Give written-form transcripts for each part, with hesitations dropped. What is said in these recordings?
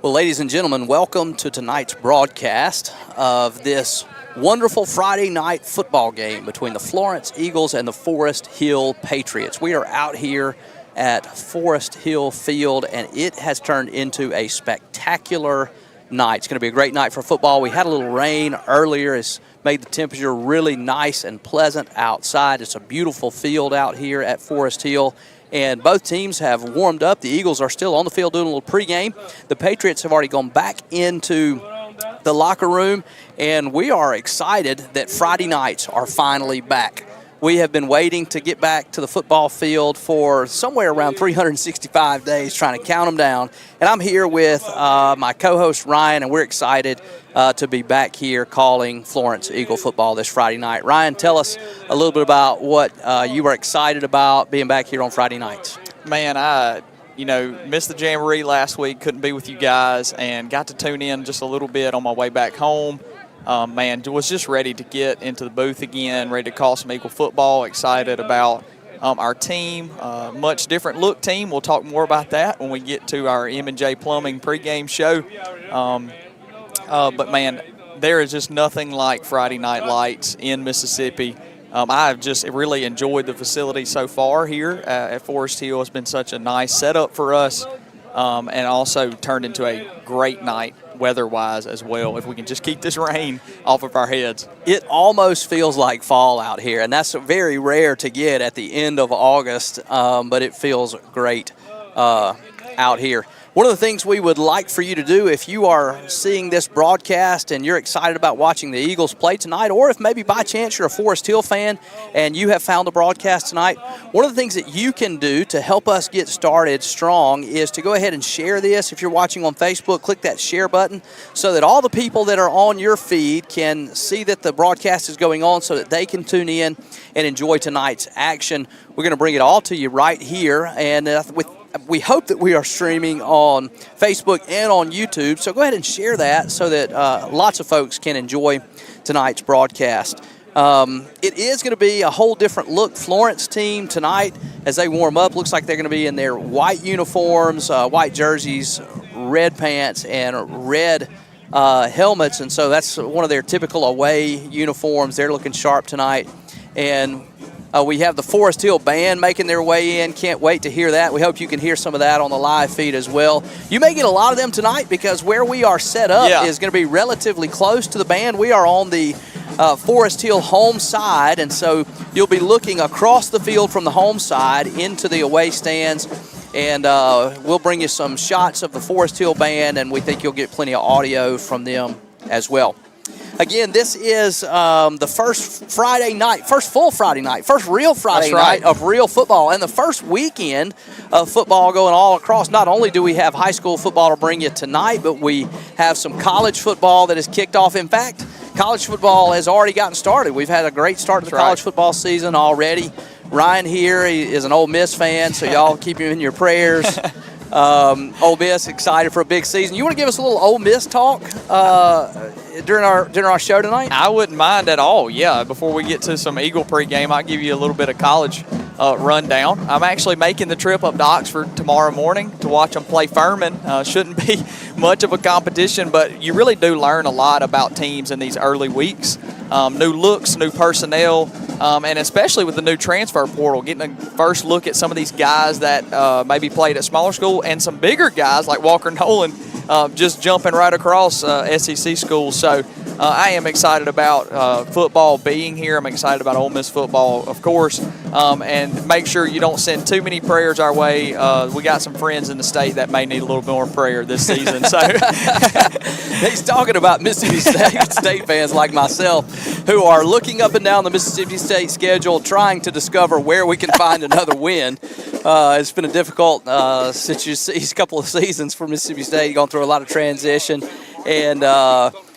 Well, ladies and gentlemen, welcome to tonight's broadcast of this wonderful Friday night football game between the Florence Eagles and the Forest Hill Patriots. We are out here at Forest Hill Field, and it has turned into a spectacular night. It's going to be a great night for football. We had a little rain earlier. It's made the temperature really nice and pleasant outside. It's a beautiful field out here at Forest Hill. And both teams have warmed up. The Eagles are still on the field doing a little pregame. The Patriots have already gone back into the locker room, and we are excited that Friday nights are finally back. We have been waiting to get back to the football field for somewhere around 365 days, trying to count them down. And I'm here with my co-host Ryan, and we're excited to be back here calling Florence Eagle football this Friday night. Ryan, tell us a little bit about what you were excited about being back here on Friday nights. Man, I missed the Jamboree last week, couldn't be with you guys, and got to tune in just a little bit on my way back home. Was just ready to get into the booth again, ready to call some Eagle football, excited about our team, much different look team. We'll talk more about that when we get to our M&J Plumbing pregame show. But, man, there is just nothing like Friday Night Lights in Mississippi. I've just really enjoyed the facility so far here at Forest Hill. It's been such a nice setup for us, and also turned into a great night weather-wise as well, if we can just keep this rain off of our heads. It almost feels like fall out here, and that's very rare to get at the end of August, but it feels great out here. One of the things we would like for you to do, if you are seeing this broadcast and you're excited about watching the Eagles play tonight, or if maybe by chance you're a Forest Hill fan and you have found the broadcast tonight, one of the things that you can do to help us get started strong is to go ahead and share this. If you're watching on Facebook, click that share button so that all the people that are on your feed can see that the broadcast is going on, so that they can tune in and enjoy tonight's action. We're going to bring it all to you right here, and we hope that we are streaming on Facebook and on YouTube, so go ahead and share that so that lots of folks can enjoy tonight's broadcast. It is going to be a whole different look Florence team tonight as they warm up. Looks like they're going to be in their white uniforms, white jerseys, red pants, and red helmets, and so that's one of their typical away uniforms. They're looking sharp tonight. And we have the Forest Hill Band making their way in. Can't wait to hear that. We hope you can hear some of that on the live feed as well. You may get a lot of them tonight because where we are set up is going to be relatively close to the band. We are on the Forest Hill home side, and so you'll be looking across the field from the home side into the away stands, and we'll bring you some shots of the Forest Hill Band, and we think you'll get plenty of audio from them as well. Again, this is the first full Friday night, first real Friday night of real football, and the first weekend of football going all across. Not only do we have high school football to bring you tonight, but we have some college football that has kicked off. In fact, college football has already gotten started. We've had a great start to the college football season already. Ryan here, he is an Ole Miss fan, so y'all keep him in your prayers. Ole Miss excited for a big season. You want to give us a little Ole Miss talk during our show tonight? I wouldn't mind at all. Yeah, before we get to some Eagle pregame, I'll give you a little bit of college rundown. I'm actually making the trip up to Oxford tomorrow morning to watch them play Furman. Shouldn't be much of a competition, but you really do learn a lot about teams in these early weeks. New looks, new personnel, and especially with the new transfer portal, getting a first look at some of these guys that maybe played at smaller school, and some bigger guys like Walker Nolan just jumping right across SEC schools. So I am excited about football being here. I'm excited about Ole Miss football, of course, and make sure you don't send too many prayers our way. We got some friends in the state that may need a little more prayer this season. So he's talking about Mississippi State fans like myself who are looking up and down the Mississippi State schedule trying to discover where we can find another win. It's been a difficult couple of seasons for Mississippi State, going through a lot of transition, and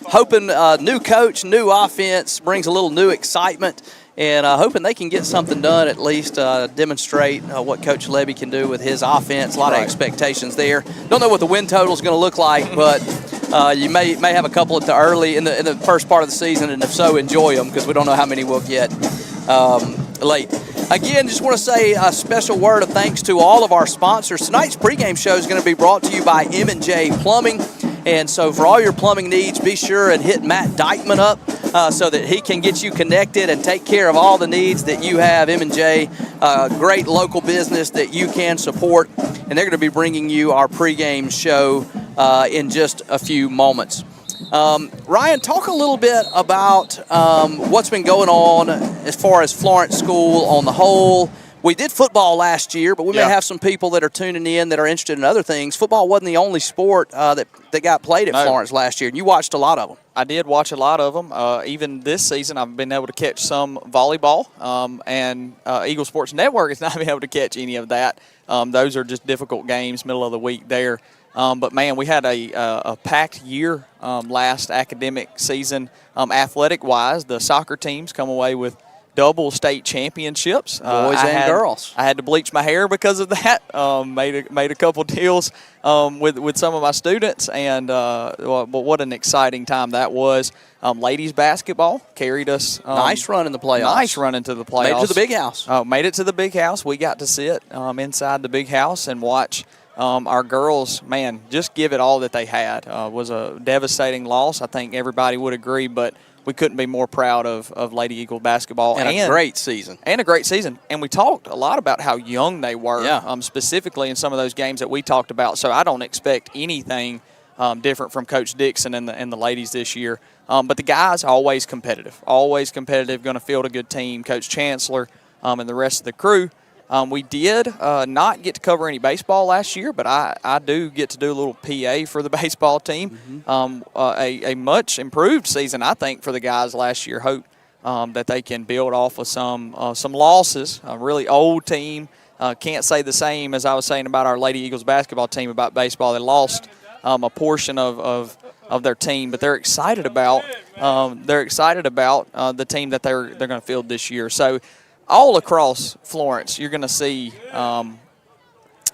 hoping new coach, new offense brings a little new excitement, and hoping they can get something done, at least demonstrate what Coach Levy can do with his offense. A lot of expectations there. Don't know what the win total is going to look like, but you may have a couple at in the first part of the season, and if so, enjoy them, because we don't know how many we'll get late. Again, just want to say a special word of thanks to all of our sponsors. Tonight's pregame show is going to be brought to you by M&J Plumbing. And so for all your plumbing needs, be sure and hit Matt Dykeman up so that he can get you connected and take care of all the needs that you have. M&J, great local business that you can support. And they're going to be bringing you our pregame show in just a few moments. Ryan, talk a little bit about what's been going on as far as Florence School on the whole. We did football last year, but we may have some people that are tuning in that are interested in other things. Football wasn't the only sport that got played at Florence last year, and you watched a lot of them. I did watch a lot of them. Even this season, I've been able to catch some volleyball, and Eagle Sports Network has not been able to catch any of that. Those are just difficult games, middle of the week there. But, man, we had a packed year last academic season. Athletic-wise, the soccer teams come away with double state championships. Boys and girls. I had to bleach my hair because of that. Made a couple deals with some of my students, and but what an exciting time that was. Ladies basketball carried us. Nice run in the playoffs. Nice run into the playoffs. Made it to the big house. Made it to the big house. We got to sit inside the big house and watch our girls, man, just give it all that they had. Was a devastating loss. I think everybody would agree, but we couldn't be more proud of Lady Eagle basketball. And a great season. And a great season. And we talked a lot about how young they were, specifically in some of those games that we talked about. So I don't expect anything different from Coach Dixon and the ladies this year. But the guys, always competitive, going to field a good team. Coach Chancellor and the rest of the crew. We did not get to cover any baseball last year, but I do get to do a little PA for the baseball team. A much improved season, I think, for the guys last year. Hope that they can build off of some losses. A really old team. Can't say the same as I was saying about our Lady Eagles basketball team about baseball. They lost a portion of their team, but they're excited about the team that they're going to field this year. So, all across Florence, you're going to see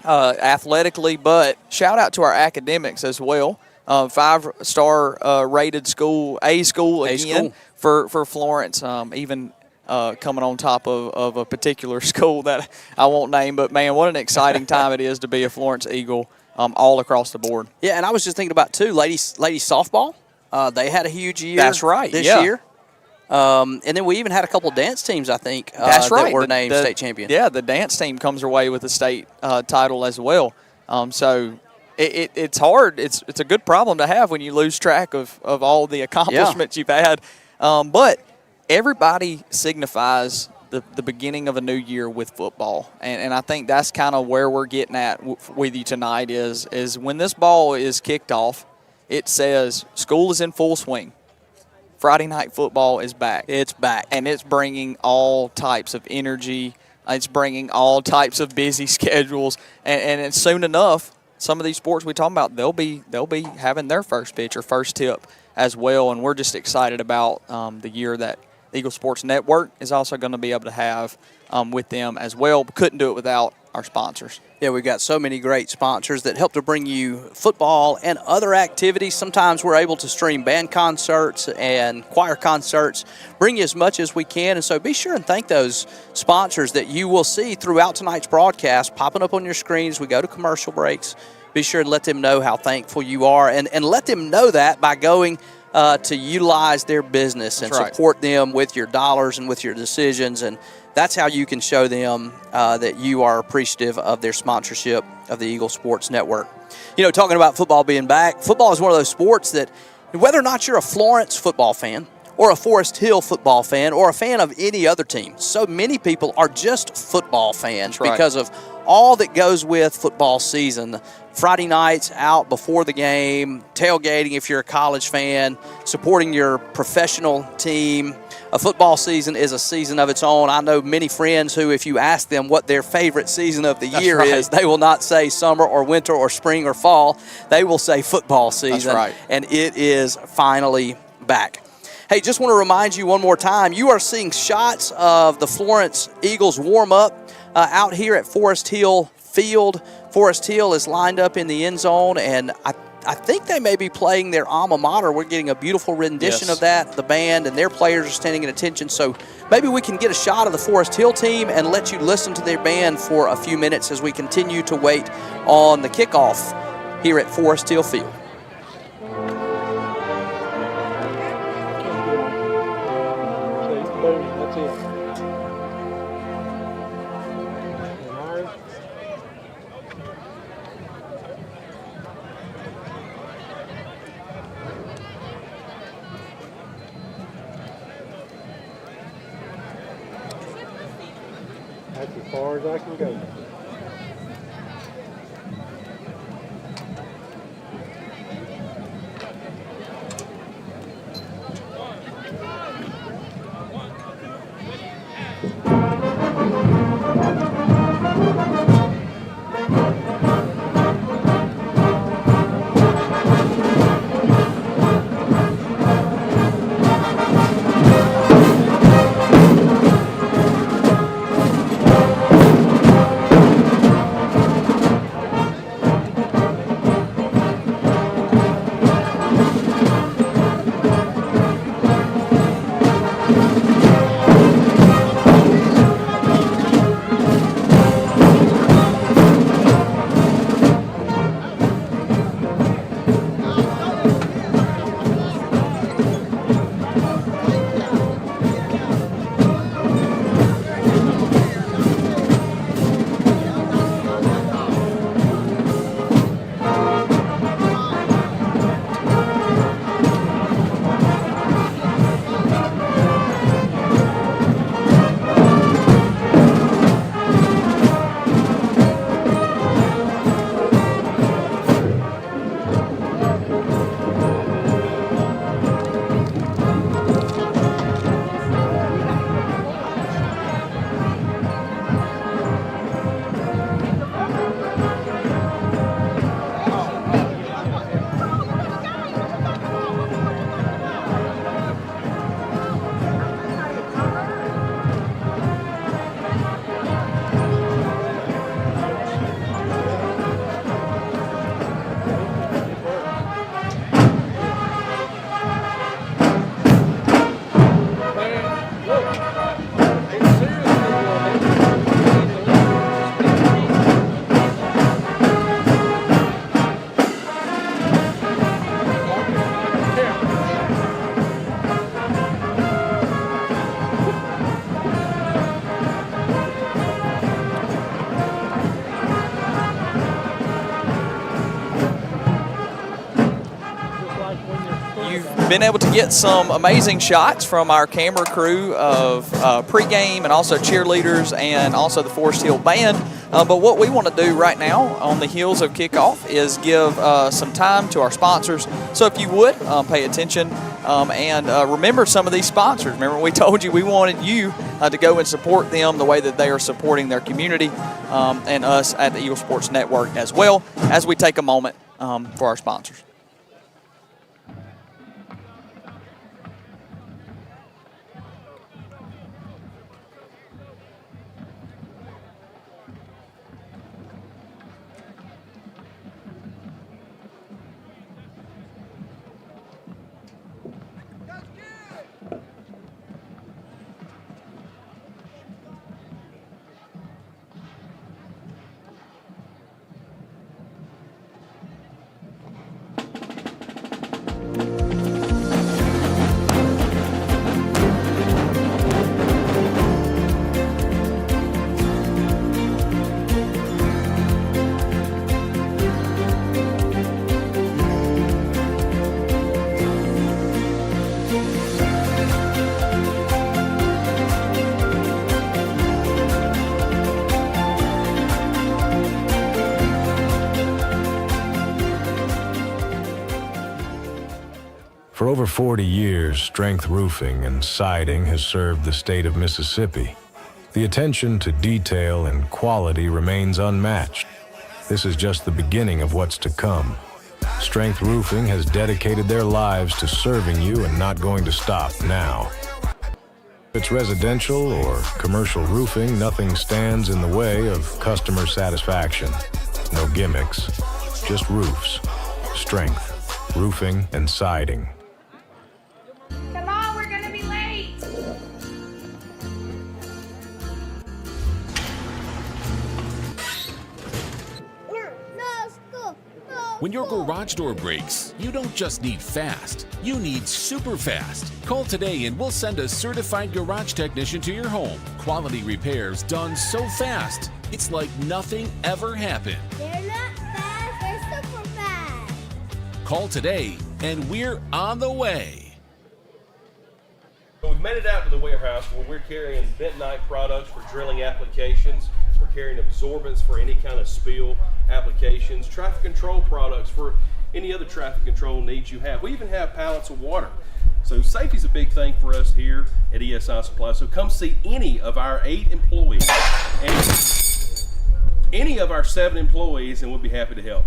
athletically, but shout out to our academics as well. 5-star rated school, A school again for Florence, even coming on top of a particular school that I won't name. But, man, what an exciting time it is to be a Florence Eagle all across the board. Yeah, and I was just thinking about, too, ladies softball. They had a huge year. That's right. This year. And then we even had a couple dance teams, I think, that were named state champion. Yeah, the dance team comes away with the state title as well. So it's hard. It's a good problem to have when you lose track of all the accomplishments you've had. But everybody signifies the beginning of a new year with football. And I think that's kind of where we're getting at with you tonight is when this ball is kicked off, it says school is in full swing. Friday night football is back. It's back. And it's bringing all types of energy. It's bringing all types of busy schedules. And soon enough, some of these sports we talk about, they'll be having their first pitch or first tip as well. And we're just excited about the year that Eagle Sports Network is also going to be able to have with them as well. But couldn't do it without our sponsors. Yeah, we've got so many great sponsors that help to bring you football and other activities. Sometimes we're able to stream band concerts and choir concerts, bring you as much as we can. And so be sure and thank those sponsors that you will see throughout tonight's broadcast popping up on your screen as we go to commercial breaks. Be sure and let them know how thankful you are, and let them know that by going to utilize their business and support them with your dollars and with your decisions. And that's how you can show them that you are appreciative of their sponsorship of the Eagle Sports Network. You know, talking about football being back, football is one of those sports that whether or not you're a Florence football fan or a Forest Hill football fan or a fan of any other team, so many people are just football fans because of all that goes with football season. Friday nights out before the game, tailgating if you're a college fan, supporting your professional team. A football season is a season of its own. I know many friends who, if you ask them what their favorite season of the year is, they will not say summer or winter or spring or fall. They will say football season. That's right. And it is finally back. Hey, just want to remind you one more time, you are seeing shots of the Florence Eagles warm up out here at Forest Hill Field. Forest Hill is lined up in the end zone, and I think they may be playing their alma mater. We're getting a beautiful rendition of that. The band and their players are standing at attention. So maybe we can get a shot of the Forest Hill team and let you listen to their band for a few minutes as we continue to wait on the kickoff here at Forest Hill Field. That's it. That's as far as I can go. Been able to get some amazing shots from our camera crew of pregame and also cheerleaders and also the Forest Hill Band. But what we want to do right now on the heels of kickoff is give some time to our sponsors. So if you would, pay attention and remember some of these sponsors. Remember we told you we wanted you to go and support them the way that they are supporting their community and us at the Eagle Sports Network as well as we take a moment for our sponsors. For over 40 years, Strength Roofing and Siding has served the state of Mississippi. The attention to detail and quality remains unmatched. This is just the beginning of what's to come. Strength Roofing has dedicated their lives to serving you and not going to stop now. If it's residential or commercial roofing, nothing stands in the way of customer satisfaction. No gimmicks, just roofs. strength, roofing, and siding. Come on, we're gonna be late. When your garage door breaks, you don't just need fast, you need super fast. Call today and we'll send a certified garage technician to your home. Quality repairs done so fast, it's like nothing ever happened. They're not fast, they're super fast. Call today and we're on the way. So we've made it out to the warehouse where we're carrying bentonite products for drilling applications. We're carrying absorbents for any kind of spill applications, traffic control products for any other traffic control needs you have. We even have pallets of water. So safety's a big thing for us here at ESI Supply. So come see any of our 8 employees and any of our 7 employees and we'll be happy to help.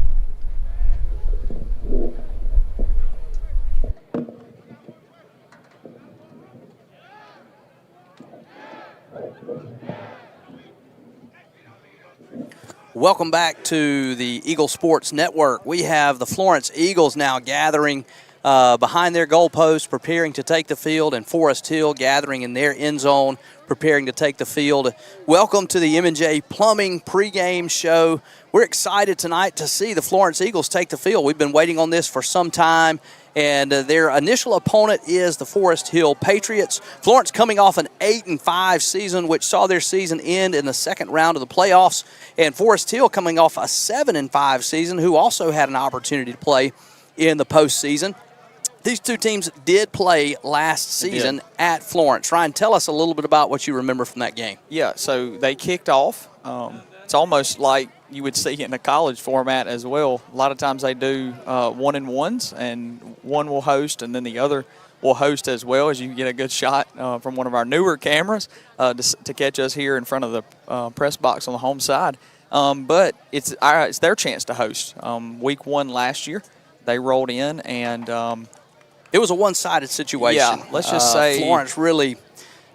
Welcome back to the Eagle Sports Network. We have the Florence Eagles now gathering behind their goalposts, preparing to take the field, and Forest Hill gathering in their end zone, preparing to take the field. Welcome to the M&J Plumbing pregame show. We're excited tonight to see the Florence Eagles take the field. We've been waiting on this for some time, and their initial opponent is the Forest Hill Patriots. Florence coming off an 8-5 season, which saw their season end in the second round of the playoffs, and Forest Hill coming off a 7-5 season, who also had an opportunity to play in the postseason. These two teams did play last season at Florence. Ryan, tell us a little bit about what you remember from that game. Yeah, so they kicked off. It's almost like you would see in a college format as well. A lot of times they do 1-and-1s, and one will host and then the other will host as well, as you can get a good shot from one of our newer cameras to catch us here in front of the press box on the home side. But it's their chance to host. Week 1 last year, they rolled in and it was a one-sided situation. Yeah, let's just say Florence really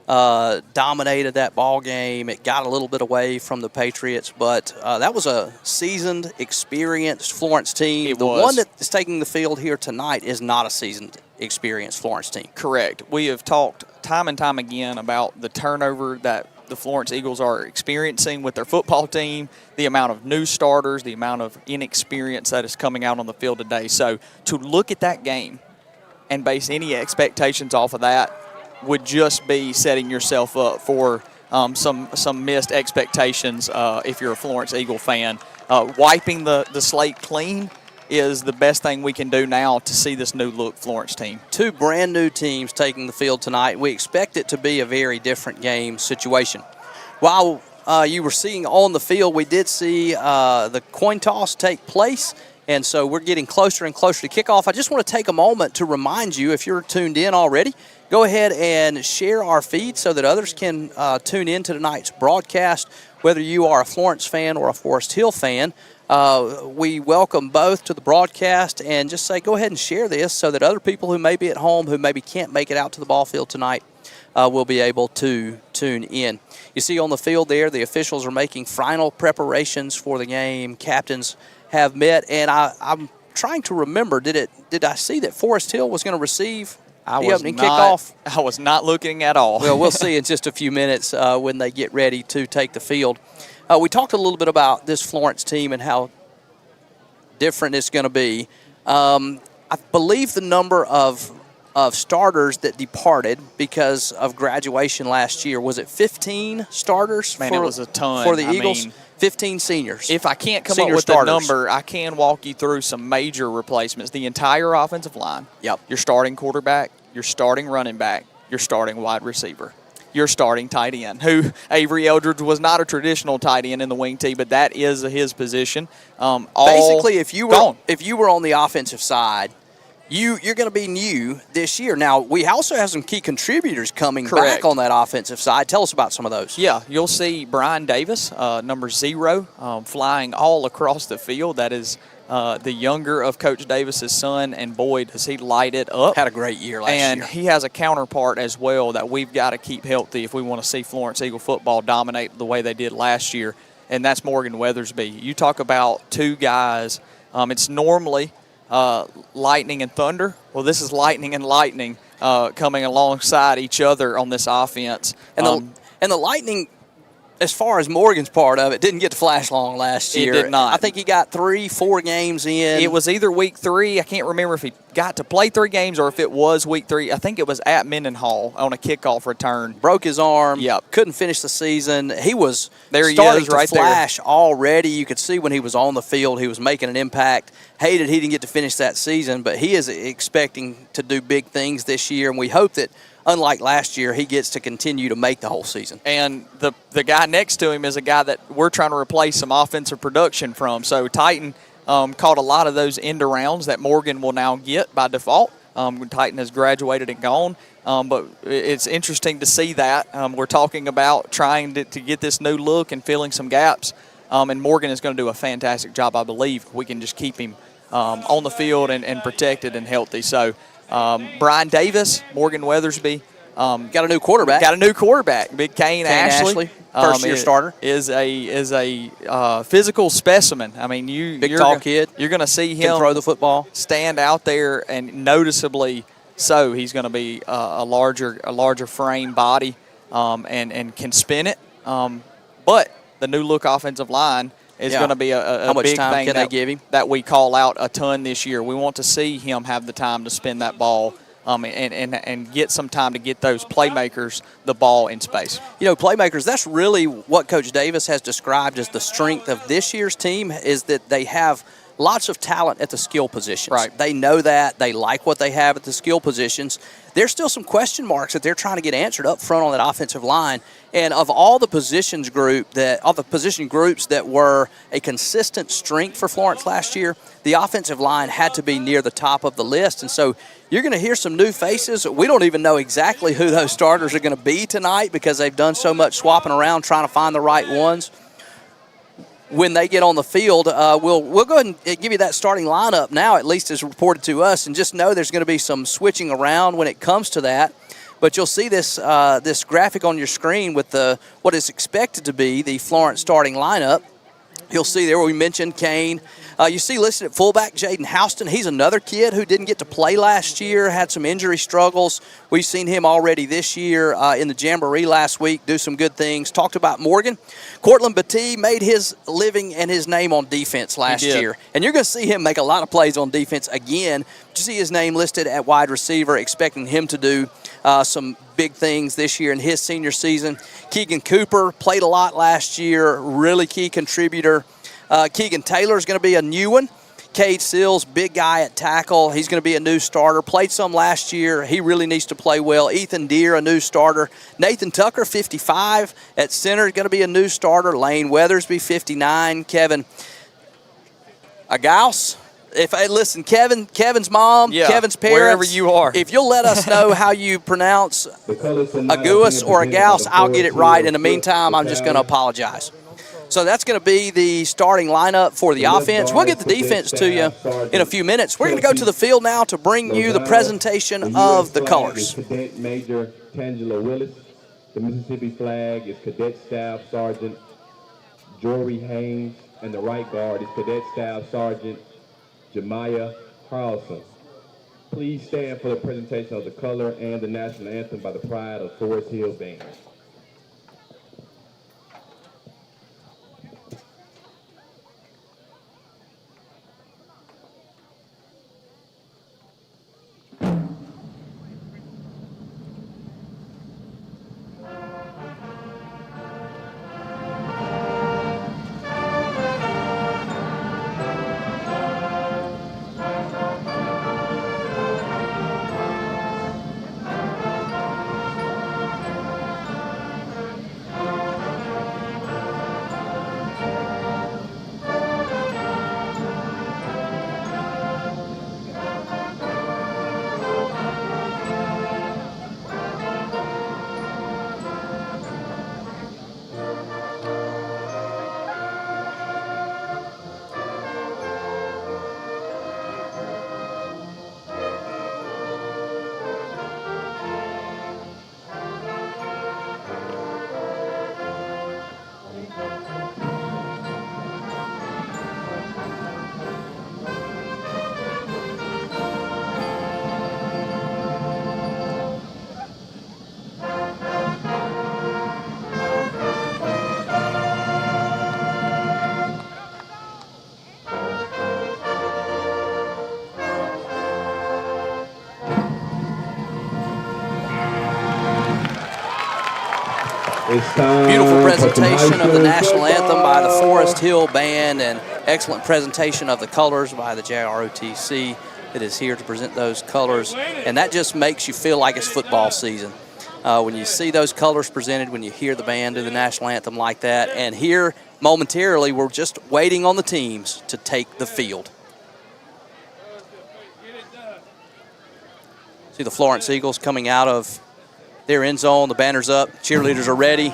dominated that ball game. It got a little bit away from the Patriots, but that was a seasoned, experienced Florence team. The one that is taking the field here tonight is not a seasoned, experienced Florence team. Correct. We have talked time and time again about the turnover that the Florence Eagles are experiencing with their football team, the amount of new starters, the amount of inexperience that is coming out on the field today. So to look at that game and base any expectations off of that would just be setting yourself up for some missed expectations if you're a Florence Eagle fan. Wiping the slate clean is the best thing we can do now to see this new look Florence team. 2 brand new teams taking the field tonight. We expect it to be a very different game situation. While you were seeing on the field, we did see the coin toss take place. And so we're getting closer and closer to kickoff. I just want to take a moment to remind you, if you're tuned in already, go ahead and share our feed so that others can tune in to tonight's broadcast. Whether you are a Florence fan or a Forest Hill fan, we welcome both to the broadcast, and just say go ahead and share this so that other people who may be at home, who maybe can't make it out to the ball field tonight, will be able to tune in. You see on the field there, the officials are making final preparations for the game. Captains have met, and I'm trying to remember, did I see that Forest Hill was going to receive the opening kickoff? I was not looking at all. Well, we'll see in just a few minutes when they get ready to take the field. We talked a little bit about this Florence team and how different it's going to be. I believe the number of starters that departed because of graduation last year, was it 15 starters? Man, it was a ton. For the Eagles? 15 seniors. If I can't come up with the number, I can walk you through some major replacements. The entire offensive line. Yep. Your starting quarterback, your starting running back, your starting wide receiver, your starting tight end, who Avery Eldridge was not a traditional tight end in the wing tee, but that is his position. Basically, if you were on the offensive side, you're going to be new this year. Now, we also have some key contributors coming back on that offensive side. Tell us about some of those. Yeah, you'll see Brian Davis, number 0, flying all across the field. That is the younger of Coach Davis's son, and boy, does he light it up. Had a great year last year. And he has a counterpart as well that we've got to keep healthy if we want to see Florence Eagle football dominate the way they did last year, and that's Morgan Weathersby. You talk about 2 guys. It's normally lightning and thunder. Well, this is lightning and lightning coming alongside each other on this offense. And the Lightning, as far as Morgan's part of it, didn't get to flash long last year. It did not. I think he got 3-4 games in. It was either week 3. I can't remember if he got to play 3 games or if it was week 3. I think it was at Mendenhall on a kickoff return. Broke his arm. Yep. Couldn't finish the season. He was there. Starting to flash already. You could see when he was on the field, he was making an impact. Hated he didn't get to finish that season, but he is expecting to do big things this year, and we hope that, unlike last year, he gets to continue to make the whole season. And the guy next to him is a guy that we're trying to replace some offensive production from. So Titan caught a lot of those end arounds that Morgan will now get by default. Titan has graduated and gone. But it's interesting to see that. We're talking about trying to get this new look and filling some gaps. And Morgan is going to do a fantastic job, I believe. We can just keep him on the field and protected and healthy. So Brian Davis, Morgan Weathersby. Got a new quarterback. Big Kane Ashley. First-year starter. Is a physical specimen. I mean, you're tall kid. You're going to see him can throw the football, stand out there, and noticeably so. He's going to be a larger frame body, and can spin it. But the new look offensive line is going to be a big thing they give him? that we call out a ton this year. We want to see him have the time to spin that ball. And get some time to get those playmakers the ball in space. Playmakers, that's really what Coach Davis has described as the strength of this year's team, is that they have lots of talent at the skill positions. Right. They know that. They like what they have at the skill positions. There's still some question marks that they're trying to get answered up front on that offensive line. And of all the position groups that were a consistent strength for Florence last year, the offensive line had to be near the top of the list. And so you're going to hear some new faces. We don't even know exactly who those starters are going to be tonight because they've done so much swapping around trying to find the right ones. When they get on the field, we'll go ahead and give you that starting lineup now, at least as reported to us, and just know there's going to be some switching around when it comes to that. But you'll see this this graphic on your screen with what is expected to be the Florence starting lineup. You'll see there where we mentioned Kane. You see listed at fullback Jaden Houston. He's another kid who didn't get to play last year, had some injury struggles. We've seen him already this year in the Jamboree last week do some good things. Talked about Morgan. Cortland Battie made his living and his name on defense last year. And you're going to see him make a lot of plays on defense again. You see his name listed at wide receiver, expecting him to do some big things this year in his senior season. Keegan Cooper played a lot last year, really key contributor. Keegan Taylor is going to be a new one. Cade Sills, big guy at tackle. He's going to be a new starter. Played some last year. He really needs to play well. Ethan Deere, a new starter. Nathan Tucker, 55 at center, is going to be a new starter. Lane Weathersby, 59. Kevin Agaus. Listen, Kevin's mom, Kevin's parents, wherever you are, if you'll let us know how you pronounce Aguas or Agaus, I'll get it right. In the meantime, I'm just going to apologize. So that's going to be the starting lineup for the offense. We'll get the defense to you in a few minutes. We're going to go to the field now to bring you the presentation of the colors. Cadet Major Tangela Willis. The Mississippi flag is Cadet Staff Sergeant Jory Haynes, and the right guard is Cadet Staff Sergeant Jemiah Carlson. Please stand for the presentation of the color and the national anthem by the Pride of Forest Hill Band. It's time Beautiful for some presentation high of the school national anthem by the football. Forest Hill Band, and excellent presentation of the colors by the JROTC that is here to present those colors. And that just makes you feel like it's football season. When you see those colors presented, when you hear the band do the national anthem like that, and here momentarily we're just waiting on the teams to take the field. See the Florence Eagles coming out of their end zone. The banner's up. Cheerleaders are ready.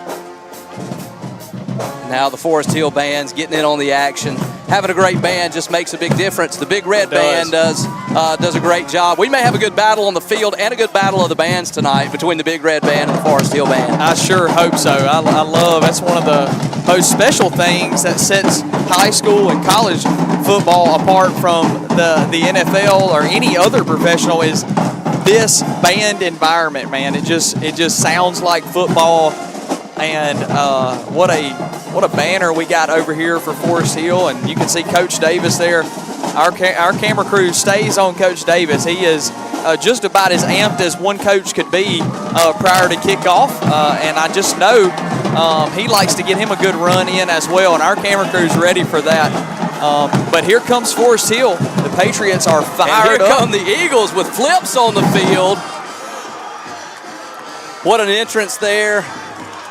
Now the Forest Hill band's getting in on the action. Having a great band just makes a big difference. The Big Red Band does a great job. We may have a good battle on the field and a good battle of the bands tonight between the Big Red Band and the Forest Hill Band. I sure hope so. I love, that's one of the most special things that sets high school and college football apart from the NFL or any other professional is this band environment, man. It just sounds like football. And what a banner we got over here for Forest Hill, and you can see Coach Davis there. Our camera crew stays on Coach Davis. He is just about as amped as one coach could be prior to kickoff, and I just know he likes to get him a good run in as well, and our camera crew's ready for that. But here comes Forest Hill. The Patriots are fired up. Here come the Eagles with flips on the field. What an entrance there.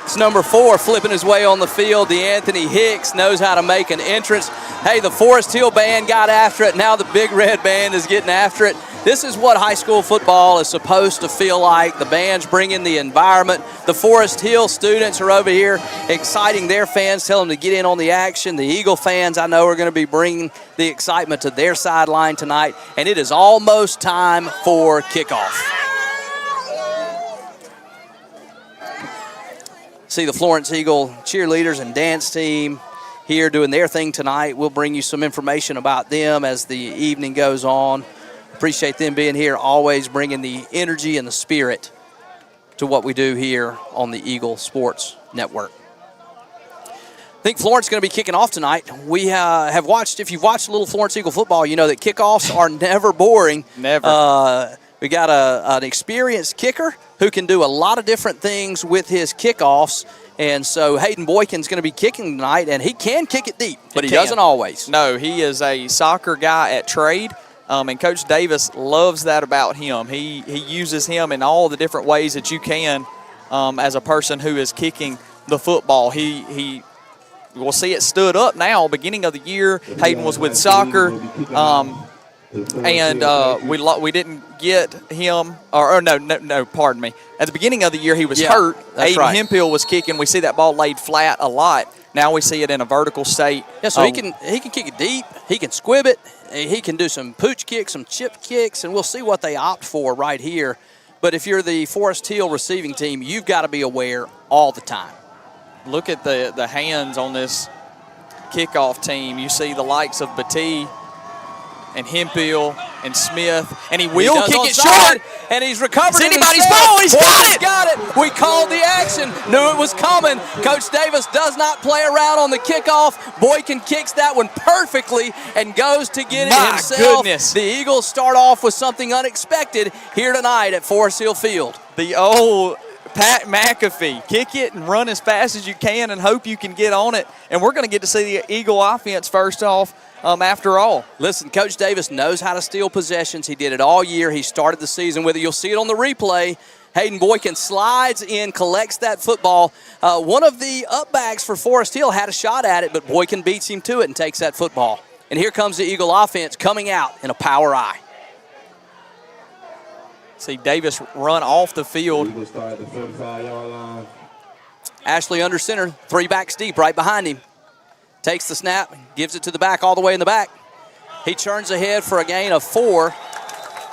It's number 4 flipping his way on the field. DeAnthony Hicks knows how to make an entrance. Hey, the Forest Hill Band got after it. Now the Big Red Band is getting after it. This is what high school football is supposed to feel like. The band's bringing the environment. The Forest Hill students are over here exciting their fans, telling them to get in on the action. The Eagle fans, I know, are going to be bringing the excitement to their sideline tonight. And it is almost time for kickoff. See the Florence Eagle cheerleaders and dance team here doing their thing tonight. We'll bring you some information about them as the evening goes on. Appreciate them being here, always bringing the energy and the spirit to what we do here on the Eagle Sports Network. I think Florence is going to be kicking off tonight. We have watched, if you've watched a little Florence Eagle football, you know that kickoffs are never boring. Never. We got an experienced kicker who can do a lot of different things with his kickoffs. And so Hayden Boykin's going to be kicking tonight, and he can kick it deep, but he doesn't always. No, he is a soccer guy at trade, and Coach Davis loves that about him. He uses him in all the different ways that you can as a person who is kicking the football. We'll see it stood up now. Beginning of the year, Hayden was with soccer. And we didn't get him, no, pardon me. At the beginning of the year, he was hurt. Aiden Hempill was kicking. We see that ball laid flat a lot. Now we see it in a vertical state. Yeah, so he can kick it deep. He can squib it. He can do some pooch kicks, some chip kicks, and we'll see what they opt for right here. But if you're the Forest Hill receiving team, you've got to be aware all the time. Look at the hands on this kickoff team. You see the likes of Batee and Hempill and Smith, and he will kick it short. And he's recovered. It's anybody's ball. He's got it. Got it. We called the action. Knew it was coming. Coach Davis does not play around on the kickoff. Boykin kicks that one perfectly and goes to get it himself. My goodness. The Eagles start off with something unexpected here tonight at Forest Hill Field. The old Pat McAfee, kick it and run as fast as you can and hope you can get on it. And we're going to get to see the Eagle offense first off. After all. Listen, Coach Davis knows how to steal possessions. He did it all year. He started the season with it. You'll see it on the replay. Hayden Boykin slides in, collects that football. One of the upbacks for Forest Hill had a shot at it, but Boykin beats him to it and takes that football. And here comes the Eagle offense coming out in a power eye. See Davis run off the field. Eagles start at the 45-yard line. Ashley under center, 3 backs deep right behind him. Takes the snap, gives it to the back all the way in the back. He turns ahead for a gain of 4.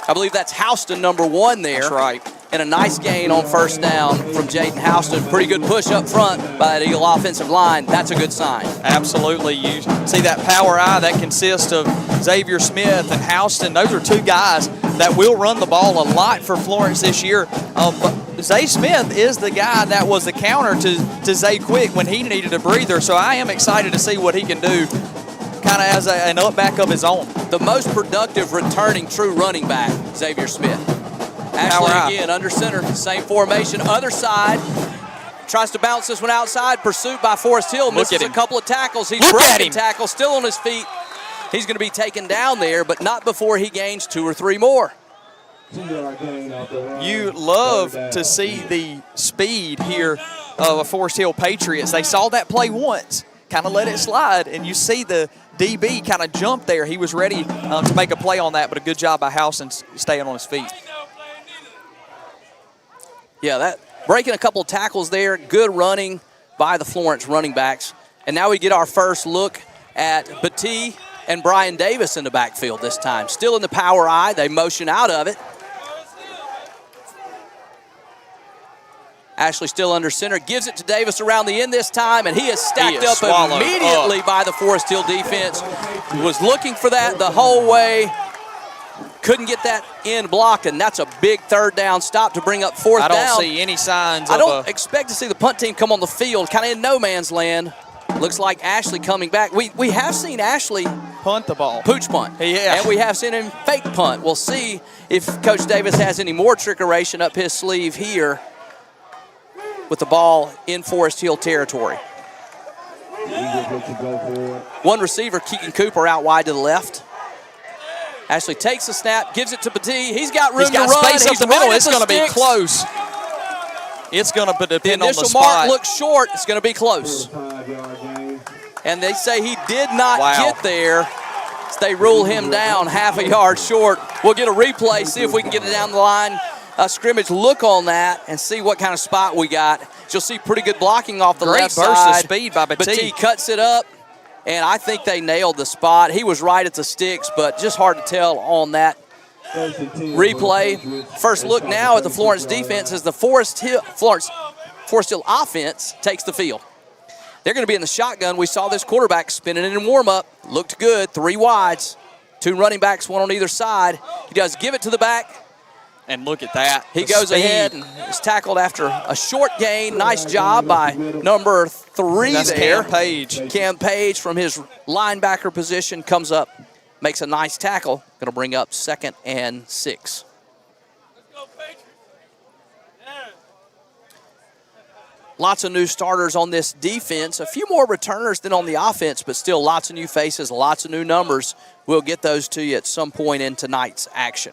I believe that's Houston, number 1 there. That's right. And a nice gain on first down from Jaden Houston. Pretty good push up front by that Eagle offensive line. That's a good sign. Absolutely. You see that power eye that consists of Xavier Smith and Houston. Those are 2 guys that will run the ball a lot for Florence this year. But Zay Smith is the guy that was the counter to Zay Quick when he needed a breather. So I am excited to see what he can do kind of as an up back of his own. The most productive returning true running back, Xavier Smith. Ashley again under center, same formation, other side. tries to bounce this one outside. Pursuit by Forest Hill. Misses a couple of tackles. He's breaking tackles, still on his feet. He's going to be taken down there, but not before he gains 2 or 3 more. You love to see the speed here of a Forest Hill Patriots. They saw that play once, kind of let it slide, and you see the DB kind of jump there. He was ready to make a play on that, but a good job by Howson staying on his feet. Yeah, that breaking a couple of tackles there. Good running by the Florence running backs. And now we get our first look at Batee and Brian Davis in the backfield this time. Still in the power eye. They motion out of it. Ashley still under center. Gives it to Davis around the end this time, and he is stacked up immediately by the Forest Hill defense. Was looking for that the whole way. Couldn't get that end blocked, and that's a big 3rd down stop to bring up 4th down. I don't see any signs I don't expect to see the punt team come on the field, kind of in no man's land. Looks like Ashley coming back. We have seen Ashley punt the ball. Pooch punt. Yeah. And we have seen him fake punt. We'll see if Coach Davis has any more trickeration up his sleeve here with the ball in Forest Hill territory. One receiver, Keegan Cooper, out wide to the left. Ashley takes the snap, gives it to Batee. He's got room to run. Space up the middle. It's going to be sticks. close. It's going to depend on the spot. The initial mark looks short. It's going to be close. And they say he did not get there. So they rule him down half a yard short. We'll get a replay, see if we can get it down the line. A scrimmage look on that and see what kind of spot we got. You'll see pretty good blocking off the left side. Great burst of speed by Batee. Batee cuts it up, and I think they nailed the spot. He was right at the sticks, but just hard to tell on that replay. First look now at the Florence defense as the Forest Hill offense takes the field. They're going to be in the shotgun. We saw this quarterback spinning it in warm-up. Looked good, 3 wides. 2 running backs, 1 on either side. He does give it to the back. And look at that. He goes ahead and is tackled after a short gain. Nice job by number 3 That's there. Cam Page. Cam Page from his linebacker position comes up, makes a nice tackle. Going to bring up 2nd and 6. Lots of new starters on this defense. A few more returners than on the offense, but still lots of new faces, lots of new numbers. We'll get those to you at some point in tonight's action.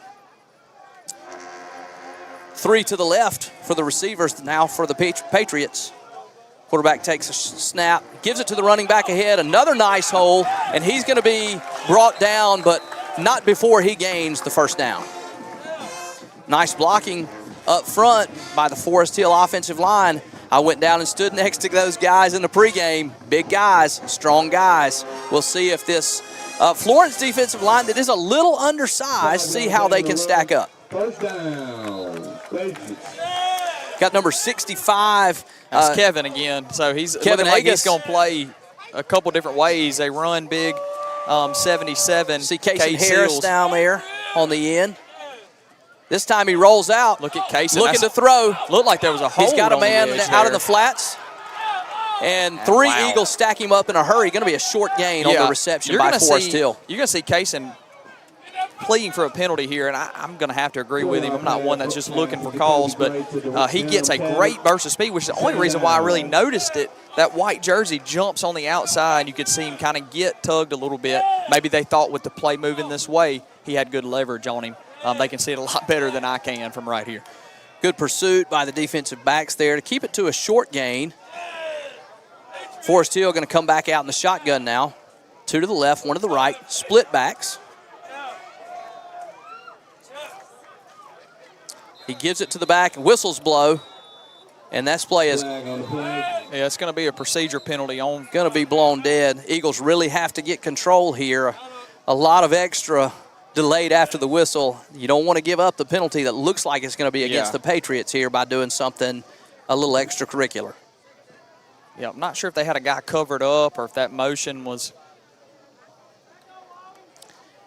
3 to the left for the receivers now for the Patriots. Quarterback takes a snap, gives it to the running back ahead. Another nice hole, and he's going to be brought down, but not before he gains the 1st down. Nice blocking up front by the Forest Hill offensive line. I went down and stood next to those guys in the pregame. Big guys, strong guys. We'll see if this Florence defensive line that is a little undersized, see how they can stack up. 1st down. Got number 65. That's Kevin again. So he's Kevin looking like Agus. he's going to play a couple different ways. They run big 77. See Casey Harris down there on the end. This time he rolls out. Look at Casey. Looking to throw. Looked like there was a hole. He's got a man out in the flats. And 3 Eagles stack him up in a hurry. Going to be a short gain on the reception by Forest Hill. You're going to see Casey pleading for a penalty here, and I'm going to have to agree with him. I'm not one that's just looking for calls, but he gets a great burst of speed, which is the only reason why I really noticed it. That white jersey jumps on the outside. You could see him kind of get tugged a little bit. Maybe they thought with the play moving this way, he had good leverage on him. They can see it a lot better than I can from right here. Good pursuit by the defensive backs there to keep it to a short gain. Forest Hill going to come back out in the shotgun now. 2 to the left, 1 to the right. Split backs. He gives it to the back, whistles blow, and that play is it's going to be a procedure penalty on. Going to be blown dead. Eagles really have to get control here. A lot of extra delayed after the whistle. You don't want to give up the penalty that looks like it's going to be against the Patriots here by doing something a little extracurricular. Yeah, I'm not sure if they had a guy covered up or if that motion was.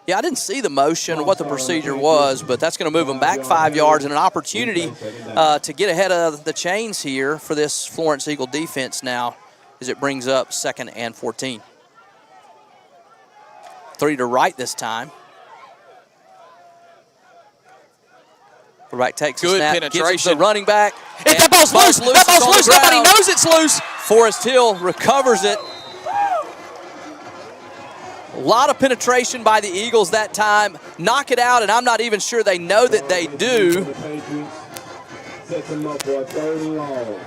Yeah, I didn't see the motion or what the procedure was, but that's going to move them back 5 yards and an opportunity to get ahead of the chains here for this Florence Eagle defense now as it brings up 2nd and 14. 3 to right this time. Quarterback takes Good a snap, gives it to penetration. the running back. If that ball's loose, that ball's it's on the loose. Nobody ground. knows it's loose. Forest Hill recovers it. A lot of penetration by the Eagles that time. Knock it out, and I'm not even sure they know that they do. Sets them up for a 3rd and long.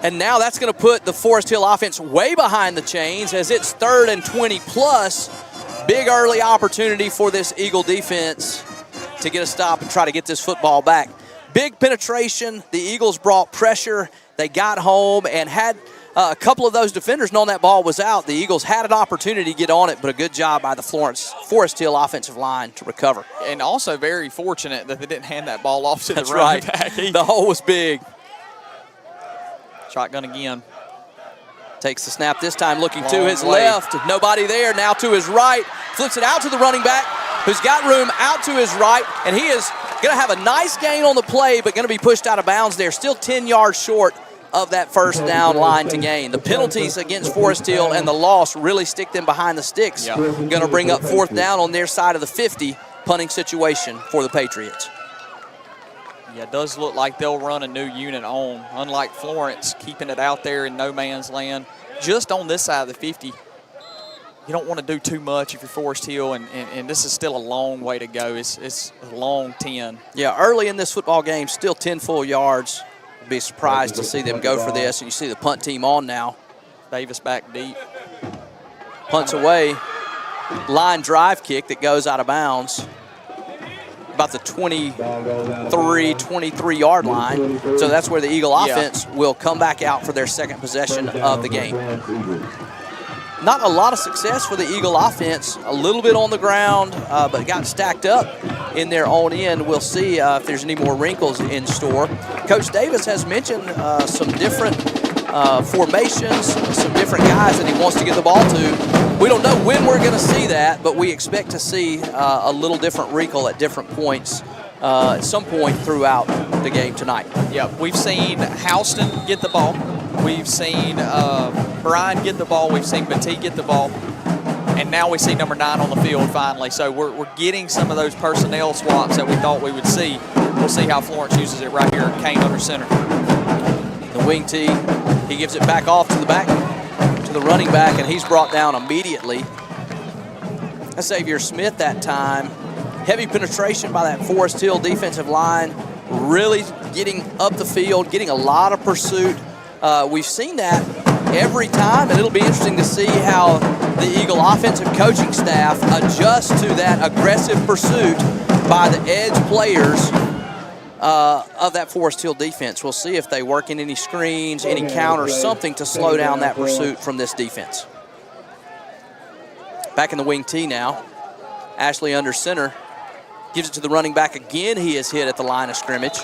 And now that's going to put the Forest Hill offense way behind the chains as it's 3rd and 20 plus. Big early opportunity for this Eagle defense to get a stop and try to get this football back. Big penetration. The Eagles brought pressure. They got home and had a couple of those defenders knowing that ball was out. The Eagles had an opportunity to get on it, but a good job by the Forest Hill offensive line to recover. And also very fortunate that they didn't hand that ball off to That's the running right. back. The hole was big. Shotgun again. Takes the snap this time, looking to Long his way. left. Nobody there. Now to his right. Flips it out to the running back, who's got room out to his right. And he is going to have a nice gain on the play, but going to be pushed out of bounds there. Still 10 yards short of that first down line to gain. The penalties against Forest Hill and the loss really stick them behind the sticks. Yeah. Going to bring up 4th down on their side of the 50, punting situation for the Patriots. Yeah, it does look like they'll run a new unit on, unlike Florence, keeping it out there in no man's land. Just on this side of the 50, you don't want to do too much if you're Forest Hill, and this is still a long way to go. It's a long 10. Yeah, early in this football game, still 10 full yards. I'd be surprised to see them go for this, and you see the punt team on now. Davis back deep. Punts away. Line drive kick that goes out of bounds. About the 23-yard line. So that's where the Eagle offense will come back out for their second possession of the game. Not a lot of success for the Eagle offense. A little bit on the ground, but got stacked up in their own end. We'll see if there's any more wrinkles in store. Coach Davis has mentioned some different formations, some different guys that he wants to get the ball to. We don't know when we're going to see that, but we expect to see a little different wrinkle at different points at some point throughout the game tonight. Yeah, we've seen Houston get the ball. We've seen Brian get the ball. We've seen Batee get the ball. And now we see number 9 on the field finally. So we're getting some of those personnel swaps that we thought we would see. We'll see how Florence uses it right here. Kane under center. The wing tee, he gives it back off to the back, to the running back, and he's brought down immediately. That's Xavier Smith that time. Heavy penetration by that Forest Hill defensive line, really getting up the field, getting a lot of pursuit. We've seen that every time, and it'll be interesting to see how the Eagle offensive coaching staff adjusts to that aggressive pursuit by the edge players of that Forest Hill defense. We'll see if they work in any screens, any counters, something to slow down that pursuit from this defense. Back in the wing tee now. Ashley under center. Gives it to the running back again. He is hit at the line of scrimmage.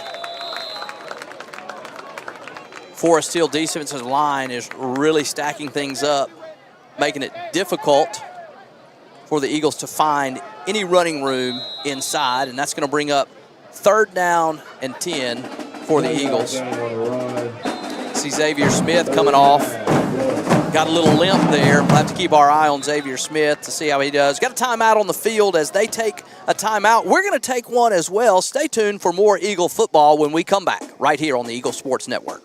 Forest Hill defensive line is really stacking things up, making it difficult for the Eagles to find any running room inside, and that's going to bring up 3rd down and 10 for the Eagles. See Xavier Smith coming off. Got a little limp there. We'll have to keep our eye on Xavier Smith to see how he does. Got a timeout on the field as they take a timeout. We're going to take one as well. Stay tuned for more Eagle football when we come back right here on the Eagle Sports Network.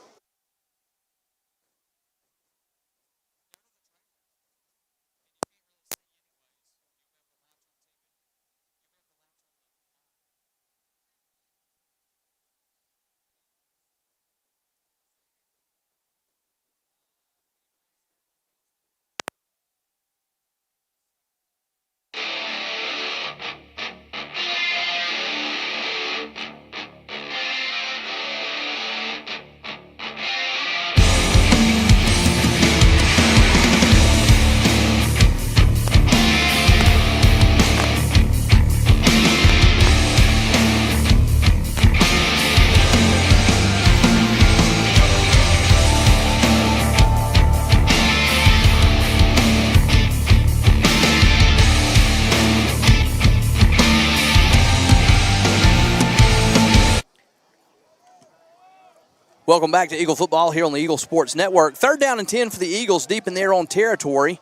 Welcome back to Eagle Football here on the Eagle Sports Network. 3rd down and 10 for the Eagles deep in their own territory.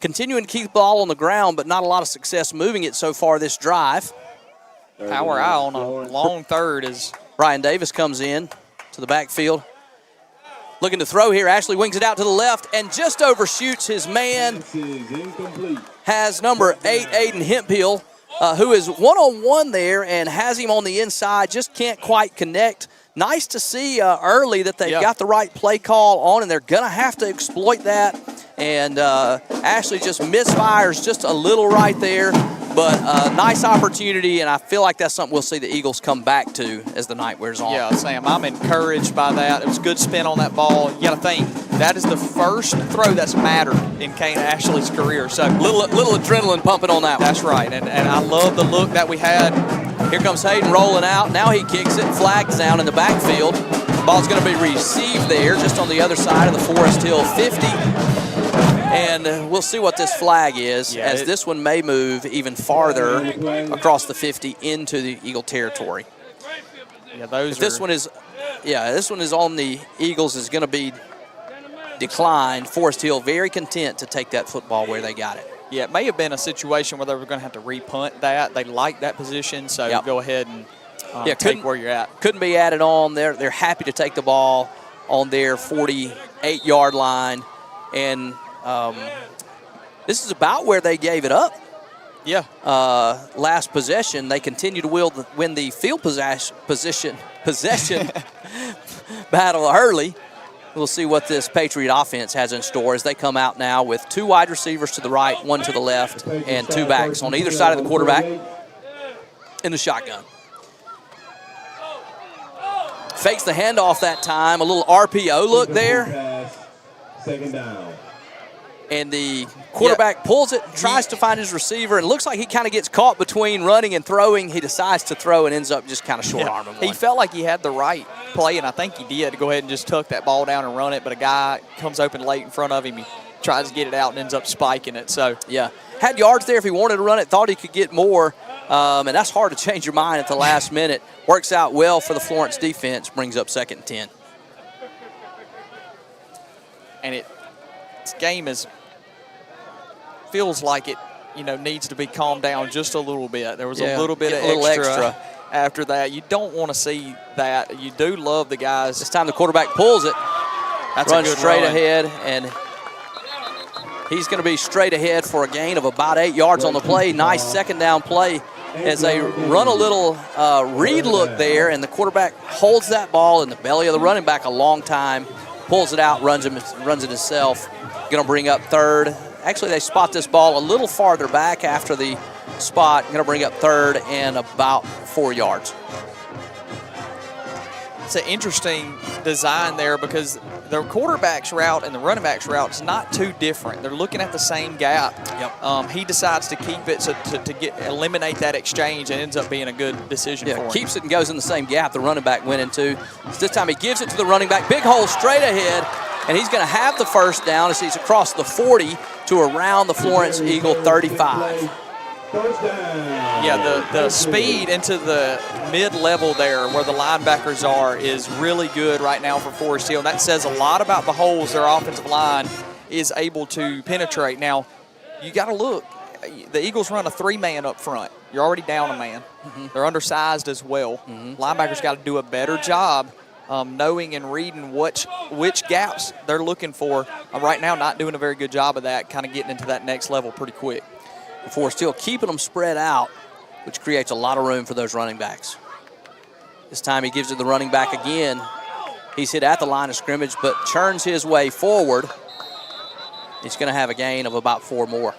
Continuing to keep the ball on the ground, but not a lot of success moving it so far this drive. Power eye on a long third is Brian Davis comes in to the backfield. Looking to throw here. Ashley wings it out to the left and just overshoots his man. Has number 8, Aiden Hemphill, who is one-on-one there and has him on the inside. Just can't quite connect. Nice to see early that they've got the right play call on, and they're going to have to exploit that. And Ashley just misfires just a little right there. But nice opportunity, and I feel like that's something we'll see the Eagles come back to as the night wears on. Yeah, Sam, I'm encouraged by that. It was a good spin on that ball. You got to think, that is the first throw that's mattered in Kane Ashley's career. So little adrenaline pumping on that one. That's right, and I love the look that we had. Here comes Hayden rolling out. Now he kicks it. Flags down in the backfield. Ball's going to be received there just on the other side of the Forest Hill 50. And we'll see what this flag is, as this one may move even farther across the 50 into the Eagle territory. Yeah, this one is on the Eagles, is going to be declined. Forest Hill very content to take that football where they got it. Yeah, it may have been a situation where they were going to have to repunt that. They like that position, so go ahead and take where you're at. Couldn't be added on. They're happy to take the ball on their 48-yard line, and this is about where they gave it up. Yeah. Last possession, they continue to win the field possession battle early. We'll see what this Patriot offense has in store as they come out now with 2 wide receivers to the right, 1 to the left, and 2 backs on either side of the quarterback in the shotgun. Fakes the handoff that time. A little RPO look there. Second down. And the quarterback pulls it, tries to find his receiver, and looks like he kind of gets caught between running and throwing. He decides to throw and ends up just kind of short-arming one. He felt like he had the right play, and I think he did, to go ahead and just tuck that ball down and run it, but a guy comes open late in front of him. He tries to get it out and ends up spiking it. So yeah, had yards there if he wanted to run it, thought he could get more, and that's hard to change your mind at the last minute. Works out well for the Florence defense, brings up 2nd and 10. And this game feels like it, needs to be calmed down just a little bit. There was a little bit of extra after that. You don't want to see that. You do love the guys. This time the quarterback pulls it, runs straight ahead, and he's going to be straight ahead for a gain of about 8 yards on the play. Nice second down play as they run a little read look there, and the quarterback holds that ball in the belly of the running back a long time, pulls it out, runs it himself. Going to bring up 3rd. Actually, they spot this ball a little farther back after the spot. Going to bring up 3rd and about 4 yards. It's an interesting design there because the quarterback's route and the running back's route is not too different. They're looking at the same gap. Yep. He decides to keep it to eliminate that exchange, and ends up being a good decision for him. Keeps it and goes in the same gap the running back went into. This time he gives it to the running back. Big hole straight ahead, and he's going to have the first down as he's across the 40 to around the Florence Eagle 35. Yeah, the speed into the mid-level there where the linebackers are is really good right now for Forest Hill. And that says a lot about the holes their offensive line is able to penetrate. Now, you got to look. The Eagles run a 3-man up front. You're already down a man. They're undersized as well. Linebackers got to do a better job knowing and reading which gaps they're looking for. Right now, not doing a very good job of that, kind of getting into that next level pretty quick. Forest Hill keeping them spread out, which creates a lot of room for those running backs. This time he gives it to the running back again. He's hit at the line of scrimmage, but churns his way forward. He's going to have a gain of about 4 more.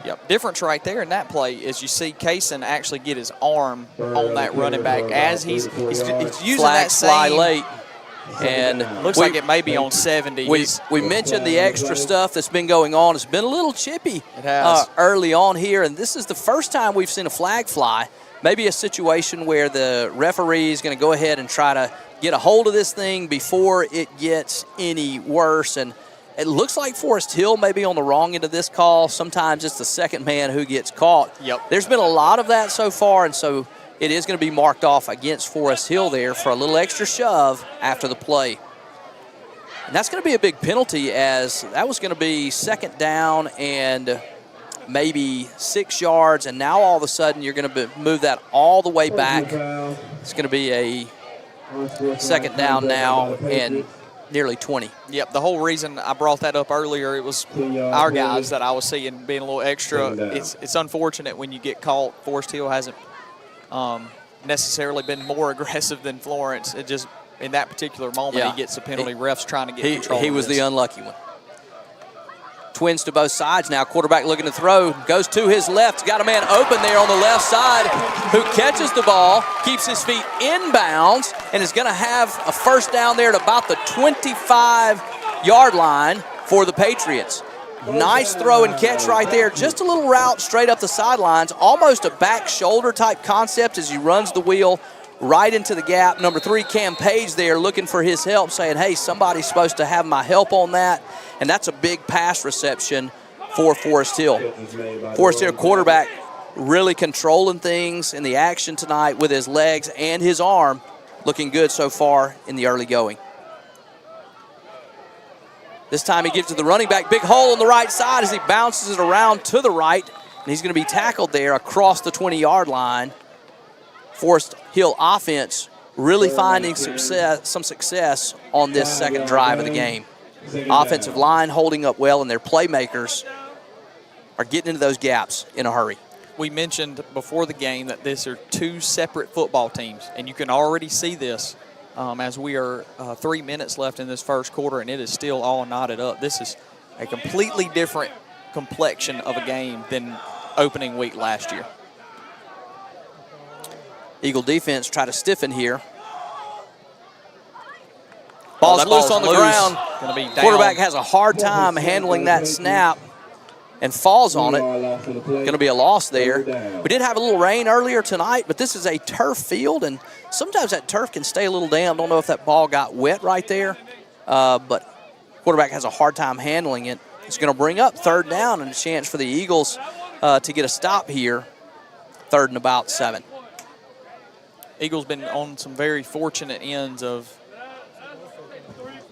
Yep, difference right there in that play is you see Kaysen actually get his arm on that running back as he's using that fly same late. And looks like it may be on 70. We mentioned the extra stuff that's been going on. It's been a little chippy it has. Early on here, and this is the first time we've seen a flag fly. Maybe a situation where the referee is going to go ahead and try to get a hold of this thing before it gets any worse. And it looks like Forest Hill may be on the wrong end of this call. Sometimes it's the second man who gets caught. Yep. There's been a lot of that so far, and so it is going to be marked off against Forest Hill there for a little extra shove after the play. And that's going to be a big penalty, as that was going to be 2nd down and maybe 6 yards, and now all of a sudden you're going to move that all the way back. It's going to be a second down now and nearly 20. Yep, the whole reason I brought that up earlier, it was our guys that I was seeing being a little extra. It's unfortunate when you get caught. Forest Hill hasn't necessarily been more aggressive than Florence. It just, in that particular moment, he gets a penalty. Refs trying to get control. He was the unlucky one. Twins to both sides now. Quarterback looking to throw. Goes to his left. Got a man open there on the left side who catches the ball, keeps his feet inbounds, and is going to have a first down there at about the 25-yard line for the Patriots. Nice throw and catch right there. Just a little route straight up the sidelines. Almost a back shoulder type concept as he runs the wheel right into the gap. Number 3, Cam Page there looking for his help, saying, hey, somebody's supposed to have my help on that. And that's a big pass reception for Forest Hill. Forest Hill quarterback really controlling things in the action tonight with his legs and his arm. Looking good so far in the early going. This time he gives to the running back. Big hole on the right side as he bounces it around to the right. And he's going to be tackled there across the 20-yard line. Forest Hill offense really finding some success on this second drive of the game. Offensive line holding up well, and their playmakers are getting into those gaps in a hurry. We mentioned before the game that these are 2 separate football teams, and you can already see this as we are 3 minutes left in this first quarter, and it is still all knotted up. This is a completely different complexion of a game than opening week last year. Eagle defense try to stiffen here. Ball's loose on the ground. Gonna be down. Quarterback has a hard time handling that snap and falls on it. Going to be a loss there. We did have a little rain earlier tonight, but this is a turf field, and sometimes that turf can stay a little damp. Don't know if that ball got wet right there, but quarterback has a hard time handling it. It's going to bring up third down and a chance for the Eagles to get a stop here. Third and about 7. Eagles been on some very fortunate ends of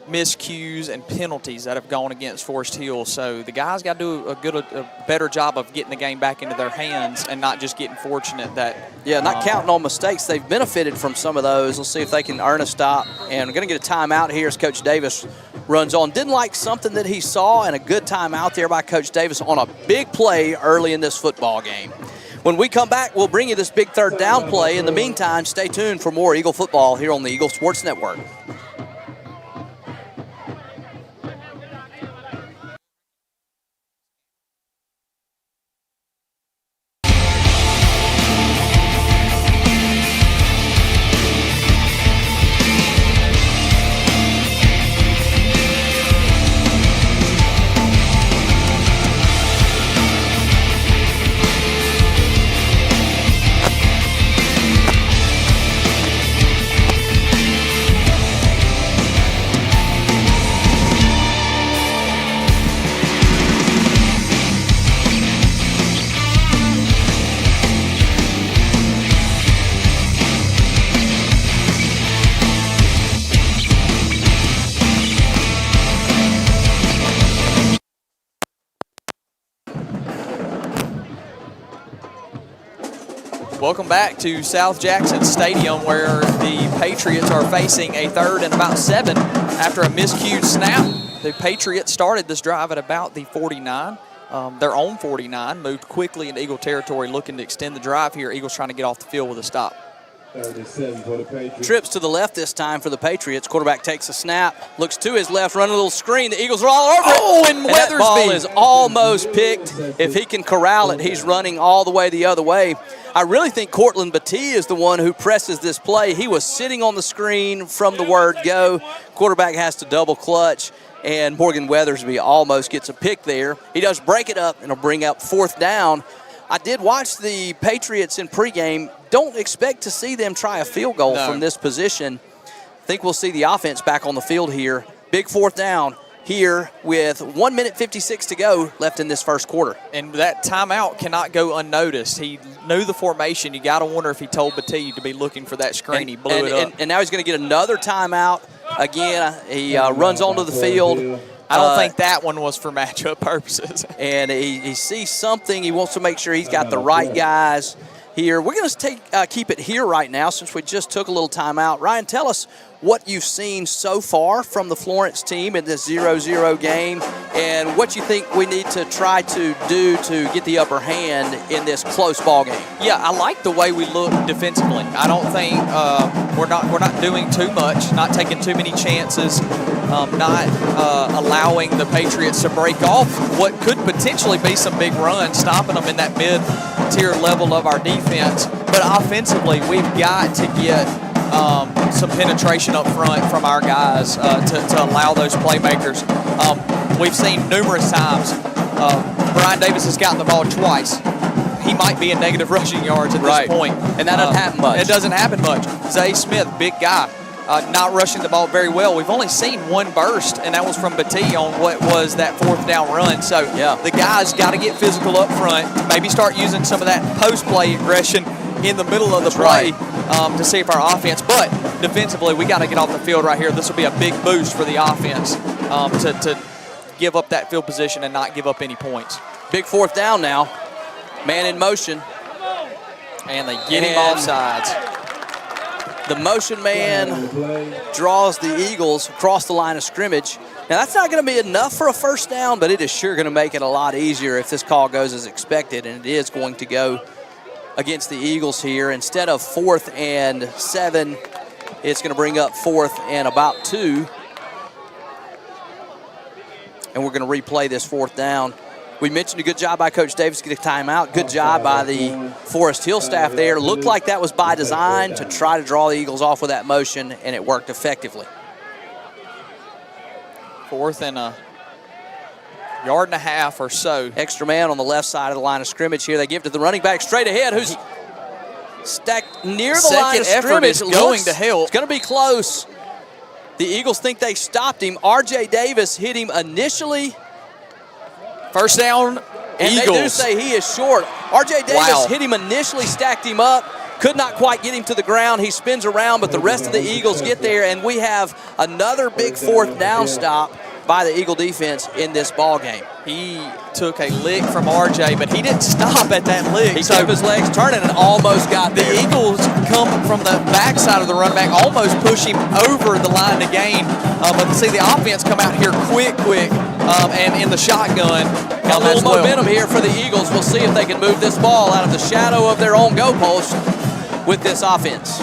miscues and penalties that have gone against Forest Hill. So the guys got to do a better job of getting the game back into their hands and not just getting fortunate that. Yeah, not counting on mistakes. They've benefited from some of those. We'll see if they can earn a stop. And we're going to get a timeout here as Coach Davis runs on. Didn't like something that he saw, and a good timeout there by Coach Davis on a big play early in this football game. When we come back, we'll bring you this big third down play. In the meantime, stay tuned for more Eagle football here on the Eagle Sports Network. Welcome back to South Jackson Stadium, where the Patriots are facing a third and about 7 after a miscued snap. The Patriots started this drive at about the 49. Their own 49, moved quickly into Eagle territory, looking to extend the drive here. Eagles trying to get off the field with a stop. Trips to the left this time for the Patriots. Quarterback takes a snap, looks to his left, running a little screen. The Eagles are all over it. Oh, and that Weathersby ball is almost picked. If he can corral it, he's running all the way the other way. I really think Cortland Battie is the one who presses this play. He was sitting on the screen from the word go. Quarterback has to double clutch, and Morgan Weathersby almost gets a pick there. He does break it up, and it'll bring up fourth down. I did watch the Patriots in pregame. Don't expect to see them try a field goal from this position. I think we'll see the offense back on the field here. Big fourth down here with 1 minute 56 to go left in this first quarter. And that timeout cannot go unnoticed. He knew the formation. You got to wonder if he told Battie to be looking for that screen. He blew it up. And now he's going to get another timeout. Again, he runs onto the field. I don't think that one was for matchup purposes. And he sees something. He wants to make sure he's got the right guys here. We're going to keep it here right now since we just took a little time out. Ryan, tell us what you've seen so far from the Florence team in this 0-0 game and what you think we need to try to do to get the upper hand in this close ball game. Yeah, I like the way we look defensively. I don't think we're not doing too much, not taking too many chances, not allowing the Patriots to break off what could potentially be some big runs, stopping them in that mid-tier level of our defense. But offensively, we've got to get some penetration up front from our guys to allow those playmakers. We've seen numerous times Brian Davis has gotten the ball twice. He might be in negative rushing yards at this point. And that doesn't happen much. It doesn't happen much. Zay Smith, big guy, not rushing the ball very well. We've only seen one burst, and that was from Batee on what was that 4th down run. So the guys got to get physical up front, maybe start using some of that post-play aggression in the middle of the play to see if our offense. But defensively, we got to get off the field right here. This will be a big boost for the offense to give up that field position and not give up any points. Big 4th down now. Man in motion. And they get him off sides. The motion man draws the Eagles across the line of scrimmage. Now, that's not going to be enough for a first down, but it is sure going to make it a lot easier if this call goes as expected, and it is going to go against the Eagles here. Instead of 4th and 7, it's going to bring up 4th and about 2. And we're going to replay this 4th down. We mentioned a good job by Coach Davis to get a timeout. Good job by the Forest Hill staff there. Looked like that was by design to try to draw the Eagles off with that motion, and it worked effectively. 4th and a yard and a half or so. Extra man on the left side of the line of scrimmage here. They give it to the running back straight ahead, who's stacked near the line of scrimmage. Second effort is going to help. It's going to be close. The Eagles think they stopped him. R.J. Davis hit him initially. First down, and Eagles. They do say he is short. R.J. Davis hit him initially, stacked him up, could not quite get him to the ground. He spins around, but the rest of the Eagles get there, and we have another big 4th down stop by the Eagle defense in this ball game. He took a lick from RJ, but he didn't stop at that lick. He kept his legs turning and almost got there. The Eagles come from the backside of the running back, almost push him over the line to gain. But see the offense come out here quick, and in the shotgun. Got a little momentum here for the Eagles. We'll see if they can move this ball out of the shadow of their own goalpost with this offense.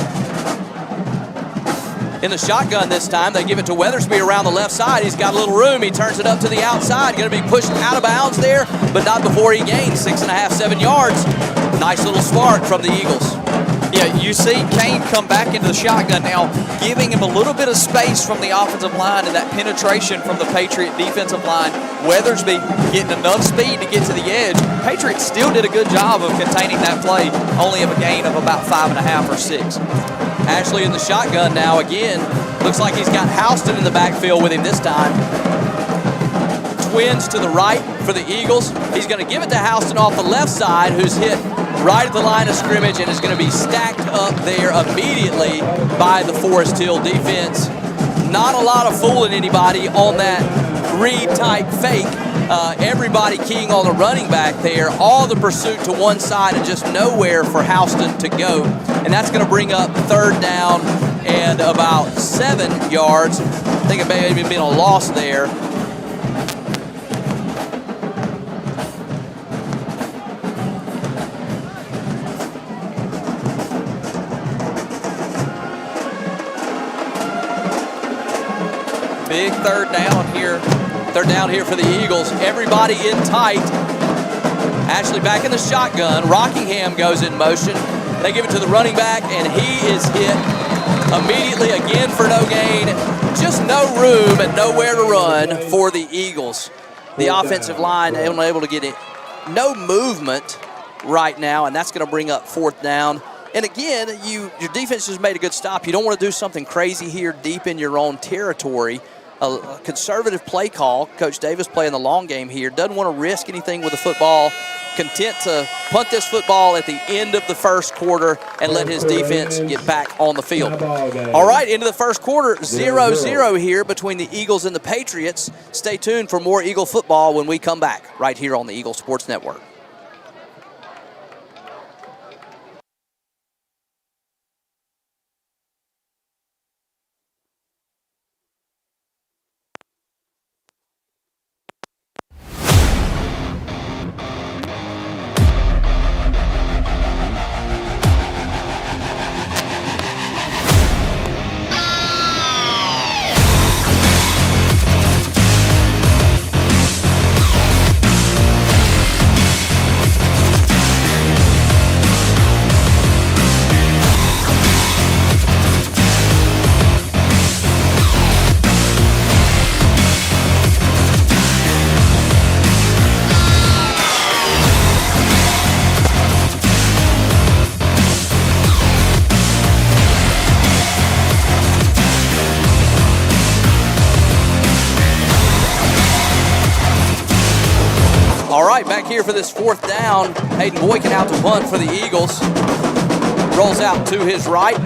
In the shotgun this time, they give it to Weathersby around the left side. He's got a little room. He turns it up to the outside. Going to be pushed out of bounds there, but not before he gains 6.5, 7 yards. Nice little spark from the Eagles. Yeah, you see Kane come back into the shotgun now, giving him a little bit of space from the offensive line and that penetration from the Patriot defensive line. Weathersby getting enough speed to get to the edge. Patriots still did a good job of containing that play, only of a gain of about 5.5 or 6. Ashley in the shotgun now again. Looks like he's got Houston in the backfield with him this time. Twins to the right for the Eagles. He's going to give it to Houston off the left side, who's hit right at the line of scrimmage and is going to be stacked up there immediately by the Forest Hill defense. Not a lot of fooling anybody on that read-type fake. Everybody keying on the running back there. All the pursuit to one side and just nowhere for Houston to go. And that's going to bring up 3rd down and about 7 yards. I think it may have even been a loss there. Big 3rd down here. 3rd down here for the Eagles. Everybody in tight. Ashley back in the shotgun. Rockingham goes in motion. They give it to the running back, and he is hit immediately again for no gain. Just no room and nowhere to run for the Eagles. The offensive line unable to get it. No movement right now, and that's going to bring up 4th down. And again, your defense just made a good stop. You don't want to do something crazy here deep in your own territory. A conservative play call. Coach Davis playing the long game here. Doesn't want to risk anything with the football content to punt this football at the end of the first quarter and let his defense get back on the field. All right, into the first quarter, 0-0 here between the Eagles and the Patriots. Stay tuned for more Eagle football when we come back right here on the Eagle Sports Network. Back here for this fourth down. Hayden Boykin out to punt for the Eagles. Rolls out to his right.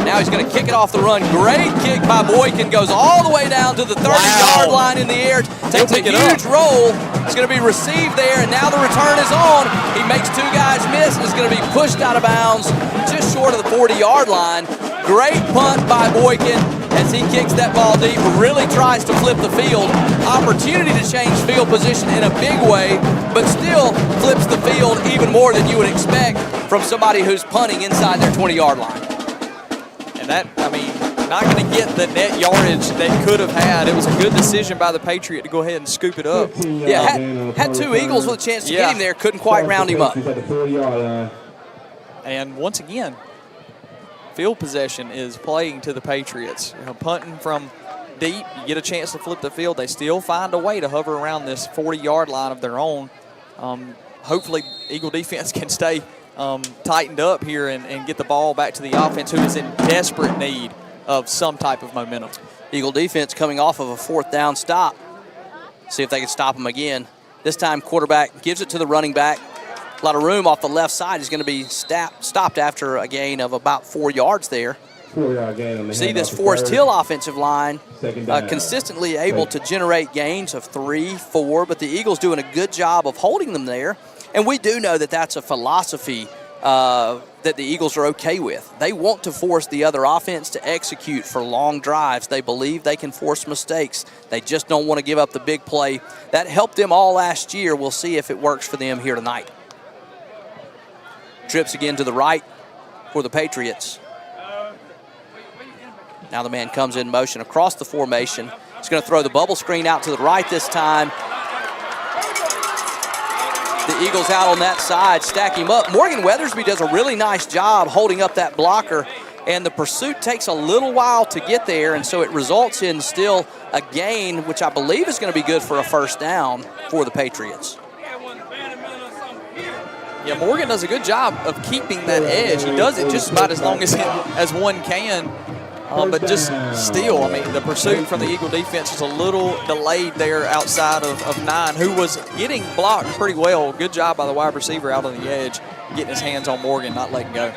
Now he's going to kick it off the run. Great kick by Boykin. Goes all the way down to the 30-yard line in the air. Takes a huge roll. It's going to be received there, and now the return is on. He makes two guys miss. It's going to be pushed out of bounds just short of the 40-yard line. Great punt by Boykin as he kicks that ball deep, really tries to flip the field. Opportunity to change field position in a big way, but still flips the field even more than you would expect from somebody who's punting inside their 20-yard line. And that, I mean, not going to get the net yardage that could have had. It was a good decision by the Patriot to go ahead and scoop it up. Yeah, had two Eagles with a chance to get him there, couldn't quite round him up. And once again, field possession is playing to the Patriots. You know, punting from deep, you get a chance to flip the field. They still find a way to hover around this 40-yard line of their own. Hopefully, Eagle defense can stay tightened up here and get the ball back to the offense, who is in desperate need of some type of momentum. Eagle defense coming off of a fourth down stop. See if they can stop him again. This time, quarterback gives it to the running back. A lot of room off the left side. Is going to be stopped after a gain of about 4 yards there. 4-yard gain on the See this Forest Hill offensive line consistently able to generate gains of 3, 4, but the Eagles doing a good job of holding them there. And we do know that that's a philosophy that the Eagles are okay with. They want to force the other offense to execute for long drives. They believe they can force mistakes. They just don't want to give up the big play. That helped them all last year. We'll see if it works for them here tonight. Trips again to the right for the Patriots. Now the man comes in motion across the formation. He's going to throw the bubble screen out to the right this time. The Eagles out on that side, stack him up. Morgan Weathersby does a really nice job holding up that blocker, and the pursuit takes a little while to get there, and so it results in still a gain, which I believe is going to be good for a first down for the Patriots. Yeah, Morgan does a good job of keeping that edge. He does it just about as long as one can. But just still, I mean, the pursuit from the Eagle defense is a little delayed there outside of 9, who was getting blocked pretty well. Good job by the wide receiver out on the edge, getting his hands on Morgan, not letting go.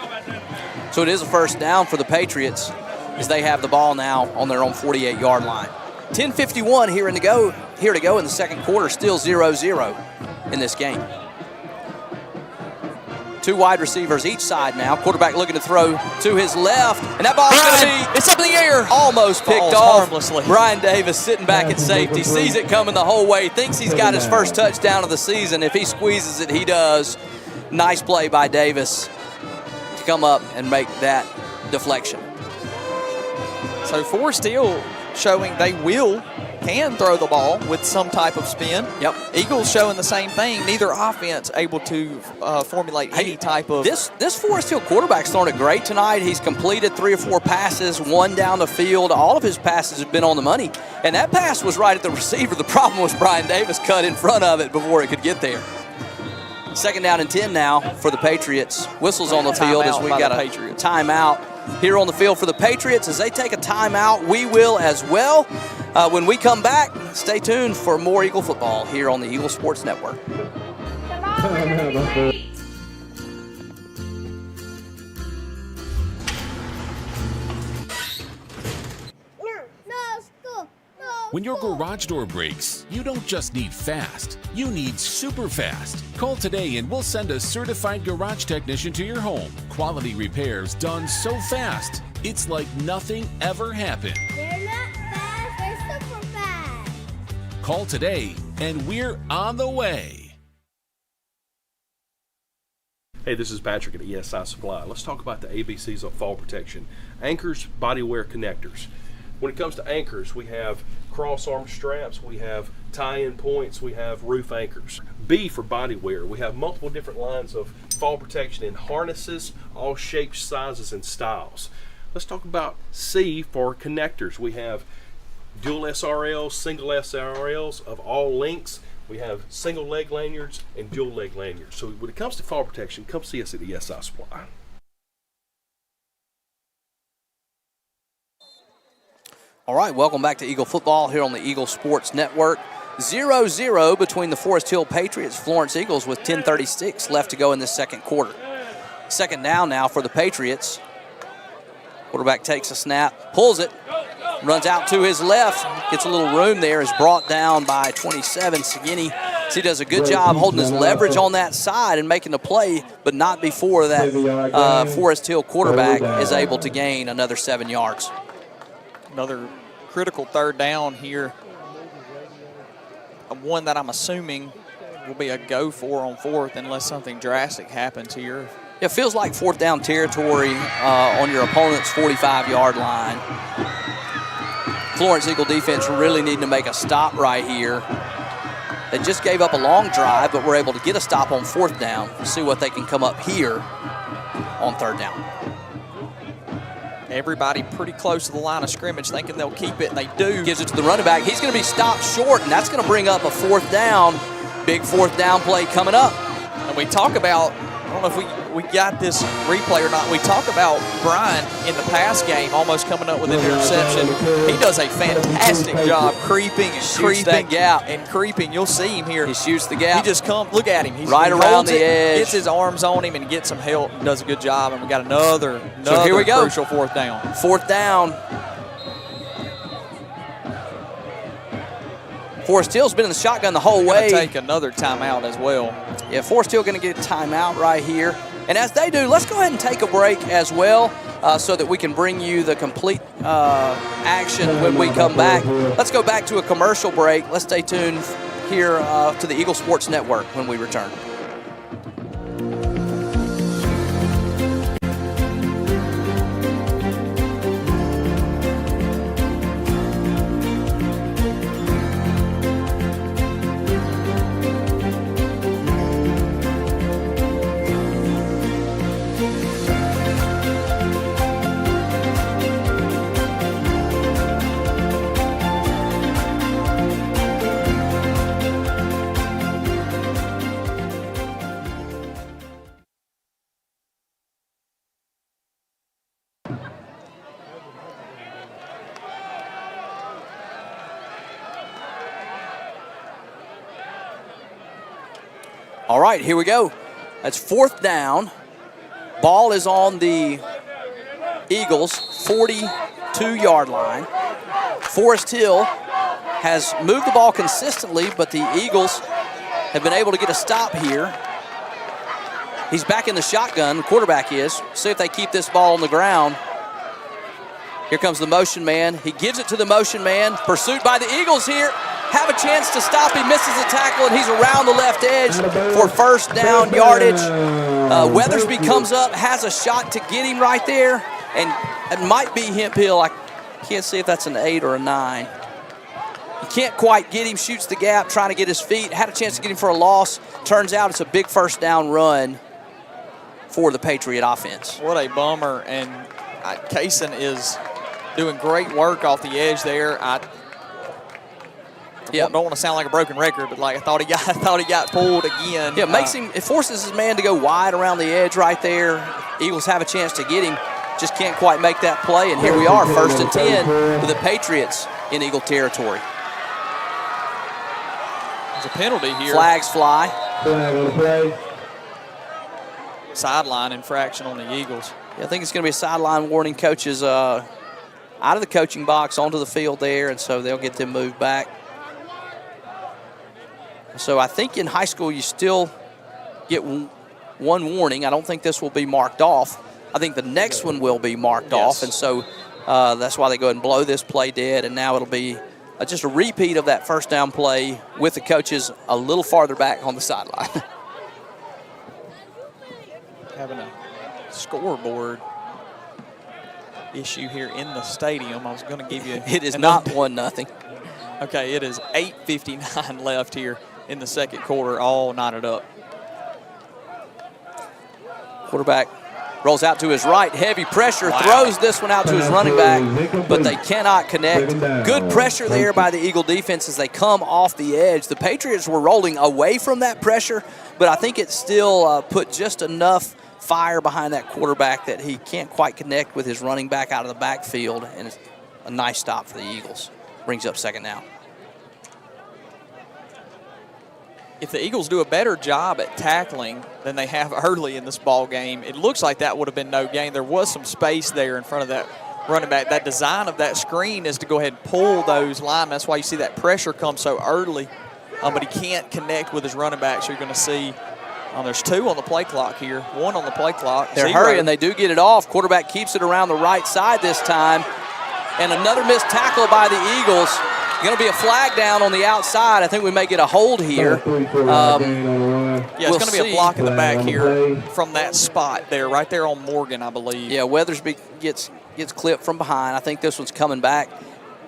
So it is a first down for the Patriots as they have the ball now on their own 48-yard line. 10:51 here to go in the second quarter, still 0-0 in this game. Two wide receivers each side now. Quarterback looking to throw to his left. And that ball's going to be, it's up in the air. Almost picked off. Harmlessly. Brian Davis sitting back at safety. Sees it coming the whole way. Thinks he's got his first touchdown of the season. If he squeezes it, he does. Nice play by Davis to come up and make that deflection. So Forest Hill showing they can throw the ball with some type of spin. Yep. Eagles showing the same thing. Neither offense able to formulate any type of. This Forest Hill quarterback's thrown it great tonight. He's completed 3 or 4 passes, one down the field. All of his passes have been on the money. And that pass was right at the receiver. The problem was Brian Davis cut in front of it before it could get there. Second down and 10 now for the Patriots. Whistles on the field as we got a timeout here on the field for the Patriots. As they take a timeout, we will as well. When we come back, stay tuned for more Eagle football here on the Eagle Sports Network. Timeout by Florence. When your garage door breaks, you don't just need fast, you need super fast. Call today and we'll send a certified garage technician to your home. Quality repairs done so fast, it's like nothing ever happened. They're not fast, they're super fast. Call today and we're on the way. Hey, this is Patrick at ESI Supply. Let's talk about the ABCs of fall protection. Anchors, body wear connectors. When it comes to anchors, we have cross arm straps, we have tie-in points, we have roof anchors. B for body wear, we have multiple different lines of fall protection in harnesses, all shapes, sizes, and styles. Let's talk about C for connectors. We have dual SRLs, single SRLs of all lengths. We have single leg lanyards and dual leg lanyards. So when it comes to fall protection, come see us at ESI Supply. All right, welcome back to Eagle Football here on the Eagle Sports Network. 0-0 between the Forest Hill Patriots, Florence Eagles, with 10:36 left to go in this second quarter. Second down now for the Patriots. Quarterback takes a snap, pulls it, runs out to his left, gets a little room there, is brought down by 27, Sagini. So he does a good job holding his leverage on that side and making the play, but not before that Forest Hill quarterback is able to gain another 7 yards. Another critical third down here. One that I'm assuming will be a go for on fourth unless something drastic happens here. It feels like fourth down territory on your opponent's 45-yard line. Florence Eagle defense really needing to make a stop right here. They just gave up a long drive, but were able to get a stop on fourth down. See what they can come up here on third down. Everybody pretty close to the line of scrimmage thinking they'll keep it, and they do. Gives it to the running back. He's going to be stopped short, and that's going to bring up a fourth down. Big fourth down play coming up. And we talk about, I don't know if we got this replay or not, we talk about Brian in the pass game almost coming up with an interception. He does a fantastic job creeping and creeping. That gap. And creeping. You'll see him here. He shoots the gap. He just comes, look at him. He's right around the edge. Gets his arms on him and gets some help and does a good job. And we got another so here we go. Crucial fourth down. Fourth down. Forest Hill's been in the shotgun the whole way. Take another timeout as well. Yeah, Forest Hill going to get a timeout right here. And as they do, let's go ahead and take a break as well so that we can bring you the complete action when we come back. Let's go back to a commercial break. Let's stay tuned here to the Eagle Sports Network when we return. All right, here we go. That's fourth down. Ball is on the Eagles' 42-yard line. Forest Hill has moved the ball consistently, but the Eagles have been able to get a stop here. He's back in the shotgun, the quarterback is. See if they keep this ball on the ground. Here comes the motion man. He gives it to the motion man. Pursued by the Eagles here. Have a chance to stop. He misses the tackle, and he's around the left edge for first down yardage. Weathersby comes up, has a shot to get him right there, and it might be Hemphill. I can't see if that's an 8 or a 9. He can't quite get him, shoots the gap, trying to get his feet. Had a chance to get him for a loss. Turns out it's a big first down run for the Patriot offense. What a bummer, and Kaysen is doing great work off the edge there. I don't want to sound like a broken record, but like I thought he got pulled again. Yeah, it forces his man to go wide around the edge right there. Eagles have a chance to get him, just can't quite make that play. And here we are, 1st and 10 for the Patriots in Eagle territory. There's a penalty here. Flags fly. Flag on the play. Sideline infraction on the Eagles. Yeah, I think it's going to be a sideline warning. Coaches out of the coaching box onto the field there, and so they'll get them moved back. So I think in high school you still get one warning. I don't think this will be marked off. I think the next one will be marked off, and so that's why they go ahead and blow this play dead, and now it'll be just a repeat of that first down play with the coaches a little farther back on the sideline. Having a scoreboard issue here in the stadium. I was going to give you it is not 1-0. Okay, it is 8:59 left here in the second quarter, all knotted up. Quarterback rolls out to his right, heavy pressure, throws this one out to his running back, but they cannot connect. Good pressure there by the Eagle defense as they come off the edge. The Patriots were rolling away from that pressure, but I think it still put just enough fire behind that quarterback that he can't quite connect with his running back out of the backfield, and it's a nice stop for the Eagles. Brings up second down. If the Eagles do a better job at tackling than they have early in this ball game, it looks like that would have been no gain. There was some space there in front of that running back. That design of that screen is to go ahead and pull those linemen. That's why you see that pressure come so early. But he can't connect with his running back, so you're going to see there's 2 on the play clock here, 1 on the play clock. They're hurrying. They do get it off. Quarterback keeps it around the right side this time. And another missed tackle by the Eagles. Going to be a flag down on the outside. I think we may get a hold here. Yeah, it's going to be a block in the back here from that spot there, right there on Morgan, I believe. Yeah, Weathersby gets clipped from behind. I think this one's coming back.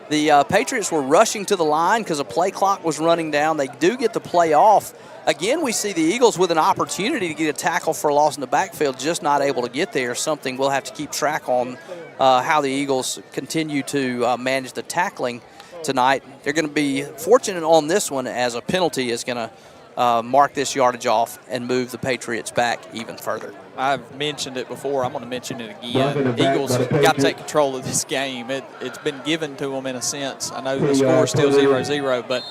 The Patriots were rushing to the line because a play clock was running down. They do get the play off. Again, we see the Eagles with an opportunity to get a tackle for a loss in the backfield, just not able to get there. Something we'll have to keep track on how the Eagles continue to manage the tackling tonight. They're going to be fortunate on this one as a penalty is going to mark this yardage off and move the Patriots back even further. I've mentioned it before. I'm going to mention it again. Eagles got to take control of this game. It's been given to them in a sense. I know the score is still 0-0, but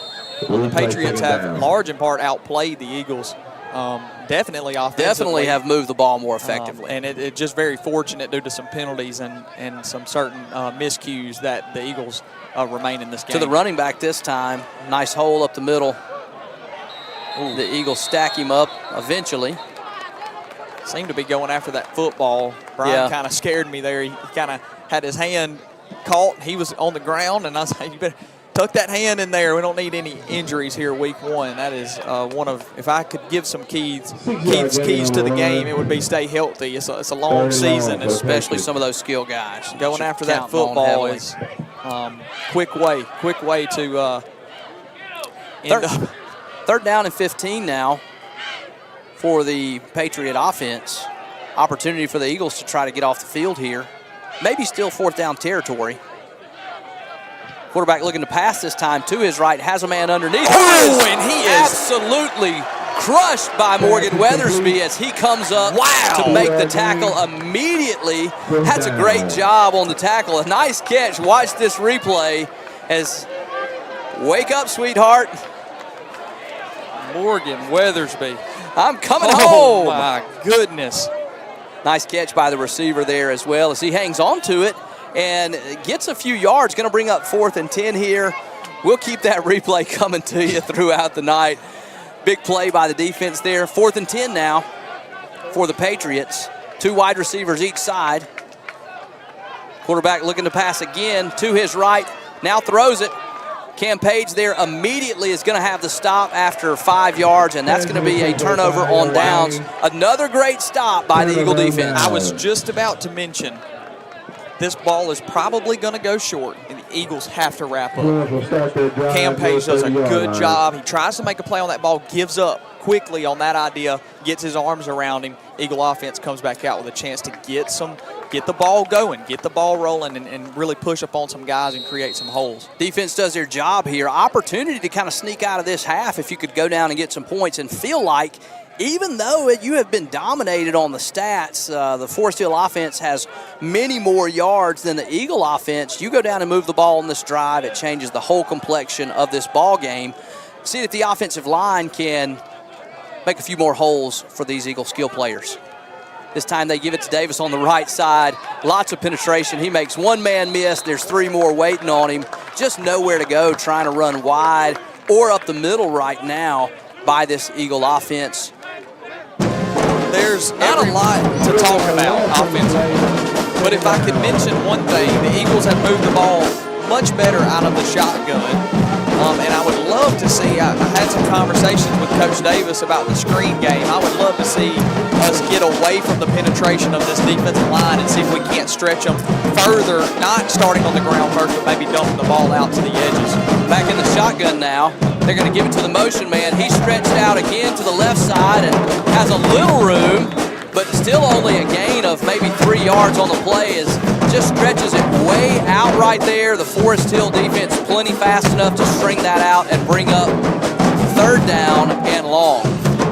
the Patriots have, large in part, outplayed the Eagles. Definitely offensively. Definitely have moved the ball more effectively. And it's just very fortunate due to some penalties and some certain miscues that the Eagles remain in this game. To the running back this time. Nice hole up the middle. Ooh. The Eagles stack him up eventually. Seemed to be going after that football. Brian kind of scared me there. He kind of had his hand caught. He was on the ground, and I was like, you better tuck that hand in there. We don't need any injuries here week 1. That is one of, if I could give some keys to the game, it would be stay healthy. It's a long season. Especially some of those skill guys. Going after that football is quick way to end up. Third down and 15 now for the Patriot offense. Opportunity for the Eagles to try to get off the field here. Maybe still fourth down territory. Quarterback looking to pass this time to his right, has a man underneath. Oh, and he is absolutely crushed by Morgan Weathersby as he comes up to make the tackle immediately. That's a great job on the tackle. A nice catch. Watch this replay as wake up, sweetheart. Morgan Weathersby. I'm coming home. Oh, my goodness. Nice catch by the receiver there as well as he hangs on to it and gets a few yards. Going to bring up 4th and 10 here. We'll keep that replay coming to you throughout the night. Big play by the defense there. 4th and 10 now for the Patriots. 2 wide receivers each side. Quarterback looking to pass again to his right. Now throws it. Cam Page there immediately is going to have the stop after 5 yards, and that's going to be a turnover on downs. Another great stop by the Eagle defense. I was just about to mention this ball is probably going to go short, and the Eagles have to wrap up. Cam Page does a good job. He tries to make a play on that ball, gives up quickly on that idea, gets his arms around him. Eagle offense comes back out with a chance to get the ball going, get the ball rolling, and really push up on some guys and create some holes. Defense does their job here. Opportunity to kind of sneak out of this half if you could go down and get some points and feel like even though you have been dominated on the stats, the Forest Hill offense has many more yards than the Eagle offense. You go down and move the ball on this drive, it changes the whole complexion of this ball game. See if the offensive line can make a few more holes for these Eagle skill players. This time they give it to Davis on the right side. Lots of penetration. He makes one man miss. There's 3 more waiting on him. Just nowhere to go, trying to run wide or up the middle right now by this Eagle offense. There's not a lot to talk about offensively, but if I could mention one thing, the Eagles have moved the ball much better out of the shotgun. And I would love to see, I had some conversations with Coach Davis about the screen game. I would love to see us get away from the penetration of this defensive line and see if we can't stretch them further, not starting on the ground first, but maybe dumping the ball out to the edges. Back in the shotgun now. They're going to give it to the motion man. He's stretched out again to the left side and has a little room, but still only a gain of maybe 3 yards on the play. Is just stretches it way out right there. The Forest Hill defense plenty fast enough to string that out and bring up 3rd down and long.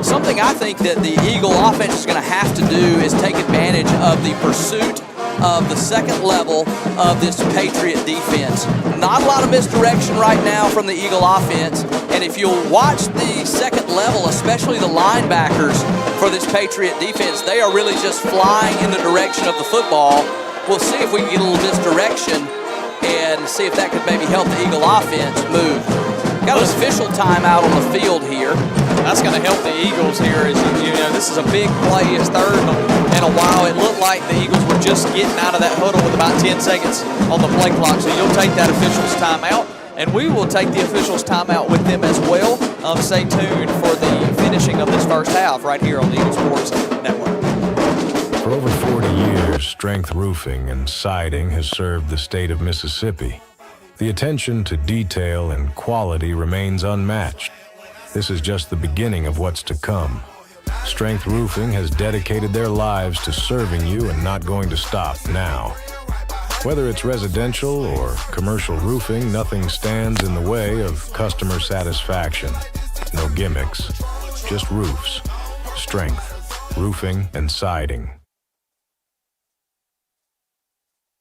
Something I think that the Eagle offense is going to have to do is take advantage of the pursuit of the second level of this Patriot defense. Not a lot of misdirection right now from the Eagle offense, and if you'll watch the second level, especially the linebackers for this Patriot defense, they are really just flying in the direction of the football. We'll see if we can get a little misdirection and see if that could maybe help the Eagle offense move. Got an official timeout on the field here. That's going to help the Eagles here. As you know, this is a big play. It's 3rd in a while. It looked like the Eagles were just getting out of that huddle with about 10 seconds on the play clock. So you'll take that official's timeout, and we will take the official's timeout with them as well. Stay tuned for the finishing of this first half right here on the Eagle Sports Network. For over 40 years, Strength Roofing and Siding has served the state of Mississippi. The attention to detail and quality remains unmatched. This is just the beginning of what's to come. Strength Roofing has dedicated their lives to serving you and not going to stop now. Whether it's residential or commercial roofing, nothing stands in the way of customer satisfaction. No gimmicks, just roofs. Strength, roofing, and siding.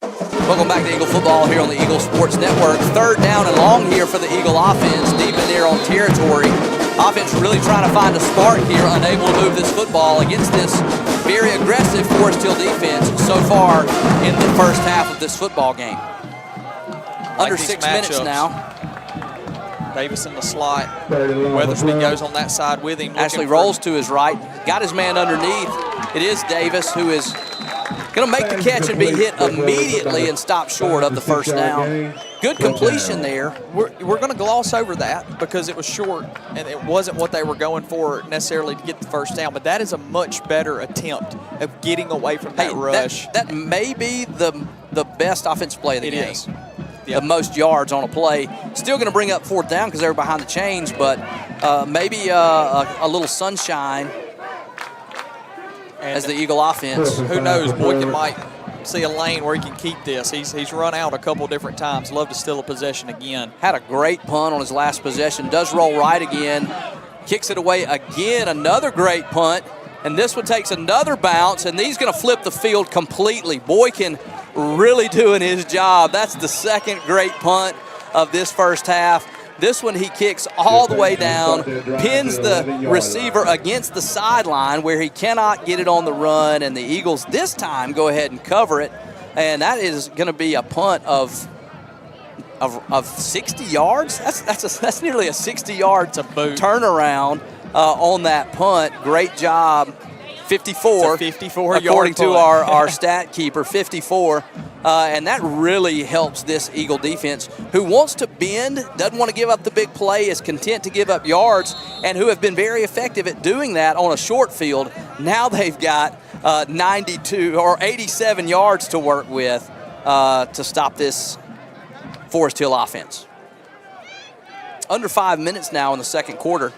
Welcome back to Eagle football here on the Eagle Sports Network. 3rd down and long here for the Eagle offense, deep in their own territory. Offense really trying to find a spark here, unable to move this football against this very aggressive Forest Hill defense so far in the first half of this football game. Under 6 minutes now. Davis in the slot. Weathersby goes on that side with him. Ashley rolls to his right, got his man underneath. It is Davis who is going to make the catch and be hit immediately and stop short of the first down. Good completion there. We're going to gloss over that because it was short and it wasn't what they were going for necessarily to get the first down, but that is a much better attempt of getting away from that rush. That may be the best offensive play of the game. Is. The most yards on a play. Still going to bring up 4th down because they were behind the chains, but maybe a little sunshine as the Eagle offense. Who knows, Boykin might see a lane where he can keep this. He's run out a couple different times. Love to steal a possession again. Had a great punt on his last possession. Does roll right again. Kicks it away again. Another great punt. And this one takes another bounce, and he's going to flip the field completely. Boykin really doing his job. That's the 2nd great punt of this first half. This one he kicks all the way down, pins the receiver against the sideline where he cannot get it on the run, and the Eagles this time go ahead and cover it. And that is going to be a punt of 60 yards. That's nearly a 60-yard turnaround on that punt. Great job. 54. It's a 54-yard according to punt. our stat keeper, 54. And that really helps this Eagle defense, who wants to bend, doesn't want to give up the big play, is content to give up yards, and who have been very effective at doing that on a short field. Now they've got 92 or 87 yards to work with to stop this Forest Hill offense. Under 5 minutes now in the second quarter.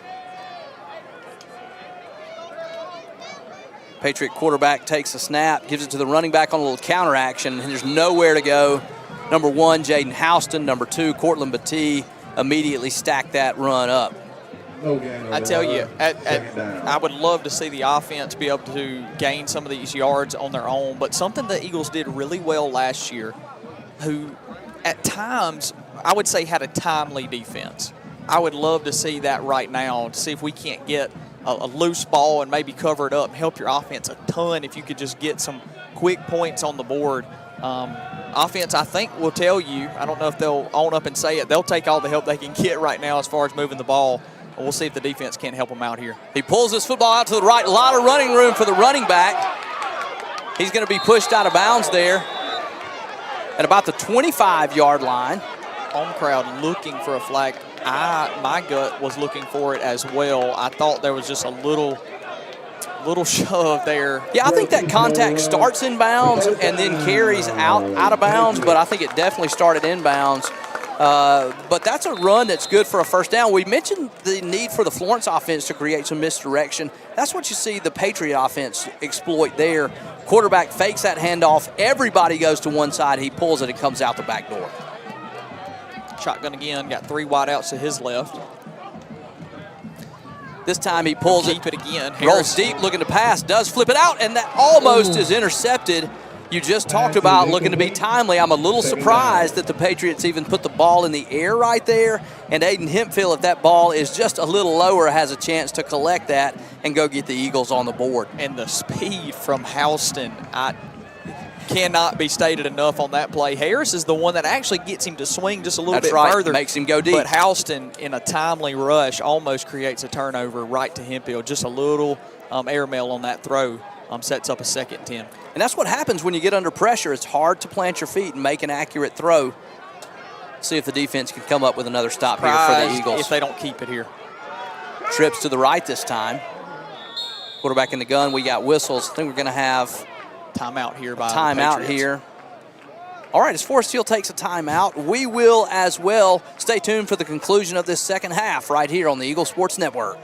Patriot quarterback takes a snap, gives it to the running back on a little counter action, and there's nowhere to go. Number 1, Jaden Houston. Number 2, Cortland Batee immediately stack that run up. I tell you, I would love to see the offense be able to gain some of these yards on their own, but something the Eagles did really well last year, who at times I would say had a timely defense. I would love to see that right now, to see if we can't get a loose ball and maybe cover it up and help your offense a ton if you could just get some quick points on the board. Offense, I think, will tell you, I don't know if they'll own up and say it, they'll take all the help they can get right now as far as moving the ball. We'll see if the defense can't help them out here. He pulls this football out to the right. A lot of running room for the running back. He's going to be pushed out of bounds there at about the 25-yard line. Home crowd looking for a flag. My gut was looking for it as well. I thought there was just a little shove there. Yeah, I think that contact starts in bounds and then carries out of bounds, but I think it definitely started in bounds. But that's a run that's good for a first down. We mentioned the need for the Florence offense to create some misdirection. That's what you see the Patriot offense exploit there. Quarterback fakes that handoff. Everybody goes to one side. He pulls it and comes out the back door. Shotgun again. Got 3 wideouts to his left. This time he pulls Keep it again. Rolls deep, looking to pass, does flip it out, and that almost is intercepted. You just talked about looking to be timely. I'm a little surprised that the Patriots even put the ball in the air right there. And Aiden Hempfield, if that ball is just a little lower, has a chance to collect that and go get the Eagles on the board. And the speed from Houston, cannot be stated enough on that play. Harris is the one that actually gets him to swing just a little bit further. Makes him go deep. But Houston, in a timely rush, almost creates a turnover right to Hempfield. Just a little airmail on that throw sets up a 2nd and 10. And that's what happens when you get under pressure. It's hard to plant your feet and make an accurate throw. See if the defense can come up with another stop here for the Eagles. If they don't keep it here. Trips to the right this time. Quarterback in the gun. We got whistles. I think we're going to have timeout here by timeout here. All right, as Forest Hill takes a timeout, we will as well. Stay tuned for the conclusion of this second half right here on the Eagle Sports Network.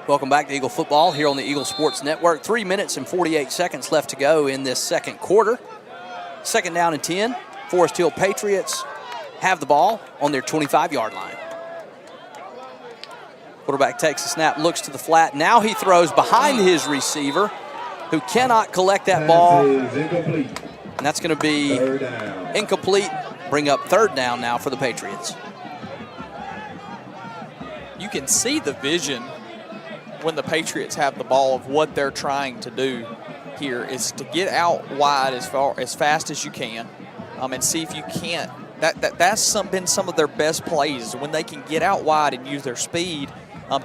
Welcome back to Eagle Football here on the Eagle Sports Network. 3 minutes and 48 seconds left to go in this second quarter. 2nd down and 10. Forest Hill Patriots have the ball on their 25-yard line. Quarterback takes the snap, looks to the flat. Now he throws behind his receiver, who cannot collect that ball. And that's going to be incomplete. Bring up 3rd down now for the Patriots. You can see the vision when the Patriots have the ball of what they're trying to do here is to get out wide as fast as you can, and see if you can't. That's been some of their best plays when they can get out wide and use their speed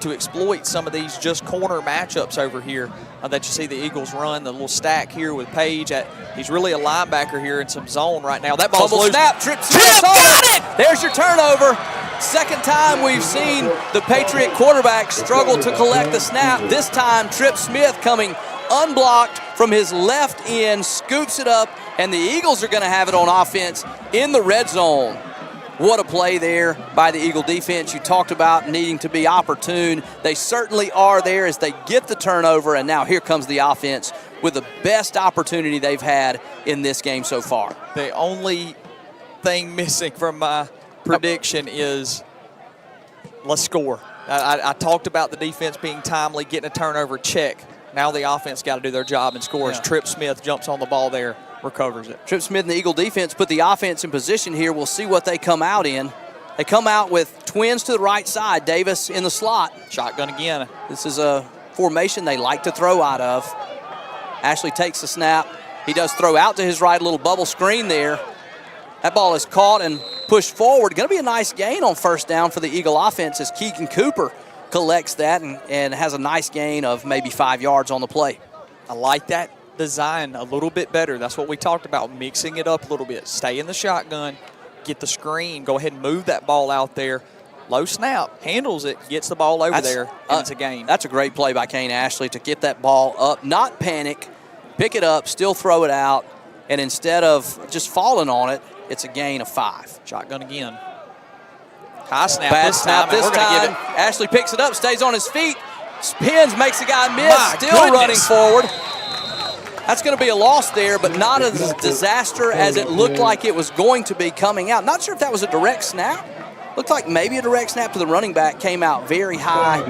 to exploit some of these just corner matchups over here that you see the Eagles run. The little stack here with Page. He's really a linebacker here in some zone right now. That ball's loose. Snap, Trip Smith, got it! There's your turnover. 2nd time we've seen the Patriot quarterback struggle to collect the snap. This time, Trip Smith coming unblocked from his left end, scoops it up, and the Eagles are going to have it on offense in the red zone. What a play there by the Eagle defense. You talked about needing to be opportune. They certainly are there as they get the turnover, and now here comes the offense with the best opportunity they've had in this game so far. The only thing missing from my prediction is let's score. I talked about the defense being timely, getting a turnover, check. Now the offense got to do their job and score. As Trip Smith jumps on the ball there, recovers it. Trip Smith and the Eagle defense put the offense in position here. We'll see what they come out in. They come out with twins to the right side, Davis in the slot. Shotgun again. This is a formation they like to throw out of. Ashley takes the snap. He does throw out to his right, a little bubble screen there. That ball is caught and pushed forward. Going to be a nice gain on 1st down for the Eagle offense as Keegan Cooper collects that and has a nice gain of maybe 5 yards on the play. I like that design a little bit better. That's what we talked about, mixing it up a little bit. Stay in the shotgun, get the screen, go ahead and move that ball out there. Low snap, handles it, gets the ball over there, and it's a gain. That's a great play by Kane Ashley to get that ball up, not panic, pick it up, still throw it out, and instead of just falling on it, it's a gain of 5. Shotgun again. High snap Bad this snap time. this We're going to time. give it. Ashley picks it up, stays on his feet, spins, makes the guy miss, My still goodness. running forward. That's going to be a loss there, but not as disaster as it looked like it was going to be coming out. Not sure if that was a direct snap. Looked like maybe a direct snap to the running back, came out very high.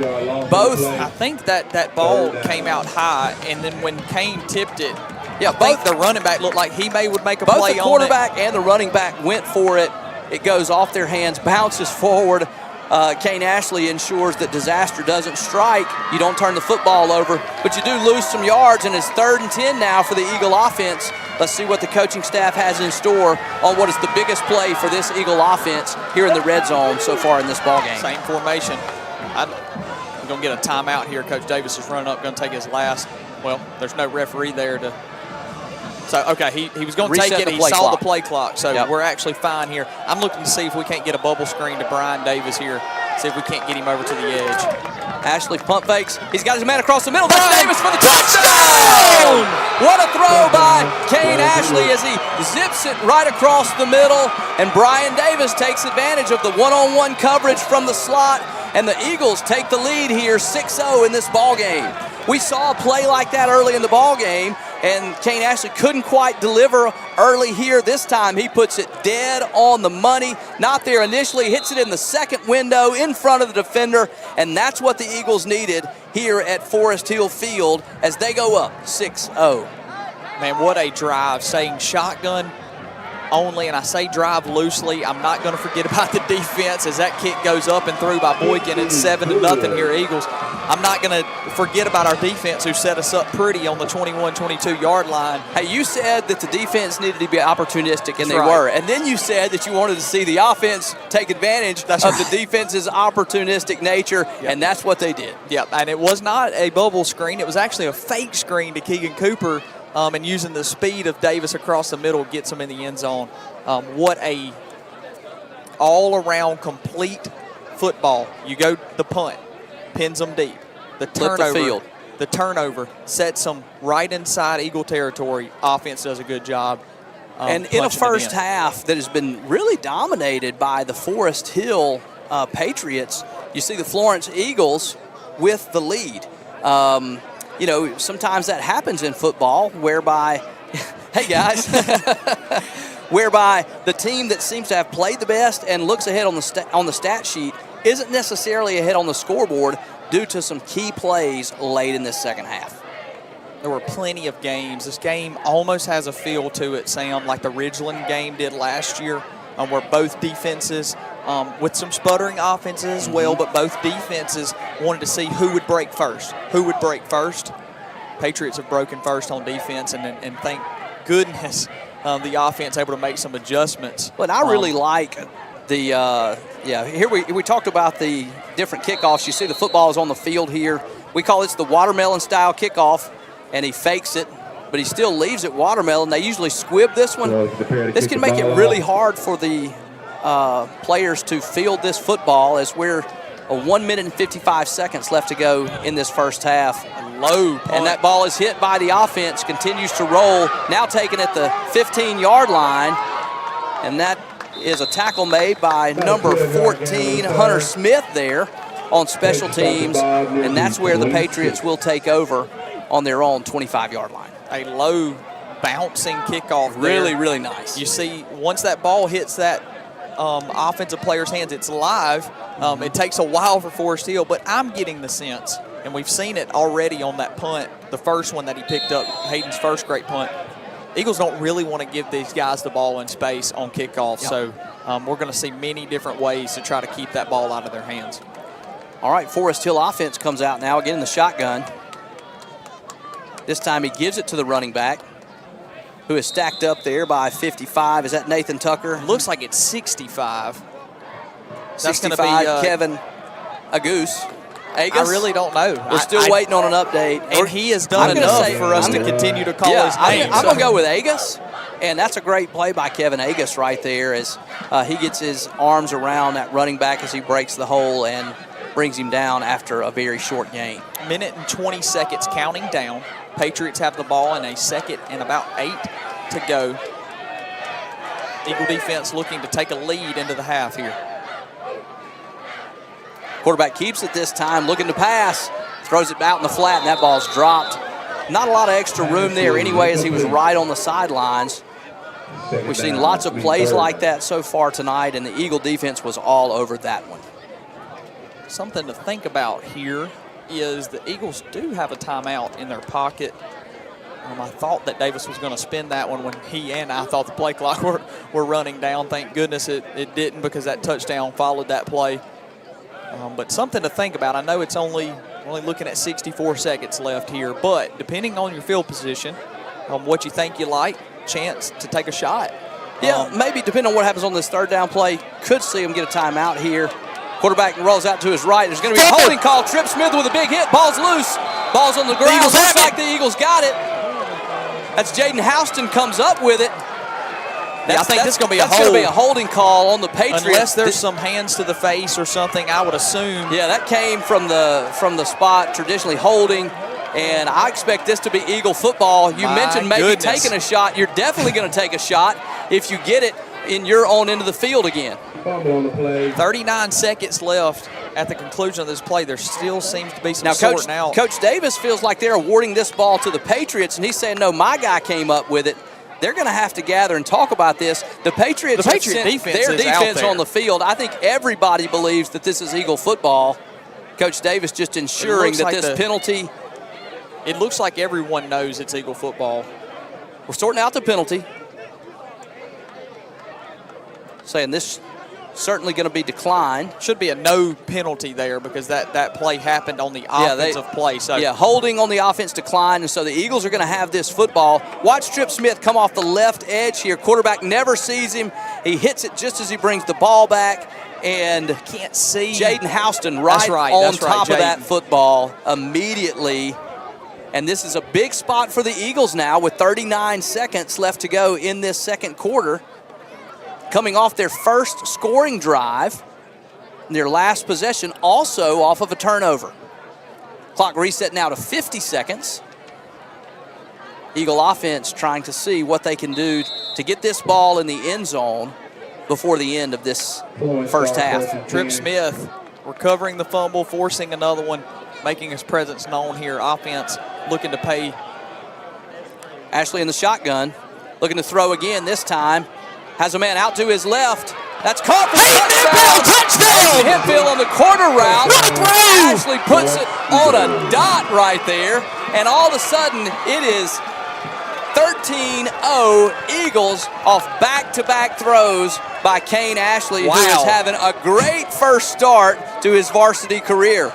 Both. I think that ball came out high, and then when Kane tipped it, Yeah, I think the running back looked like he would make a both play the on quarterback and the running back went for it. It goes off their hands, bounces forward. Kane Ashley ensures that disaster doesn't strike. You don't turn the football over, but you do lose some yards, and it's 3rd and 10 now for the Eagle offense. Let's see what the coaching staff has in store on what is the biggest play for this Eagle offense here in the red zone so far in this ball game. Same formation. I'm going to get a timeout here. Coach Davis is running up, going to take his last. Well, there's no referee there to. So, okay, he was going to take Reset it. the He play saw clock. the play clock, so Yep. we're actually fine here. I'm looking to see if we can't get a bubble screen to Brian Davis here, see if we can't get him over to the edge. Ashley pump fakes. He's got his man across the middle. That's Davis for the touchdown! What a throw by Kane Ashley as he zips it right across the middle. And Brian Davis takes advantage of the one-on-one coverage from the slot. And the Eagles take the lead here 6-0 in this ball game. We saw a play like that early in the ball game, and Kane Ashley couldn't quite deliver early here. This time he puts it dead on the money. Not there initially, hits it in the second window in front of the defender, and that's what the Eagles needed here at Forest Hill Field as they go up 6-0. Man, what a drive. Saying shotgun only, and I say drive loosely. I'm not going to forget about the defense as that kick goes up and through by Boykin. It's 7-0 here, Eagles. I'm not going to forget about our defense who set us up pretty on the 21-22 yard line. Hey, you said that the defense needed to be opportunistic, and they right. were. And then you said that you wanted to see the offense take advantage of the defense's opportunistic nature, and that's what they did. Yep, and it was not a bubble screen. It was actually a fake screen to Keegan Cooper, and using the speed of Davis across the middle gets him in the end zone. What a all-around complete football. You go the punt, pins them deep. The turnover, the turnover sets them right inside Eagle territory. Offense does a good job. And in a first half that has been really dominated by the Forest Hill Patriots, you see the Florence Eagles with the lead. You know, sometimes that happens in football whereby, hey guys, whereby the team that seems to have played the best and looks ahead on the stat sheet isn't necessarily ahead on the scoreboard due to some key plays late in this second half. There were plenty of games. This game almost has a feel to it, Sam, like the Ridgeland game did last year, where both defenses, with some sputtering offenses as well, but both defenses wanted to see who would break first. Who would break first? Patriots have broken first on defense, and thank goodness the offense able to make some adjustments. But I really like the, here we talked about the different kickoffs. You see the football is on the field here. We call this the watermelon-style kickoff, and he fakes it, but he still leaves it watermelon. They usually squib this one. This can make it really hard for the players to field this football as we're 1 minute and 55 seconds left to go in this first half. Low punt. And that ball is hit by the offense, continues to roll, now taken at the 15-yard line, and that is a tackle made by number 14, Hunter Smith there on special teams, and that's where the Patriots will take over on their own 25-yard line. A low bouncing kickoff Really, there. really nice. You see, once that ball hits that offensive player's hands, it's live. It takes a while for Forest Hill, but I'm getting the sense, and we've seen it already on that punt, the first one that he picked up, Hayden's first great punt. Eagles don't really want to give these guys the ball in space on kickoff, so we're going to see many different ways to try to keep that ball out of their hands. All right, Forest Hill offense comes out now, again in the shotgun. This time he gives it to the running back, who is stacked up there by 55. Is that Nathan Tucker? Looks like it's 65. That's 65, going to be Kevin Agus. Agus? I really don't know. We're still waiting on an update. And he has done enough for us to continue to call his name. I'm going to go with Agus. And that's a great play by Kevin Agus right there as he gets his arms around that running back as he breaks the hole and brings him down after a very short gain. Minute and 20 seconds counting down. Patriots have the ball in a second and about 8 to go. Eagle defense looking to take a lead into the half here. Quarterback keeps it this time, looking to pass. Throws it out in the flat, and that ball's dropped. Not a lot of extra room there anyway as he was right on the sidelines. We've seen lots of plays like that so far tonight, and the Eagle defense was all over that one. Something to think about here is the Eagles do have a timeout in their pocket. I thought that Davis was going to spin that one when he and I thought the play clock were running down. Thank goodness it didn't, because that touchdown followed that play. But something to think about. I know it's only looking at 64 seconds left here, but depending on your field position, what you think you like, chance to take a shot. Yeah, maybe depending on what happens on this third down play, could see him get a timeout here. Quarterback rolls out to his right. There's going to be a holding call. Trip Smith with a big hit. Ball's loose. Ball's on the ground. Looks like the Eagles got it. That's Jaden Houston comes up with it. I think this is going to be that's going to be a holding call on the Patriots. Unless there's some hands to the face or something, I would assume. Yeah, that came from the spot traditionally holding, and I expect this to be Eagle football. You mentioned maybe taking a shot. You're definitely going to take a shot if you get it in your own end of the field again. 39 seconds left at the conclusion of this play. There still seems to be some sorting out. Coach Davis feels like they're awarding this ball to the Patriots, and he's saying, no, my guy came up with it. They're going to have to gather and talk about this. The Patriots have sent their defense on the field. I think everybody believes that this is Eagle football. Coach Davis just ensuring that this penalty. It looks like everyone knows it's Eagle football. We're sorting out the penalty. Saying this certainly going to be declined. Should be a no penalty there because that play happened on the offensive play. So holding on the offense declined, and so the Eagles are going to have this football. Watch Trip Smith come off the left edge here. Quarterback never sees him. He hits it just as he brings the ball back, and can't see Jaden Houston on top of that football immediately. And this is a big spot for the Eagles now with 39 seconds left to go in this second quarter. Coming off their first scoring drive, their last possession also off of a turnover. Clock reset now to 50 seconds. Eagle offense trying to see what they can do to get this ball in the end zone before the end of this first half. Trip Smith recovering the fumble, forcing another one, making his presence known here. Offense looking to pay. Ashley in the shotgun, looking to throw again this time. Has a man out to his left. That's caught for touchdown! Hemphill on the corner route. Ashley puts it on a dot right there. And all of a sudden, it is 13-0 Eagles off back-to-back throws by Kane Ashley, who is having a great first start to his varsity career.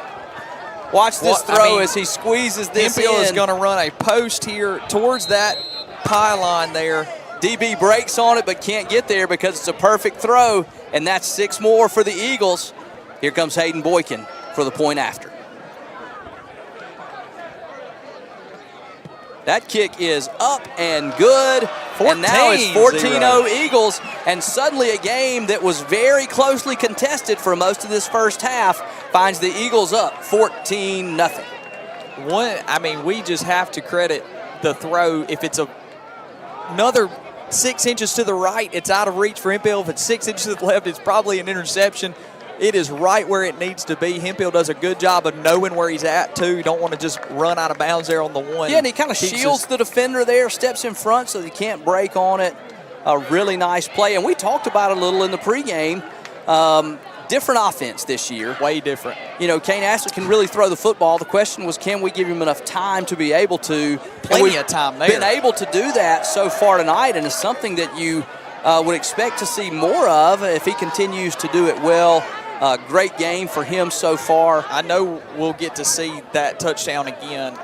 Watch this throw as he squeezes this in. Hemphill is going to run a post here towards that pylon there. DB breaks on it but can't get there because it's a perfect throw, and that's 6 more for the Eagles. Here comes Hayden Boykin for the point after. That kick is up and good, and now it's 14-0 Eagles, and suddenly a game that was very closely contested for most of this first half finds the Eagles up 14-0. We just have to credit the throw. If it's another 6 inches to the right, it's out of reach for Hemphill. If it's 6 inches to the left, it's probably an interception. It is right where it needs to be. Hemphill does a good job of knowing where he's at, too. You don't want to just run out of bounds there on the one. Yeah, and he kind of shields the defender there, steps in front so he can't break on it. A really nice play. And we talked about it a little in the pregame. Different offense this year. Way different. You know, Kane Ashley can really throw the football. The question was, can we give him enough time to be able to? Plenty of time there. Been able to do that so far tonight, and it's something that you would expect to see more of if he continues to do it well. Great game for him so far. I know we'll get to see that touchdown again.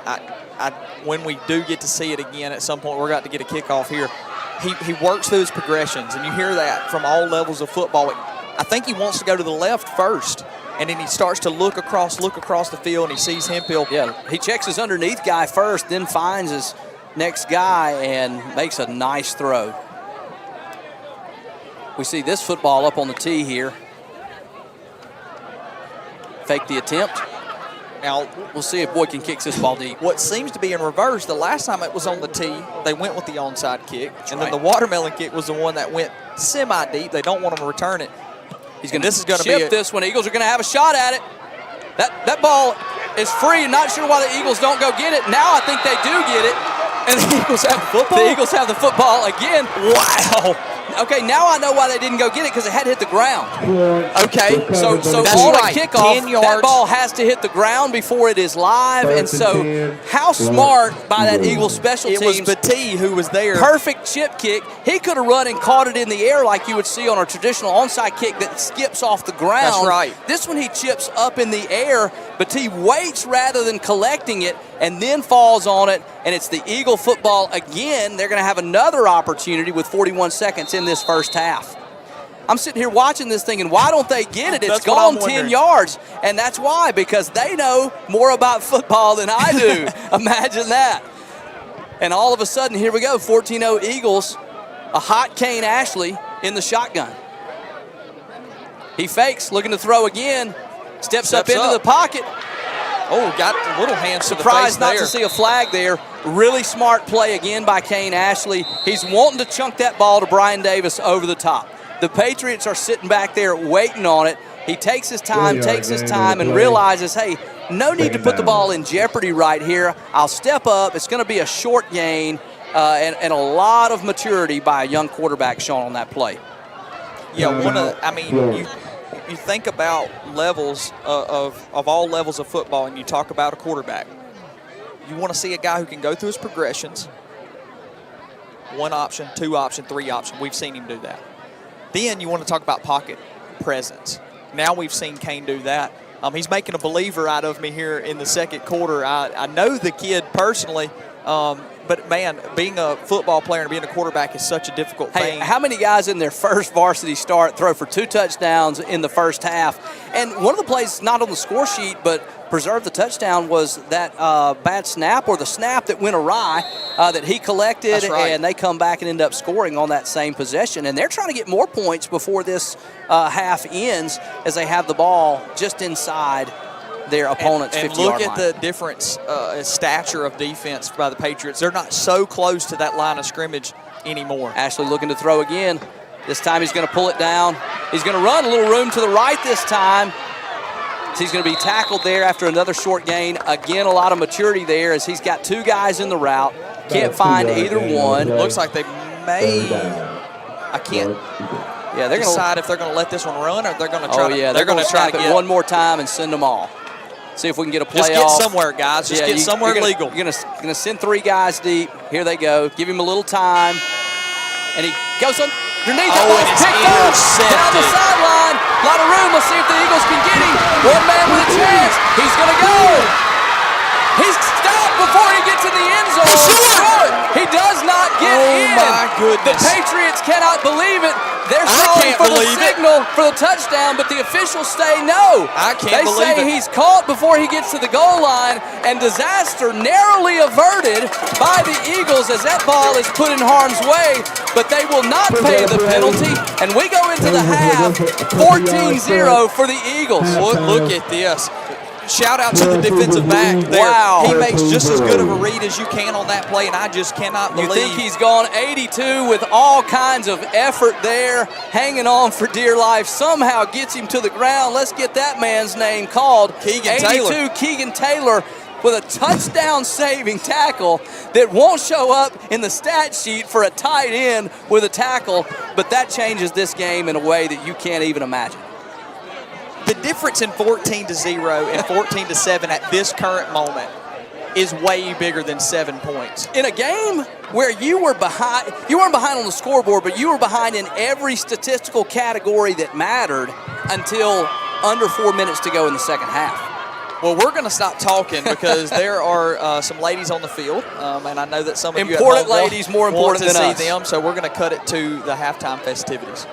When we do get to see it again at some point, we're going to get a kickoff here. He works through his progressions, and you hear that from all levels of football. I think he wants to go to the left first. and then he starts to look across the field, and he sees Hemphill. Yeah, he checks his underneath guy first, then finds his next guy and makes a nice throw. We see this football up on the tee here. Fake the attempt. Now, we'll see if Boykin kicks this ball deep. What seems to be in reverse, the last time it was on the tee, they went with the onside kick. Then the watermelon kick was the one that went semi-deep. They don't want him to return it. This is going to be this one. Eagles are going to have a shot at it. That ball is free. Not sure why the Eagles don't go get it. Now I think they do get it. And the Eagles have the football? The Eagles have the football again. Wow. Okay, now I know why they didn't go get it, because it had to hit the ground. Okay, so on a kickoff, that ball has to hit the ground before it is live. And so how smart by that Eagles special teams. It was Batee who was there. Perfect chip kick. He could have run and caught it in the air like you would see on a traditional onside kick that skips off the ground. That's right. This one he chips up in the air. Batee waits rather than collecting it and then falls on it, and it's the Eagle football again. They're going to have another opportunity with 41 seconds in this first half. I'm sitting here watching this thing, and why don't they get it? It's gone 10 yards, and that's why, because they know more about football than I do. Imagine that. And all of a sudden, here we go, 14-0 Eagles, a hot Kane Ashley in the shotgun. He fakes, looking to throw again, steps up into the pocket. Oh, got a little hands to the face Surprised not there. to see a flag there. Really smart play again by Kane Ashley. He's wanting to chunk that ball to Brian Davis over the top. The Patriots are sitting back there waiting on it. He takes his time, and realizes, hey, no need to put the ball in jeopardy right here. I'll step up. It's going to be a short gain and a lot of maturity by a young quarterback shown on that play. Yeah, you think about levels of all levels of football, and you talk about a quarterback. You want to see a guy who can go through his progressions. 1 option, 2 option, 3 option. We've seen him do that. Then you want to talk about pocket presence. Now we've seen Kane do that. He's making a believer out of me here in the second quarter. I know the kid personally, but, man, being a football player and being a quarterback is such a difficult thing. How many guys in their first varsity start throw for 2 touchdowns in the first half? And one of the plays not on the score sheet but preserved the touchdown was that bad snap, or the snap that went awry that he collected. That's right. And they come back and end up scoring on that same possession. And they're trying to get more points before this half ends, as they have the ball just inside their opponent's 50-yard line. And look at the difference stature of defense by the Patriots. They're not so close to that line of scrimmage anymore. Ashley looking to throw again. This time he's going to pull it down. He's going to run a little room to the right this time. So he's going to be tackled there after another short gain. Again, a lot of maturity there as he's got 2 guys in the route. Can't find either one. Looks like they may. I can't. Yeah, they're going to decide if they're going to let this one run, or they're going to try. Oh yeah, they're going to try it one more time and send them all. See if we can get a play Just get somewhere, guys. Just get somewhere legal. You're going to send 3 guys deep. Here they go. Give him a little time. And he goes underneath. Oh, and it's intercepted. Down the sideline. A lot of room. Let's see if the Eagles can get him. One man with a chance. He's going to go. He's stopped before he gets in the end zone. Short. He does not get in. Oh, my goodness. The Patriots cannot believe it. They're calling for the signal for the touchdown, but the officials say no. I can't believe it. They say he's caught before he gets to the goal line, and disaster narrowly averted by the Eagles as that ball is put in harm's way, but they will not pay the penalty, and we go into the half 14-0 for the Eagles. Look at this. Shout out to the defensive back there. Wow. He makes just as good of a read as you can on that play, and I just cannot believe. You think he's gone 82 with all kinds of effort there, hanging on for dear life, somehow gets him to the ground. Let's get that man's name called. Keegan Taylor. 82, Keegan Taylor with a touchdown-saving tackle that won't show up in the stat sheet for a tight end with a tackle, but that changes this game in a way that you can't even imagine. The difference in 14-0 and 14-7 at this current moment is way bigger than 7 points. In a game where you were behind, you weren't behind on the scoreboard, but you were behind in every statistical category that mattered until under 4 minutes to go in the second half. Well, we're going to stop talking because there are some ladies on the field, and I know that some of you important ladies more important want to than see us. them, so we're going to cut it to the halftime festivities.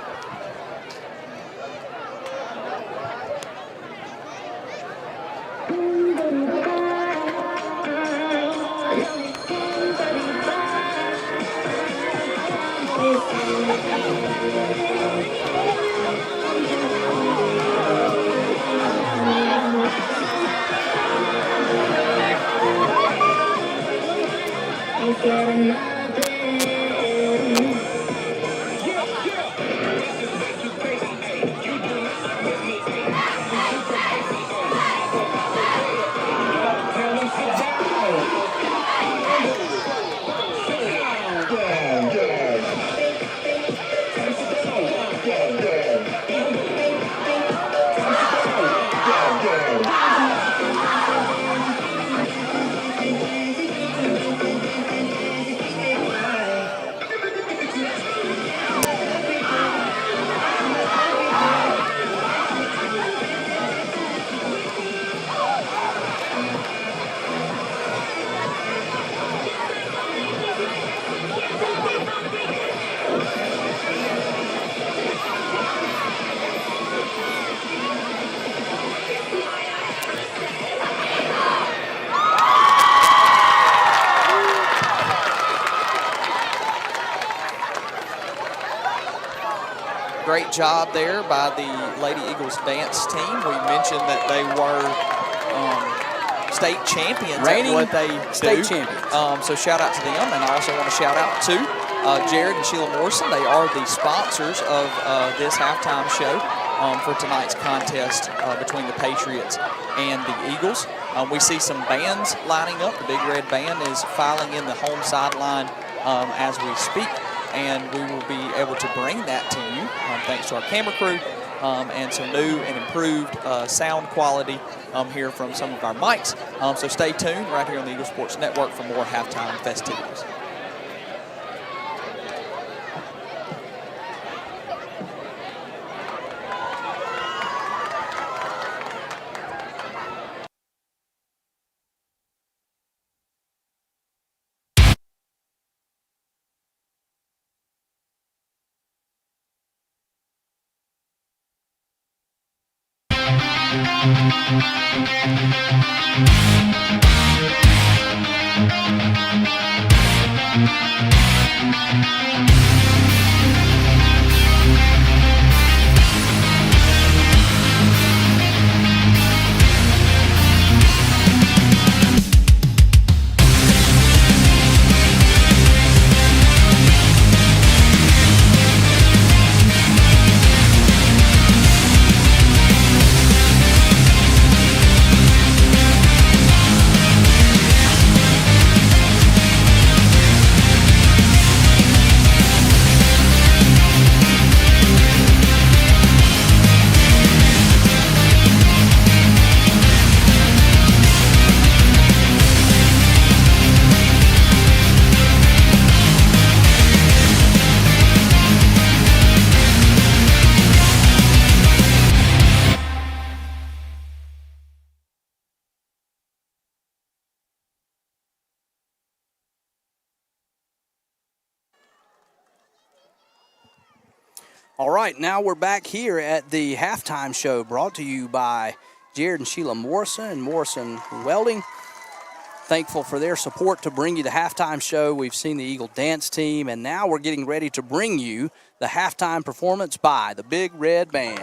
Great job there by the Lady Eagles dance team. We mentioned that they were state champions at what they state do. champions. So shout out to them, and I also want to shout out to Jared and Sheila Morrison. They are the sponsors of this halftime show for tonight's contest between the Patriots and the Eagles. We see some bands lining up. The Big Red Band is filing in the home sideline as we speak, and we will be able to bring that to you thanks to our camera crew and some new and improved sound quality here from some of our mics. So stay tuned right here on the Eagle Sports Network for more halftime festivities. All right, now we're back here at the halftime show brought to you by Jared and Sheila Morrison and Morrison Welding. Thankful for their support to bring you the halftime show. We've seen the Eagle dance team, and now we're getting ready to bring you the halftime performance by the Big Red Band.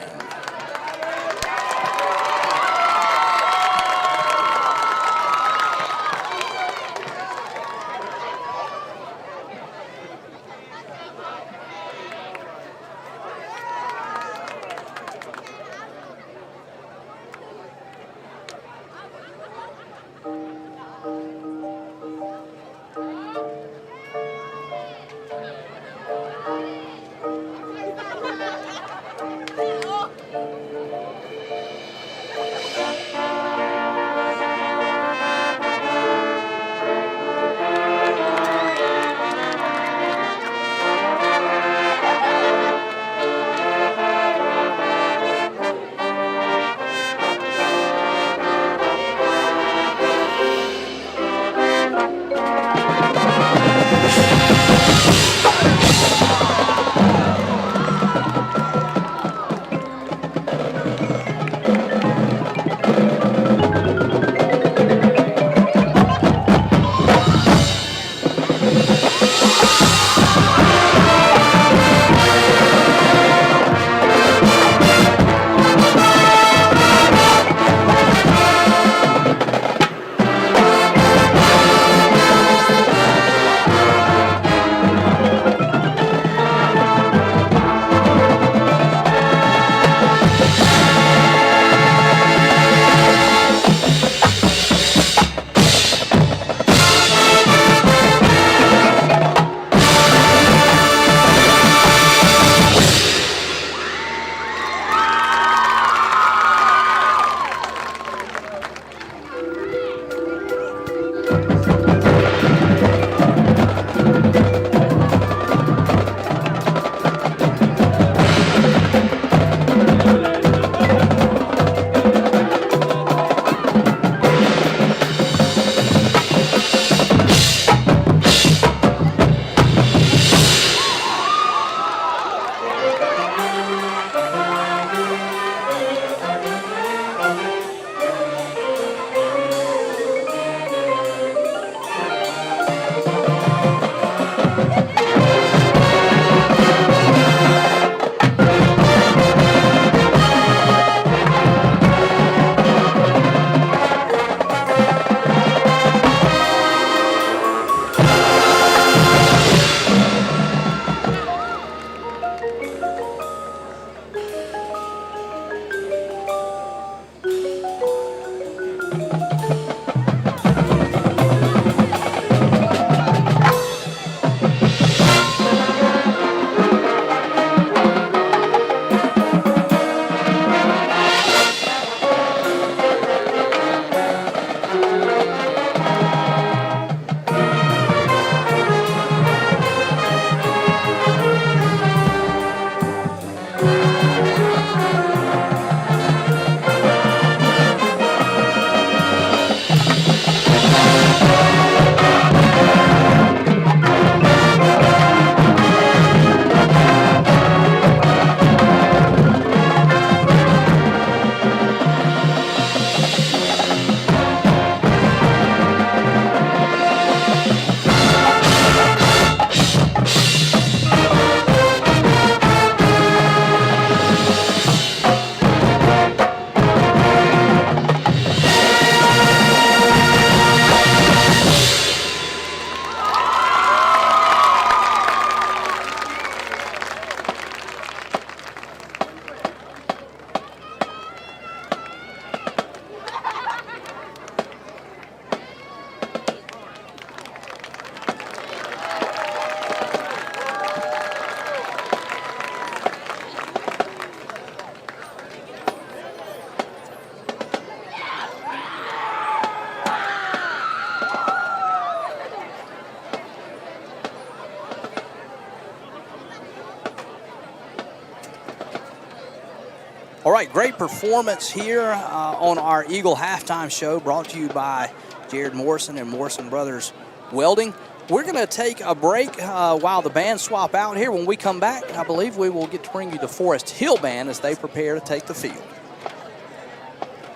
All right, great performance here on our Eagle halftime show, brought to you by Jared Morrison and Morrison Brothers Welding. We're going to take a break while the bands swap out here. When we come back, I believe we will get to bring you the Forest Hill Band as they prepare to take the field.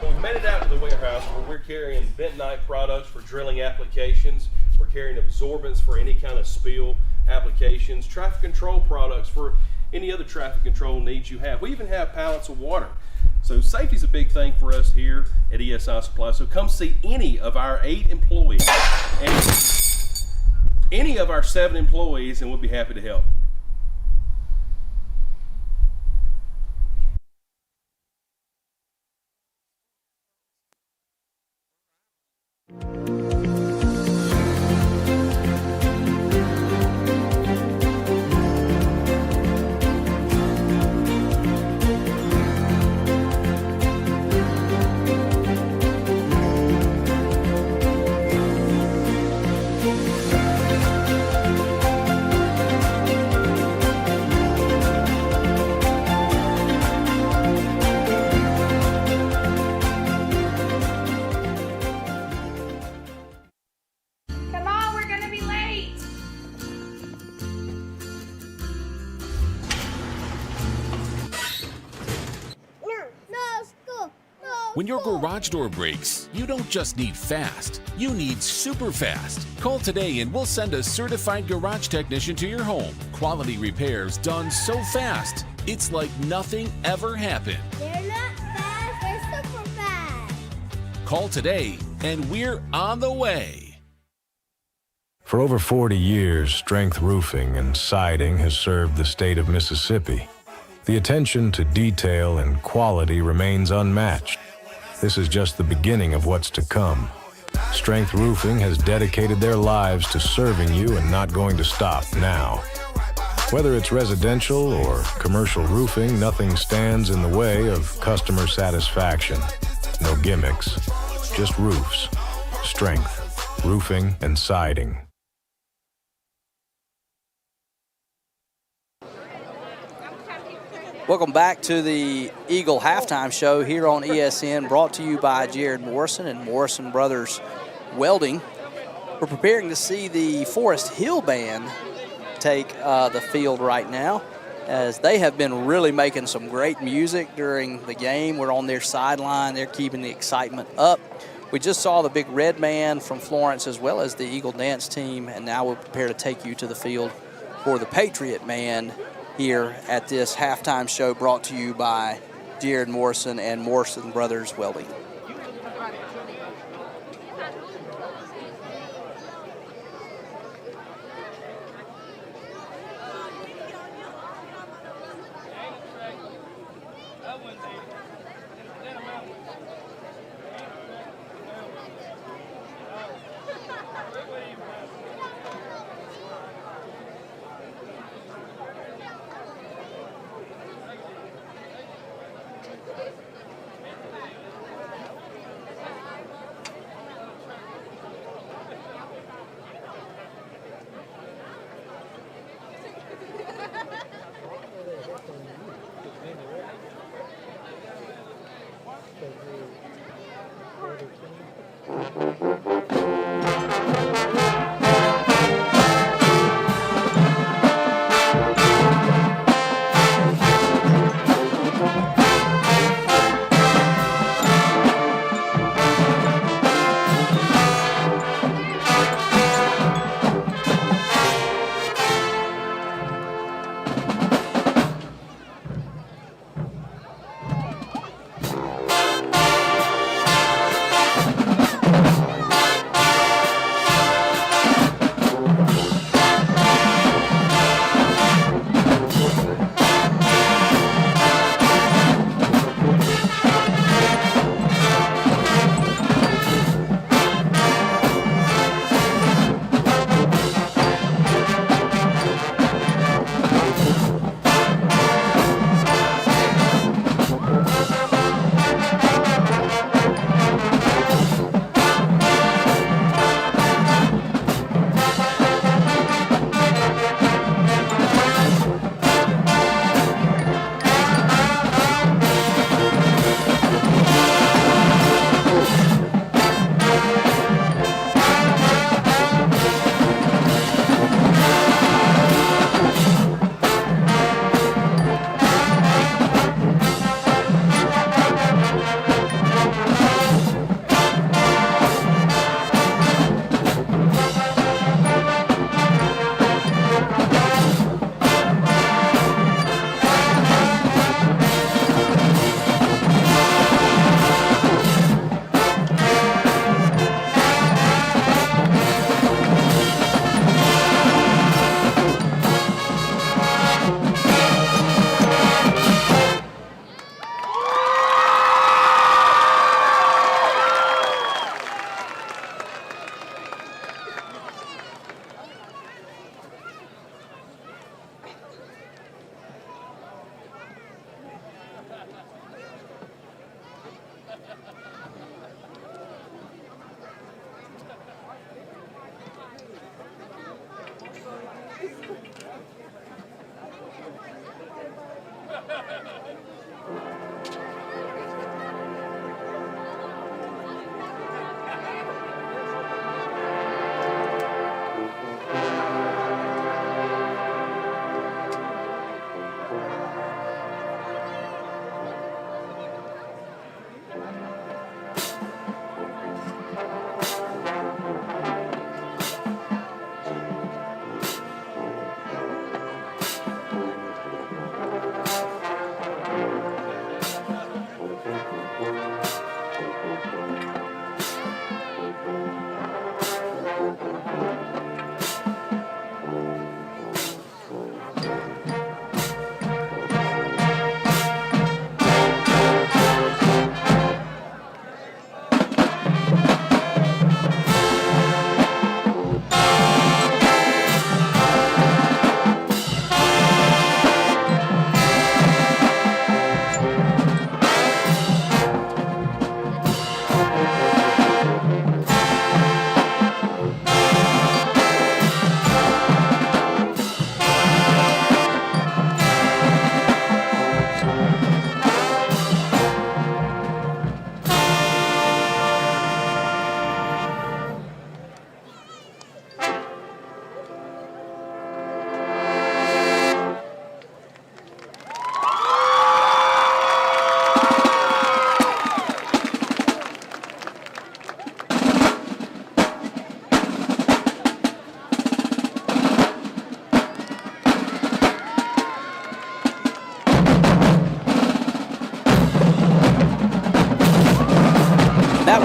We've made it out to the warehouse where we're carrying bentonite products for drilling applications. We're carrying absorbents for any kind of spill applications, traffic control products for any other traffic control needs you have. We even have pallets of water. So safety is a big thing for us here at ESI Supply. So come see any of our 8 employees and any of our 7 employees, and we'll be happy to help. Come on, we're gonna be late. When your garage door breaks, you don't just need fast, you need super fast. Call today and we'll send a certified garage technician to your home. Quality repairs done so fast, it's like nothing ever happened. They're not fast, they're super fast. Call today and we're on the way. For over 40 years, Strength Roofing and Siding has served the state of Mississippi. The attention to detail and quality remains unmatched. This is just the beginning of what's to come. Strength Roofing has dedicated their lives to serving you and not going to stop now. Whether it's residential or commercial roofing, nothing stands in the way of customer satisfaction. No gimmicks, just roofs, strength, roofing, and siding. Welcome back to the Eagle Halftime Show here on ESN, brought to you by Jared Morrison and Morrison Brothers Welding. We're preparing to see the Forest Hill Band take the field right now, as they have been really making some great music during the game. We're on their sideline. They're keeping the excitement up. We just saw the Big Red Band from Florence as well as the Eagle Dance Team, and now we're prepared to take you to the field for the Patriot Band here at this halftime show brought to you by Jared Morrison and Morrison Brothers Welding.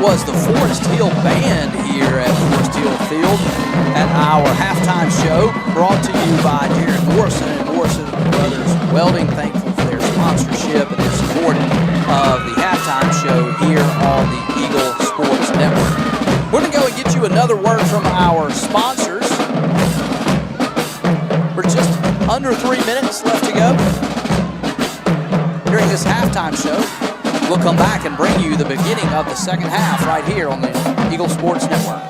was the Forest Hill Band here at Forest Hill Field at our halftime show, brought to you by Jared Morrison and Morrison Brothers Welding. Thankful for their sponsorship and their support of the halftime show here on the Eagle Sports Network. We're going to go and get you another word from our sponsors. We're just under 3 minutes left to go during this halftime show. We'll come back and bring you the beginning of the second half right here on the Eagle Sports Network.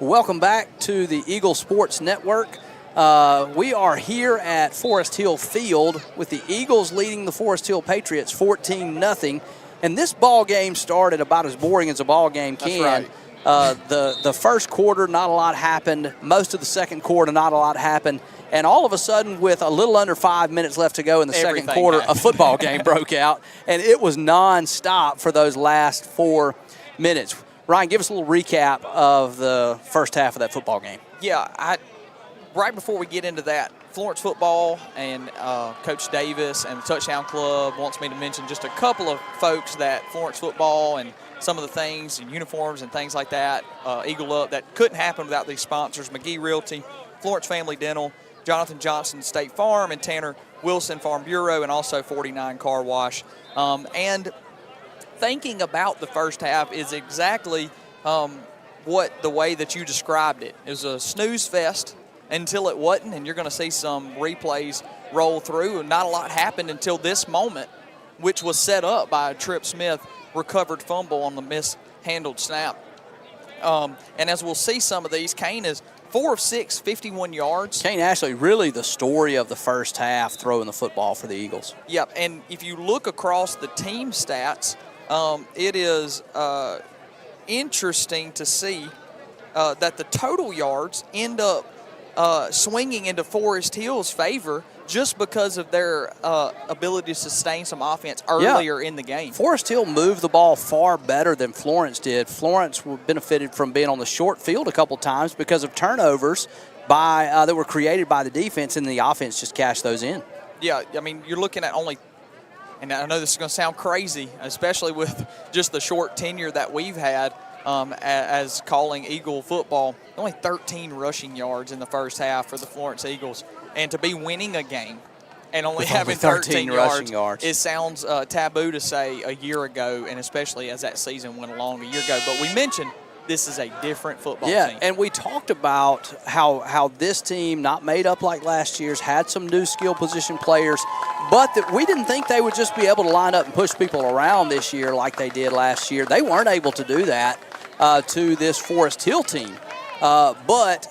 Welcome back to the Eagle Sports Network. We are here at Forest Hill Field with the Eagles leading the Forest Hill Patriots 14-0. And this ball game started about as boring as a ball game can. That's right. The first quarter, not a lot happened. Most of the second quarter, not a lot happened. And all of a sudden, with a little under 5 minutes left to go in the second quarter, a football game broke out. And it was nonstop for those last 4 minutes. Ryan, give us a little recap of the first half of that football game. Yeah, right before we get into that, Florence football and Coach Davis and the Touchdown Club wants me to mention just a couple of folks that Florence football and some of the things and uniforms and things like that, Eagle Up, that couldn't happen without these sponsors, McGee Realty, Florence Family Dental, Jonathan Johnson State Farm, and Tanner Wilson Farm Bureau, and also 49 Car Wash. And thinking about the first half is exactly the way that you described it. It was a snooze fest until it wasn't, and you're going to see some replays roll through, and not a lot happened until this moment, which was set up by a Trip Smith recovered fumble on the mishandled snap. And as we'll see some of these, Kane is 4 of 6, 51 yards. Kane Ashley, really the story of the first half, throwing the football for the Eagles. Yep, and if you look across the team stats, it is interesting to see that the total yards end up swinging into Forest Hill's favor just because of their ability to sustain some offense earlier in the game. Forest Hill moved the ball far better than Florence did. Florence benefited from being on the short field a couple times because of turnovers that were created by the defense, and the offense just cashed those in. Yeah, I mean, you're looking at only, and I know this is going to sound crazy, especially with just the short tenure that we've had as calling Eagle football, only 13 rushing yards in the first half for the Florence Eagles. And to be winning a game and only having 13 yards, it sounds taboo to say a year ago, and especially as that season went along a year ago. But we mentioned this is a different football team. Yeah, and we talked about how this team, not made up like last year's, had some new skill position players, but that we didn't think they would just be able to line up and push people around this year like they did last year. They weren't able to do that to this Forest Hill team. But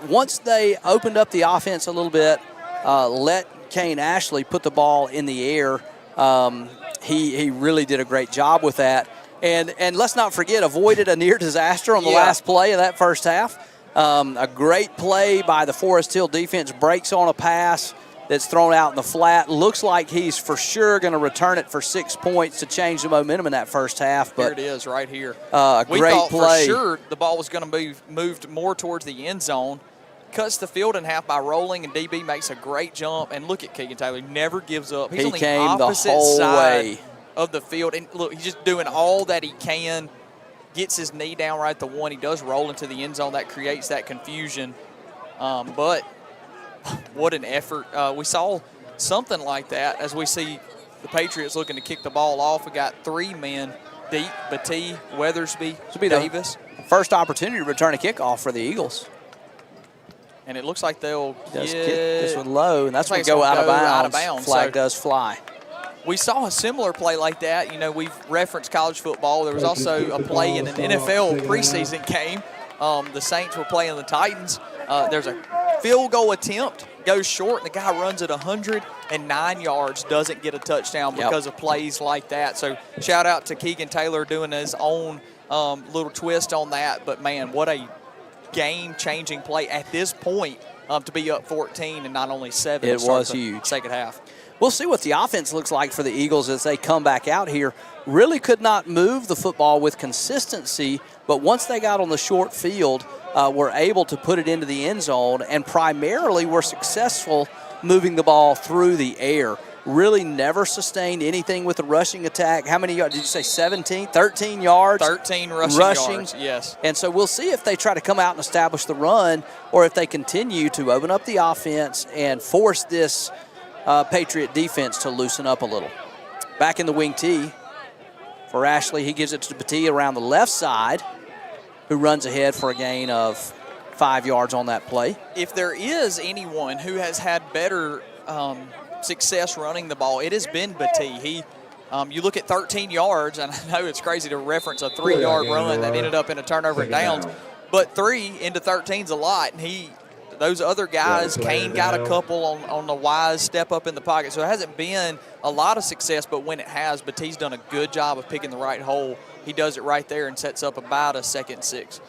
once they opened up the offense a little bit, let Kane Ashley put the ball in the air, he really did a great job with that. And let's not forget, avoided a near disaster on the last play of that first half. A great play by the Forest Hill defense, breaks on a pass that's thrown out in the flat. Looks like he's for sure going to return it for 6 points to change the momentum in that first half. But here it is right here. A great play. We thought for sure the ball was going to be moved more towards the end zone. Cuts the field in half by rolling, and DB makes a great jump. And look at Keegan Taylor. He never gives up. He's on the opposite side of the field. And look, he's just doing all that he can. Gets his knee down right at the one. He does roll into the end zone. That creates that confusion. But what an effort. We saw something like that as we see the Patriots looking to kick the ball off. We got 3 men deep, Batee, Weathersby, Davis. First opportunity to return a kickoff for the Eagles. And it looks like they'll kick this one low, and that's when go out of bounds. Flag does fly. We saw a similar play like that. You know, we've referenced college football. There was also a play in an NFL preseason game. The Saints were playing the Titans. There's a field goal attempt, goes short, and the guy runs at 109 yards, doesn't get a touchdown because of plays like that. So shout out to Keegan Taylor doing his own little twist on that. But, man, what a game-changing play at this point to be up 14 and not only 7. It was huge. Second half. We'll see what the offense looks like for the Eagles as they come back out here. Really could not move the football with consistency, but once they got on the short field, were able to put it into the end zone, and primarily were successful moving the ball through the air. Really never sustained anything with the rushing attack. How many yards? Did you say 17? 13 yards? 13 rushing yards, yes. And so we'll see if they try to come out and establish the run, or if they continue to open up the offense and force this Patriot defense to loosen up a little. Back in the wing tee for Ashley. He gives it to Batee around the left side, who runs ahead for a gain of 5 yards on that play. If there is anyone who has had better success running the ball, it has been Batee. You look at 13 yards, and I know it's crazy to reference a 3-yard run that ended up in a turnover and downs, but 3 into 13 is a lot, and those other guys, Kane got a couple on the wise step up in the pocket. So it hasn't been a lot of success, but when it has, Batee's done a good job of picking the right hole. He does it right there and sets up about a 2nd and 6.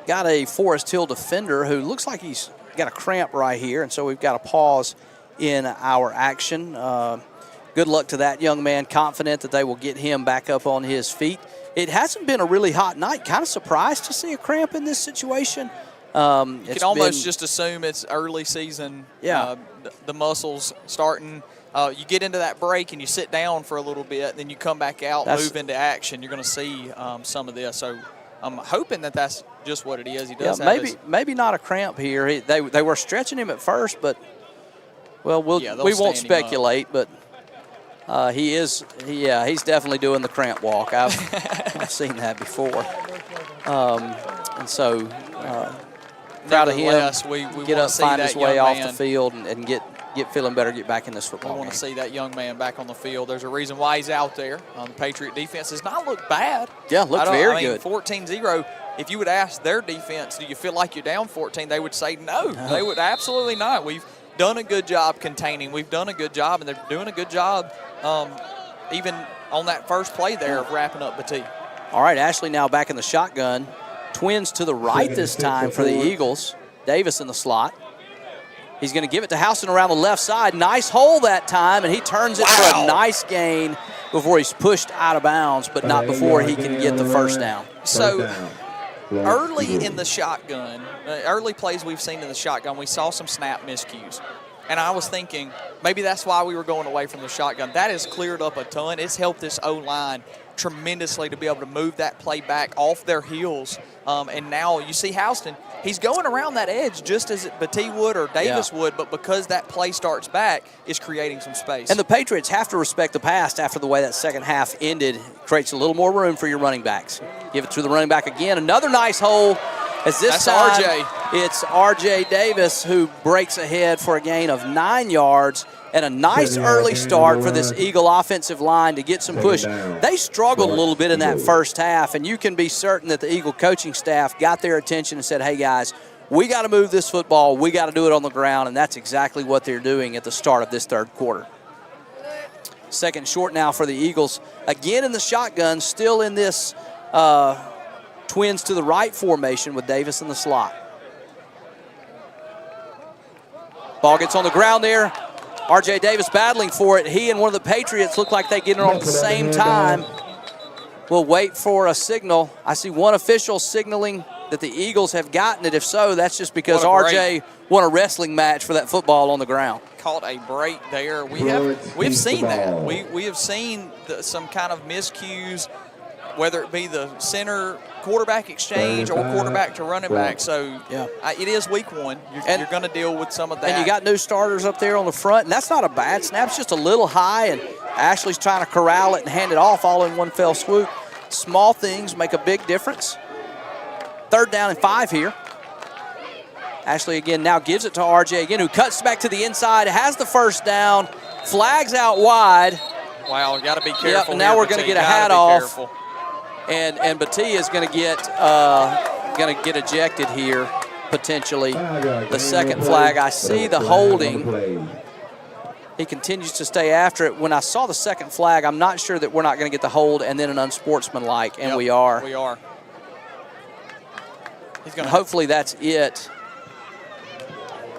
Got a Forest Hill defender who looks like he's got a cramp right here, and so we've got to pause in our action. Good luck to that young man. Confident that they will get him back up on his feet. It hasn't been a really hot night. Kind of surprised to see a cramp in this situation. You can almost just assume it's early season. Yeah. The muscles starting. You get into that break and you sit down for a little bit, then you come back out, move into action. You're going to see some of this. So I'm hoping that that's just what it is. He does have maybe not a cramp here. They were stretching him at first, but we won't speculate. But he's definitely doing the cramp walk. I've seen that before, and so proud of him. We get up, find his way off the man. field, and get feeling better, get back in this football We want game. to see that young man back on the field. There's a reason why he's out there. The Patriot defense does not look bad. Yeah, looks very good. 14-0. If you would ask their defense, do you feel like you're down 14, they would say no. They would absolutely not. We've done a good job containing. We've done a good job, and they're doing a good job even on that first play there of wrapping up Batee. All right, Ashley now back in the shotgun. Twins to the right this time for the Eagles. Davis in the slot. He's going to give it to Houston around the left side. Nice hole that time, and he turns it for a nice gain before he's pushed out of bounds, but not before he can get the first down. So early in the shotgun, early plays we've seen in the shotgun, we saw some snap miscues. And I was thinking, maybe that's why we were going away from the shotgun. That has cleared up a ton. It's helped this O-line tremendously to be able to move that play back off their heels. And now you see Houston, he's going around that edge just as Batee would or Davis would, but because that play starts back, it's creating some space. And the Patriots have to respect the pass after the way that second half ended. Creates a little more room for your running backs. Give it to the running back again. Another nice hole. As this time, it's R.J. Davis who breaks ahead for a gain of 9 yards and a nice early start for this Eagle offensive line to get some push. They struggled a little bit in that first half, and you can be certain that the Eagle coaching staff got their attention and said, hey, guys, we got to move this football. We got to do it on the ground, and that's exactly what they're doing at the start of this third quarter. Second short now for the Eagles. Again in the shotgun, still in this Twins to the right formation with Davis in the slot. Ball gets on the ground there. R.J. Davis battling for it. He and one of the Patriots look like they get it on at the same time. We'll wait for a signal. I see one official signaling that the Eagles have gotten it. If so, that's just because R.J. won a wrestling match for that football on the ground. Caught a break there. We've seen that. We have seen some kind of miscues, whether it be the center quarterback exchange or quarterback to running back. So it is week one. You're going to deal with some of that. And you got new starters up there on the front, and that's not a bad snap. It's just a little high, and Ashley's trying to corral it and hand it off all in one fell swoop. Small things make a big difference. 3rd down and 5 here. Ashley again now gives it to R.J. again, who cuts back to the inside, has the first down, flags out wide. Wow, got to be careful. Now we're going to get a hat off. And Batee is going to get ejected here, potentially. The second flag. I see the holding. He continues to stay after it. When I saw the second flag, I'm not sure that we're not going to get the hold and then an unsportsmanlike, and we are. We are. Hopefully that's it.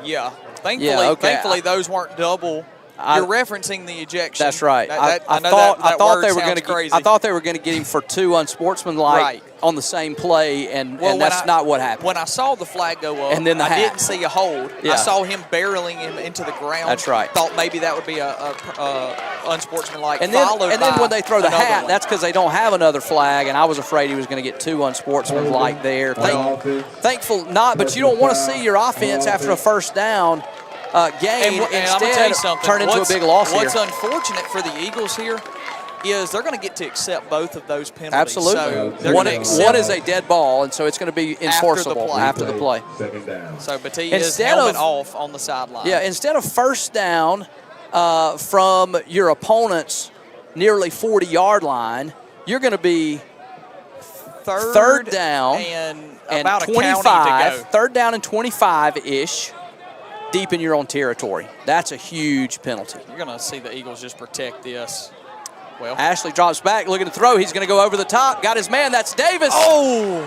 Yeah. Thankfully those weren't double. You're referencing the ejection. That's right. I thought they were going to get him for 2 unsportsmanlike on the same play, and that's not what happened. When I saw the flag go up, and then I didn't see a hold. Yeah. I saw him barreling him into the ground. That's right. Thought maybe that would be a unsportsmanlike. And then when they throw the hat, that's because they don't have another flag, and I was afraid he was going to get 2 unsportsmanlike there. Thankful not, but you don't want to see your offense after a first down gain instead turn into a big loss here. What's unfortunate for the Eagles here is they're going to get to accept both of those penalties. Absolutely. So one is a dead ball, and so it's going to be enforceable after the play. So Batee is helmet off on the sideline. Yeah, instead of first down from your opponent's nearly 40-yard line, you're going to be third down and about 25. 3rd down and 25-ish. Deep in your own territory. That's a huge penalty. You're going to see the Eagles just protect this. Well, Ashley drops back, looking to throw. He's going to go over the top. Got his man. That's Davis. Oh!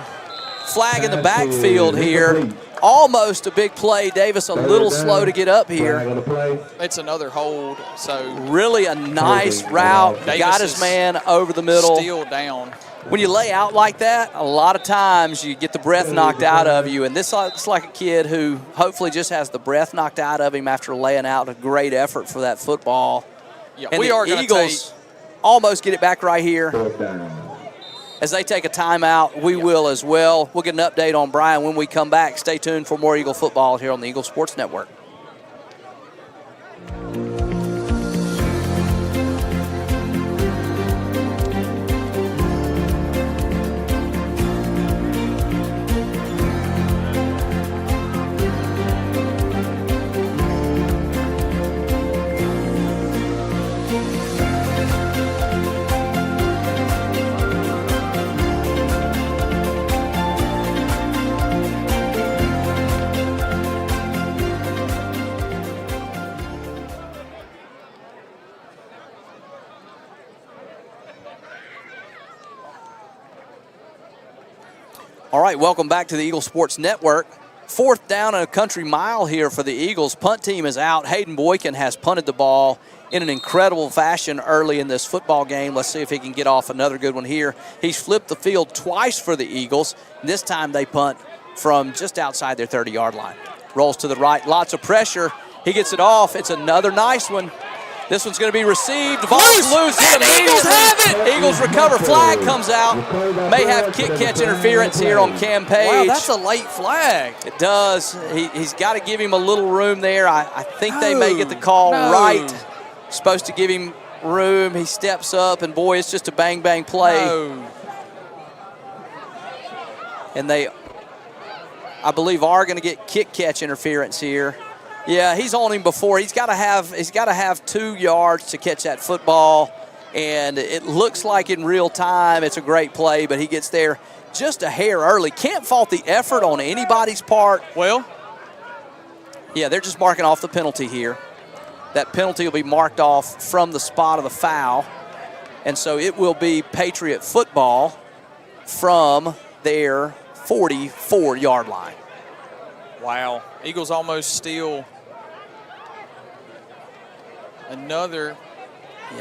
Flag in the backfield here. Almost a big play. Davis a little slow to get up here. It's another hold. So really a nice route. Davis got his man over the middle. Still down. When you lay out like that, a lot of times you get the breath knocked out of you. And this looks like a kid who hopefully just has the breath knocked out of him after laying out a great effort for that football. Yeah, and we are going to Eagles almost get it back right here. As they take a timeout, we will as well. We'll get an update on Brian when we come back. Stay tuned for more Eagle football here on the Eagle Sports Network. All right, welcome back to the Eagle Sports Network. 4th down and a country mile here for the Eagles. Punt team is out. Hayden Boykin has punted the ball in an incredible fashion early in this football game. Let's see if he can get off another good one here. He's flipped the field twice for the Eagles. This time they punt from just outside their 30-yard line. Rolls to the right, lots of pressure. He gets it off. It's another nice one. This one's going to be received. Ball's loose. Eagles have it. Eagles recover. Flag comes out. May have kick-catch interference here on Cam Page. Wow, that's a late flag. It does. He's got to give him a little room there. I think they may get the call right. Supposed to give him room. He steps up, and boy, it's just a bang-bang play. And they, I believe, are going to get kick-catch interference here. Yeah, he's on him before. He's got to have 2 yards to catch that football, and it looks like in real time it's a great play, but he gets there just a hair early. Can't fault the effort on anybody's part. Well, yeah, they're just marking off the penalty here. That penalty will be marked off from the spot of the foul, and so it will be Patriot football from their 44-yard line. Wow, Eagles almost steal another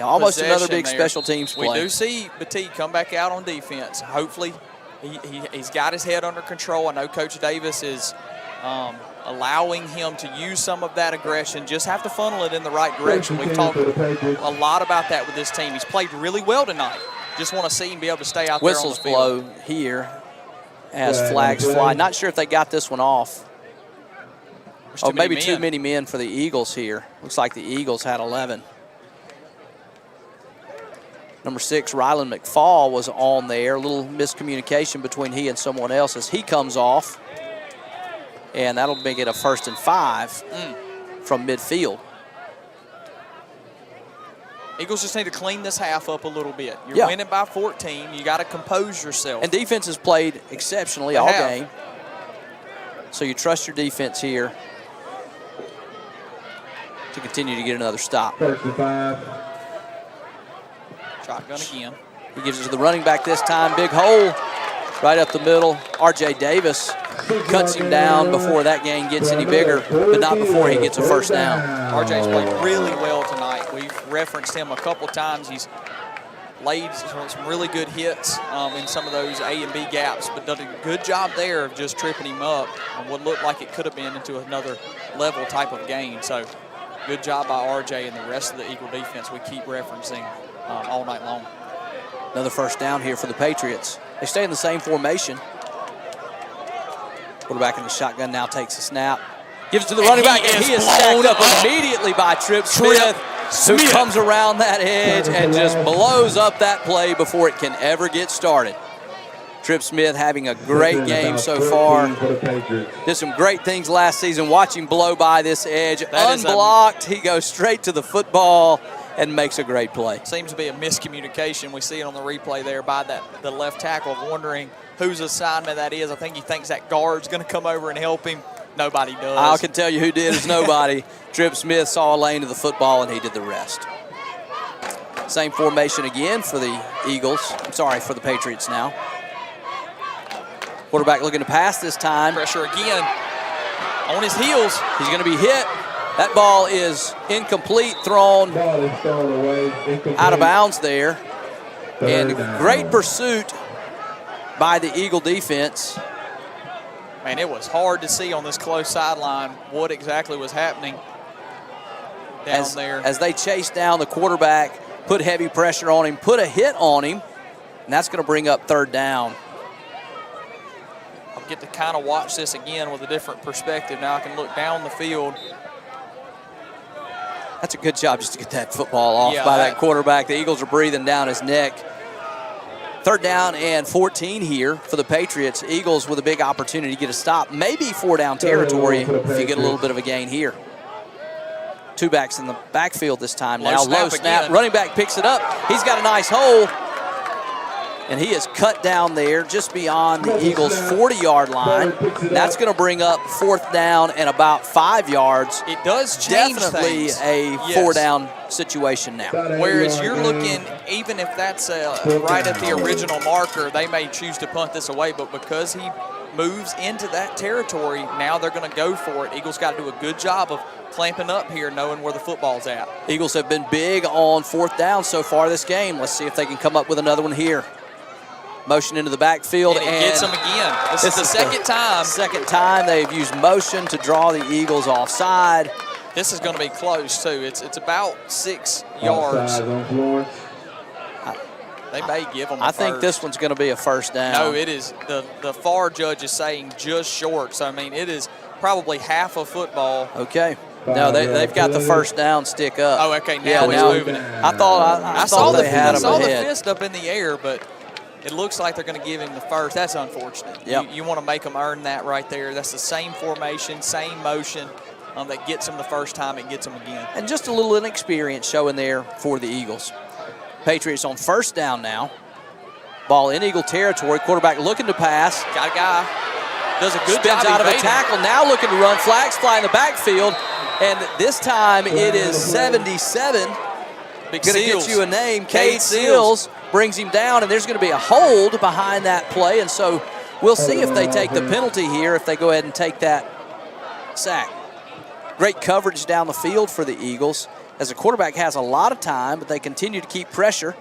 almost another big there. special teams play. We do see Batique come back out on defense. Hopefully he's got his head under control. I know Coach Davis is allowing him to use some of that aggression. Just have to funnel it in the right direction. We've talked a lot about that with this team. He's played really well tonight. Just want to see him be able to stay out there on the field. Whistles blow here as flags fly. Not sure if they got this one off. Oh, maybe too many men for the Eagles here. Looks like the Eagles had 11. Number 6, Rylan McFall was on there. A little miscommunication between he and someone else as he comes off. And that'll make it a 1st and 5 from midfield. Eagles just need to clean this half up a little bit. You're winning by 14. You got to compose yourself. And defense has played exceptionally all game. So you trust your defense here to continue to get another stop. 1st and 5. Shotgun again. He gives it to the running back this time. Big hole right up the middle. R.J. Davis cuts him down before that gain gets any bigger, but not before he gets a 1st down. R.J.'s played really well tonight. We've referenced him a couple times. He's laid some really good hits in some of those A and B gaps, but done a good job there of just tripping him up on what looked like it could have been into another level type of gain. So good job by RJ and the rest of the Eagle defense we keep referencing all night long. Another 1st down here for the Patriots. They stay in the same formation. Quarterback in the shotgun now takes a snap. Gives it to the running back, and he is stacked up immediately by Trip Smith, who comes around that edge and just blows up that play before it can ever get started. Trip Smith having a great game so far. Did some great things last season. Watch him blow by this edge. Unblocked, he goes straight to the football and makes a great play. Seems to be a miscommunication. We see it on the replay there by the left tackle, wondering whose assignment that is. I think he thinks that guard's going to come over and help him. Nobody does. I can tell you who did is nobody. Trip Smith saw a lane to the football, and he did the rest. Same formation again for the Eagles. I'm sorry, for the Patriots now. Quarterback looking to pass this time. Pressure again on his heels. He's going to be hit. That ball is incomplete, thrown out of bounds there. And great pursuit by the Eagle defense. Man, it was hard to see on this close sideline what exactly was happening down there. As they chased down the quarterback, put heavy pressure on him, put a hit on him, And that's going to bring up third down. I'll get to kind of watch this again with a different perspective. Now I can look down the field. That's a good job just to get that football off Yeah, by that quarterback. The Eagles are breathing down his neck. Third down and 14 here for the Patriots. Eagles with a big opportunity to get a stop. Maybe 4-down territory if you get a little bit of a gain here. Two backs in the backfield this time now. Low snap. Running back picks it up. He's got a nice hole. And he is cut down there just beyond the Eagles' 40-yard line. That's going to bring up fourth down and about 5 yards. It does change Definitely things. a 4-down situation now. Whereas you're looking, even if that's right at the original marker, they may choose to punt this away, but because he moves into that territory, now they're going to go for it. Eagles got to do a good job of clamping up here, knowing where the football's at. Eagles have been big on fourth down so far this game. Let's see if they can come up with another one here. Motion into the backfield. And it gets them again. This is the second time. Second time they've used motion to draw the Eagles offside. This is going to be close, too. It's about 6 yards. They may give them a I think this one's going to be a first down. No, it is. The FAR judge is saying just short. So, I mean, it is probably half a football. Okay. No, they've got the first down stick up. Oh, okay. Now he's moving it. I thought they had him ahead. The fist up in the air, but it looks like they're going to give him the first. That's unfortunate. Yep. You want to make them earn that right there. That's the same formation, same motion that gets them the first time. It gets them again. And just a little inexperience showing there for the Eagles. Patriots on first down now. Ball in Eagle territory. Quarterback looking to pass. Got a guy. Does a good Spins job out of a evading. tackle. Now looking to run. Flags fly in the backfield. And this time it is 77. Going to get you a name. Cade Seals brings him down, and there's going to be a hold behind that play. And so we'll see if they take the penalty here, if they go ahead and take that sack. Great coverage down the field for the Eagles, as the quarterback has a lot of time, but they continue to keep pressure.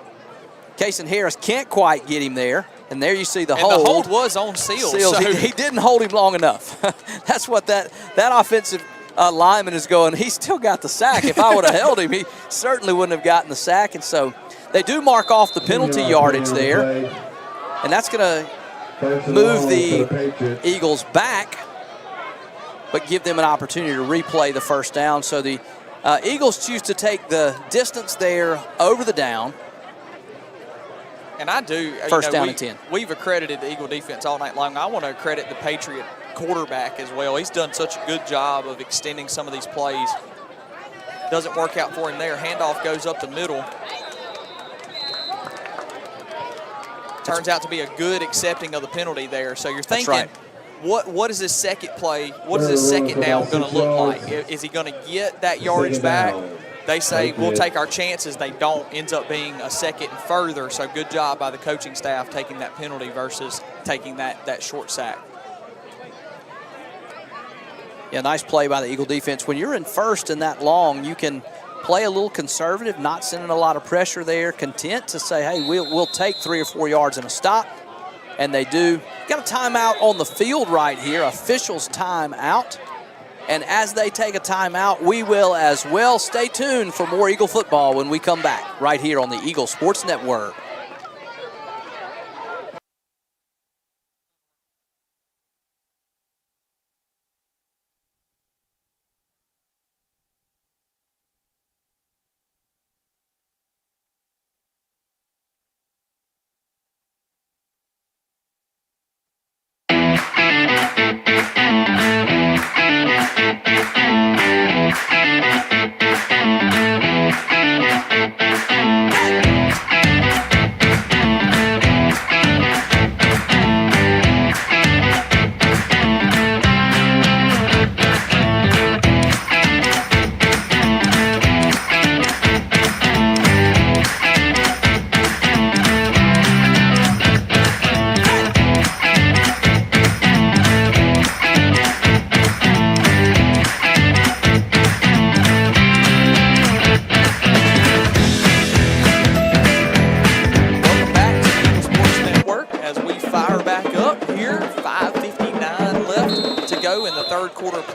Kason Harris can't quite get him there, and there you see the hold. The hold was on Seals. So he didn't hold him long enough. That's what that offensive lineman is going, he still got the sack. If I would have held him, he certainly wouldn't have gotten the sack. And so they do mark off the penalty yardage there, and that's going to move the Eagles back, but give them an opportunity to replay the first down. So the Eagles choose to take the distance there over the down. And I do. First down and 10. We've accredited the Eagle defense all night long. I want to accredit the Patriot quarterback as well. He's done such a good job of extending some of these plays. Doesn't work out for him there. Handoff goes up the middle. Turns out to be a good accepting of the penalty there. So you're thinking, right. what is this second play? What is this second down going to look like? Is he going to get that yardage back? They say, we'll take our chances. They don't. Ends up being a second and further. So good job by the coaching staff taking that penalty versus taking that short sack. Yeah, nice play by the Eagle defense. When you're in first and that long, you can play a little conservative, not sending a lot of pressure there, content to say, hey, we'll take 3 or 4 yards and a stop. And they do. Got a timeout on the field right here, officials timeout. And as they take a timeout, we will as well. Stay tuned for more Eagle football when we come back right here on the Eagle Sports Network.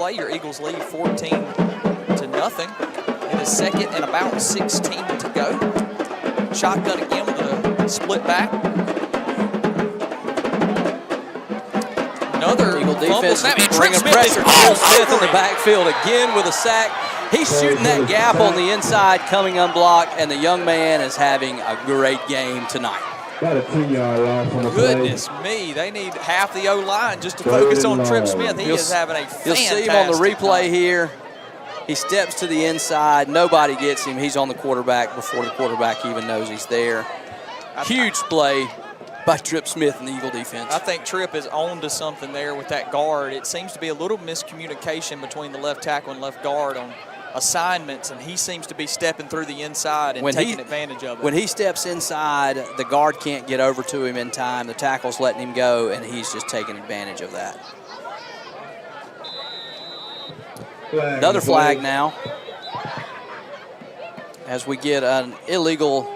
Your Eagles lead 14-0. It is second and about 16 to go. Shotgun again with a split back. Another Eagle fumble defense snap. And bringing Trent Smith is pressure. all Smith in over the him. backfield again with a sack. He's shooting that gap on the inside, coming unblocked, and the young man is having a great game tonight. Got a 10-yard loss on the Goodness me, they need half the O-line just to focus on Trip Smith. He is having a fantastic You'll see him on the replay night. here. He steps to the inside. Nobody gets him. He's on the quarterback before the quarterback even knows he's there. Huge play by Trip Smith and the Eagle defense. I think Tripp is on to something there with that guard. It seems to be a little miscommunication between the left tackle and left guard on assignments, and he seems to be stepping through the inside and taking advantage of it. When he steps inside, the guard can't get over to him in time. The tackle's letting him go, and he's just taking advantage of that. Another flag now as we get an illegal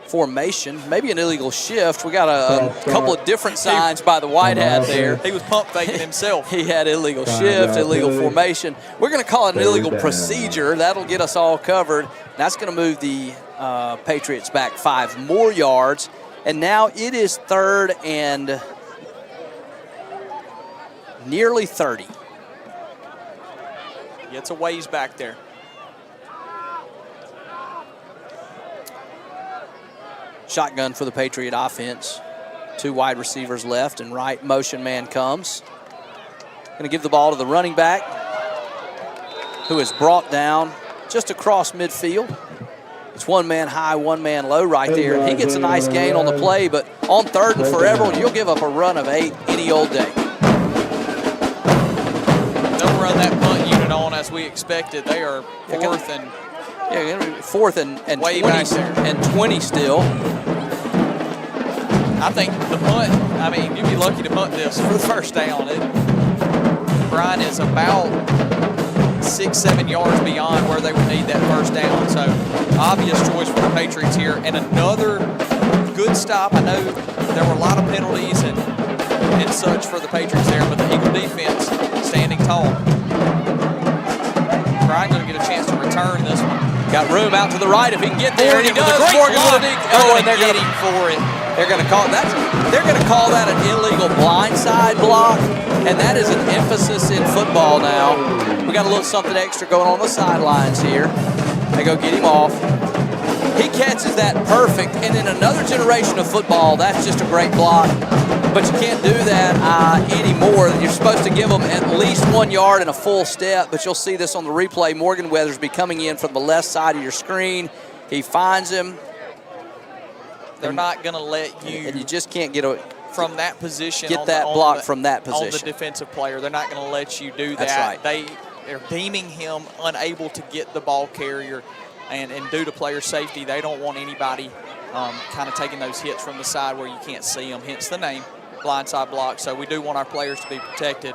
formation, maybe an illegal shift. We got a couple of different signs by the white hat there. He was pump faking himself. He had illegal shift, illegal formation. We're going to call it an illegal procedure. That'll get us all covered. That's going to move the Patriots back 5 more yards. And now it is 3rd and nearly 30. Gets a ways back there. Shotgun for the Patriot offense. 2 wide receivers left and right. Motion man comes. Going to give the ball to the running back, who is brought down just across midfield. It's 1 man high, 1 man low right there. He gets a nice gain on the play, but on 3rd and forever, you'll give up a run of 8 any old day. They'll run that punt unit on as we expected. They are 4th and 4th and 20, and 20 still. I think the punt, I mean, you'd be lucky to punt this for the first down. Brian is about 6-7 yards beyond where they would need that first down. So obvious choice for the Patriots here. And another good stop. I know there were a lot of penalties and such for the Patriots there, but the Eagle defense standing tall. Brian going to get a chance to return this one. Got room out to the right if he can get there, and he does. Morgan and they're getting for it. They're going to call that. They're going to call that an illegal blindside block, and that is an emphasis in football now. We got a little something extra going on the sidelines here. They go get him off. He catches that perfect, and in another generation of football, that's just a great block. But you can't do that anymore. You're supposed to give them at least 1 yard and a full step, but you'll see this on the replay. Morgan Weathersby coming in from the left side of your screen. He finds him. They're not going to let you. And you just can't get from that position. Get that block from that position. On the defensive player. They're not going to let you do that. That's right. They're deeming him unable to get the ball carrier. And due to player safety, they don't want anybody kind of taking those hits from the side where you can't see them, hence the name, blindside block. So we do want our players to be protected.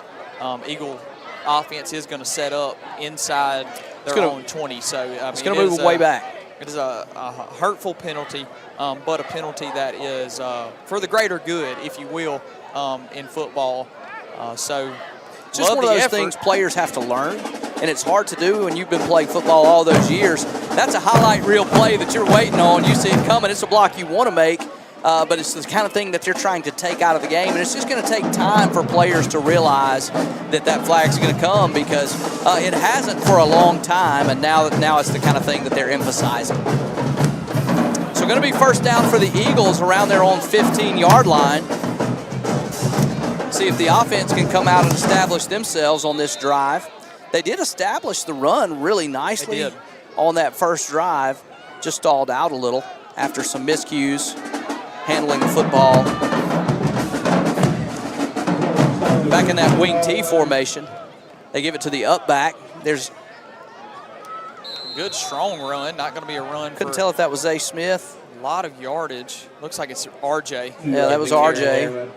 Eagle offense is going to set up inside their own 20. So it's going to move way back. It is a hurtful penalty, but a penalty that is for the greater good, if you will, in football. Just one of those things players have to learn, and it's hard to do when you've been playing football all those years. That's a highlight reel play that you're waiting on. You see it coming. It's a block you want to make, but it's the kind of thing that you're trying to take out of the game, and it's just going to take time for players to realize that flag's going to come because it hasn't for a long time, and now it's the kind of thing that they're emphasizing. So going to be first down for the Eagles around their own 15-yard line. See if the offense can come out and establish themselves on this drive. They did establish the run really nicely on that first drive. Just stalled out a little after some miscues handling the football. Back in that wing T formation. They give it to the up back. There's good strong run. Not going to be a run. Couldn't tell if that was A. Smith. A lot of yardage. Looks like it's RJ. Yeah, that was RJ.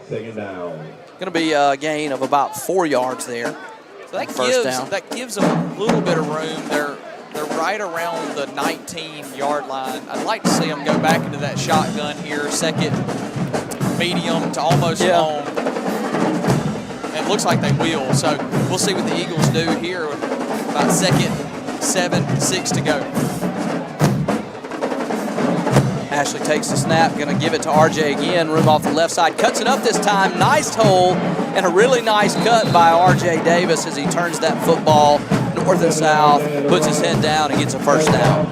Second down. Going to be a gain of about 4 yards there. So that gives them a little bit of room. They're right around the 19-yard line. I'd like to see them go back into that shotgun here, second medium to almost long. It looks like they will. So we'll see what the Eagles do here. About second, 7, 6 to go. Ashley takes the snap, going to give it to RJ again. Room off the left side, cuts it up this time. Nice hole and a really nice cut by RJ Davis as he turns that football north and south, puts his head down and gets a first down.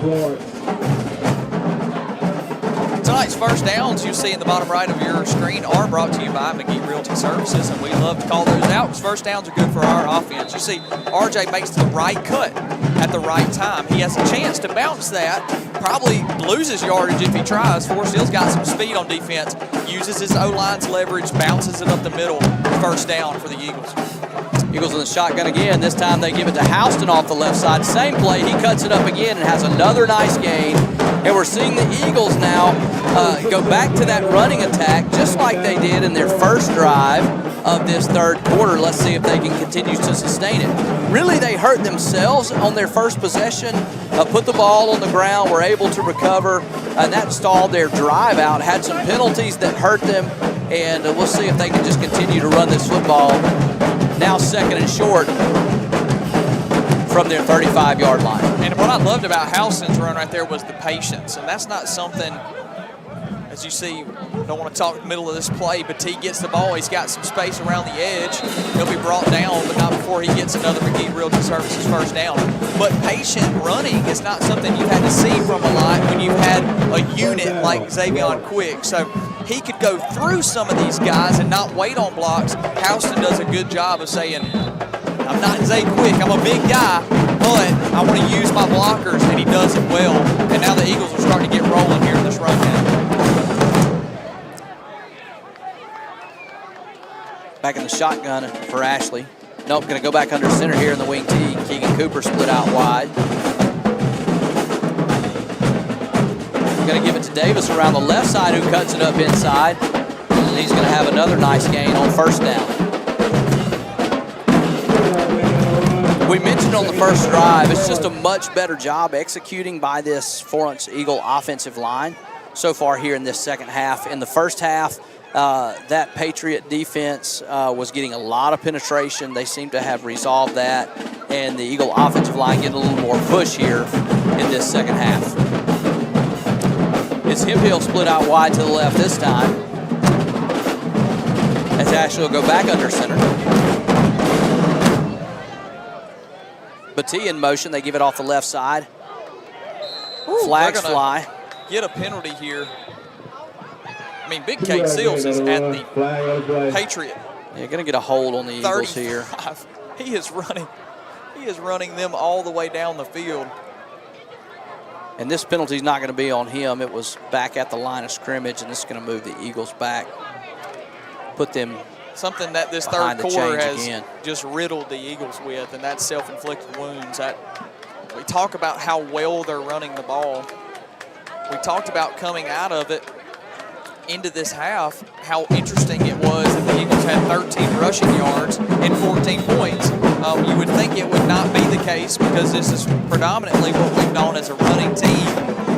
Tonight's first downs you see in the bottom right of your screen are brought to you by McGee Realty Services, and we love to call those out because first downs are good for our offense. You see RJ makes the right cut at the right time. He has a chance to bounce that, probably loses yardage if he tries. Forest Hill's got some speed on defense, uses his O-line's leverage, bounces it up the middle, first down for the Eagles. Eagles in the shotgun again. This time they give it to Houston off the left side. Same play. He cuts it up again and has another nice gain. And we're seeing the Eagles now go back to that running attack just like they did in their first drive of this third quarter. Let's see if they can continue to sustain it. Really, they hurt themselves on their first possession, put the ball on the ground, were able to recover, and that stalled their drive out. Had some penalties that hurt them, and we'll see if they can just continue to run this football. Now second and short from their 35-yard line. And what I loved about Houston's run right there was the patience, and that's not something, as you see, don't want to talk in the middle of this play, but T gets the ball, he's got some space around the edge, he'll be brought down, but not before he gets another McGee Realty Services first down. But patient running is not something you've had to see from a lot when you've had a unit like Xavion Quick. So he could go through some of these guys and not wait on blocks. Houston does a good job of saying, I'm not Zay Quick, I'm a big guy, but I want to use my blockers, and he does it well. And now the Eagles are starting to get rolling here in this run game. Back in the shotgun for Ashley. Nope, going to go back under center here in the wing T. Keegan Cooper split out wide. Going to give it to Davis around the left side, who cuts it up inside. And he's going to have another nice gain on first down. We mentioned on the first drive, it's just a much better job executing by this Florence Eagle offensive line so far here in this second half. In the first half, that Patriot defense was getting a lot of penetration. They seem to have resolved that, and the Eagle offensive line getting a little more push here in this second half. It's Hemphill split out wide to the left this time, as Ashley will go back under center. Battie in motion, they give it off the left side. Flags fly. Get a penalty here. I mean, Big Kate Seals is at the Patriot. You're going to get a hold on the Eagles here. He is running them all the way down the field. And this penalty is not going to be on him. It was back at the line of scrimmage, and this is going to move the Eagles back, put them something that this third quarter has just riddled the Eagles with, and that's self-inflicted wounds. We talk about how well they're running the ball. We talked about coming out of it into this half, how interesting it was that the Eagles had 13 rushing yards and 14 points. You would think it would not be the case because this is predominantly what we've known as a running team.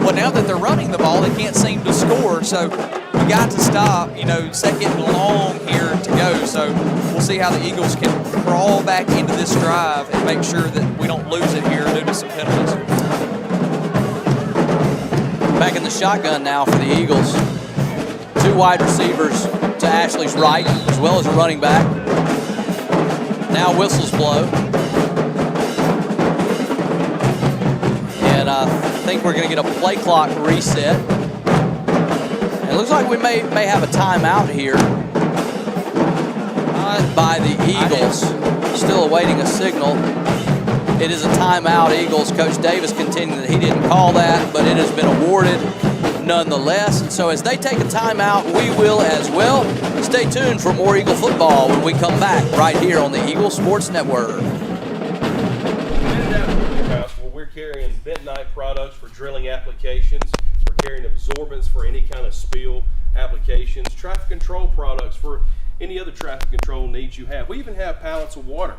Well, now that they're running the ball, they can't seem to score. So we got to stop, second and long here to go. So we'll see how the Eagles can crawl back into this drive and make sure that we don't lose it here due to some penalties. Back in the shotgun now for the Eagles. Two wide receivers to Ashley's right, as well as a running back. Now whistles blow. And I think we're going to get a play clock reset. And it looks like we may have a timeout here by the Eagles. Still awaiting a signal. It is a timeout, Eagles. Coach Davis contending that he didn't call that, but it has been awarded nonetheless. And so as they take a timeout, we will as well. Stay tuned for more Eagle football when we come back right here on the Eagle Sports Network. Where we're carrying bentonite products for drilling applications. We're carrying absorbents for any kind of spill applications. Traffic control products for any other traffic control needs you have. We even have pallets of water.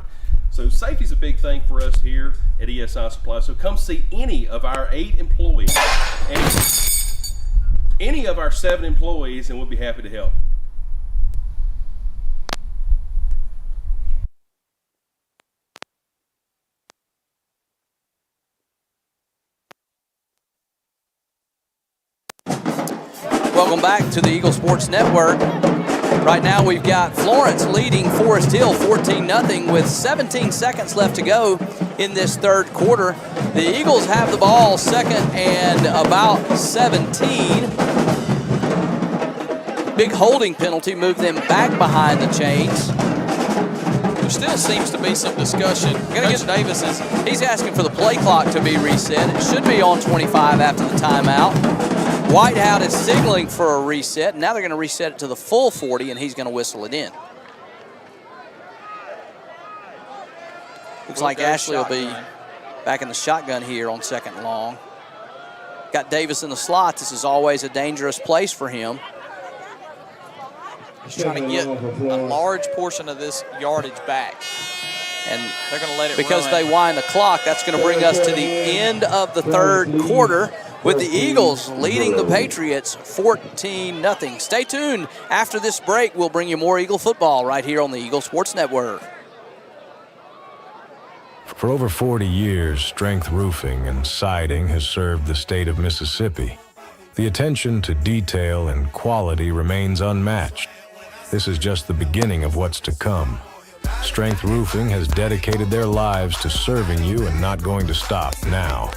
So safety is a big thing for us here at ESI Supply. So come see any of our 8 employees, any of our 7 employees, and we'll be happy to help. Welcome back to the Eagle Sports Network. Right now we've got Florence leading Forest Hill 14-0 with 17 seconds left to go in this third quarter. The Eagles have the ball, second and about 17. Big holding penalty moved them back behind the chains. There still seems to be some discussion. Coach Davis he's asking for the play clock to be reset. It should be on 25 after the timeout. Whitehout is signaling for a reset. Now they're going to reset it to the full 40, and he's going to whistle it in. Looks like Ashley will be back in the shotgun here on second and long. Got Davis in the slot. This is always a dangerous place for him. He's trying to get a large portion of this yardage back. And they're going to let it because run. they wind the clock, that's going to bring us to the end of the third quarter with the Eagles leading the Patriots 14-0. Stay tuned. After this break, we'll bring you more Eagle football right here on the Eagle Sports Network. For over 40 years, Strength Roofing and Siding has served the state of Mississippi. The attention to detail and quality remains unmatched. This is just the beginning of what's to come. Strength Roofing has dedicated their lives to serving you and not going to stop now.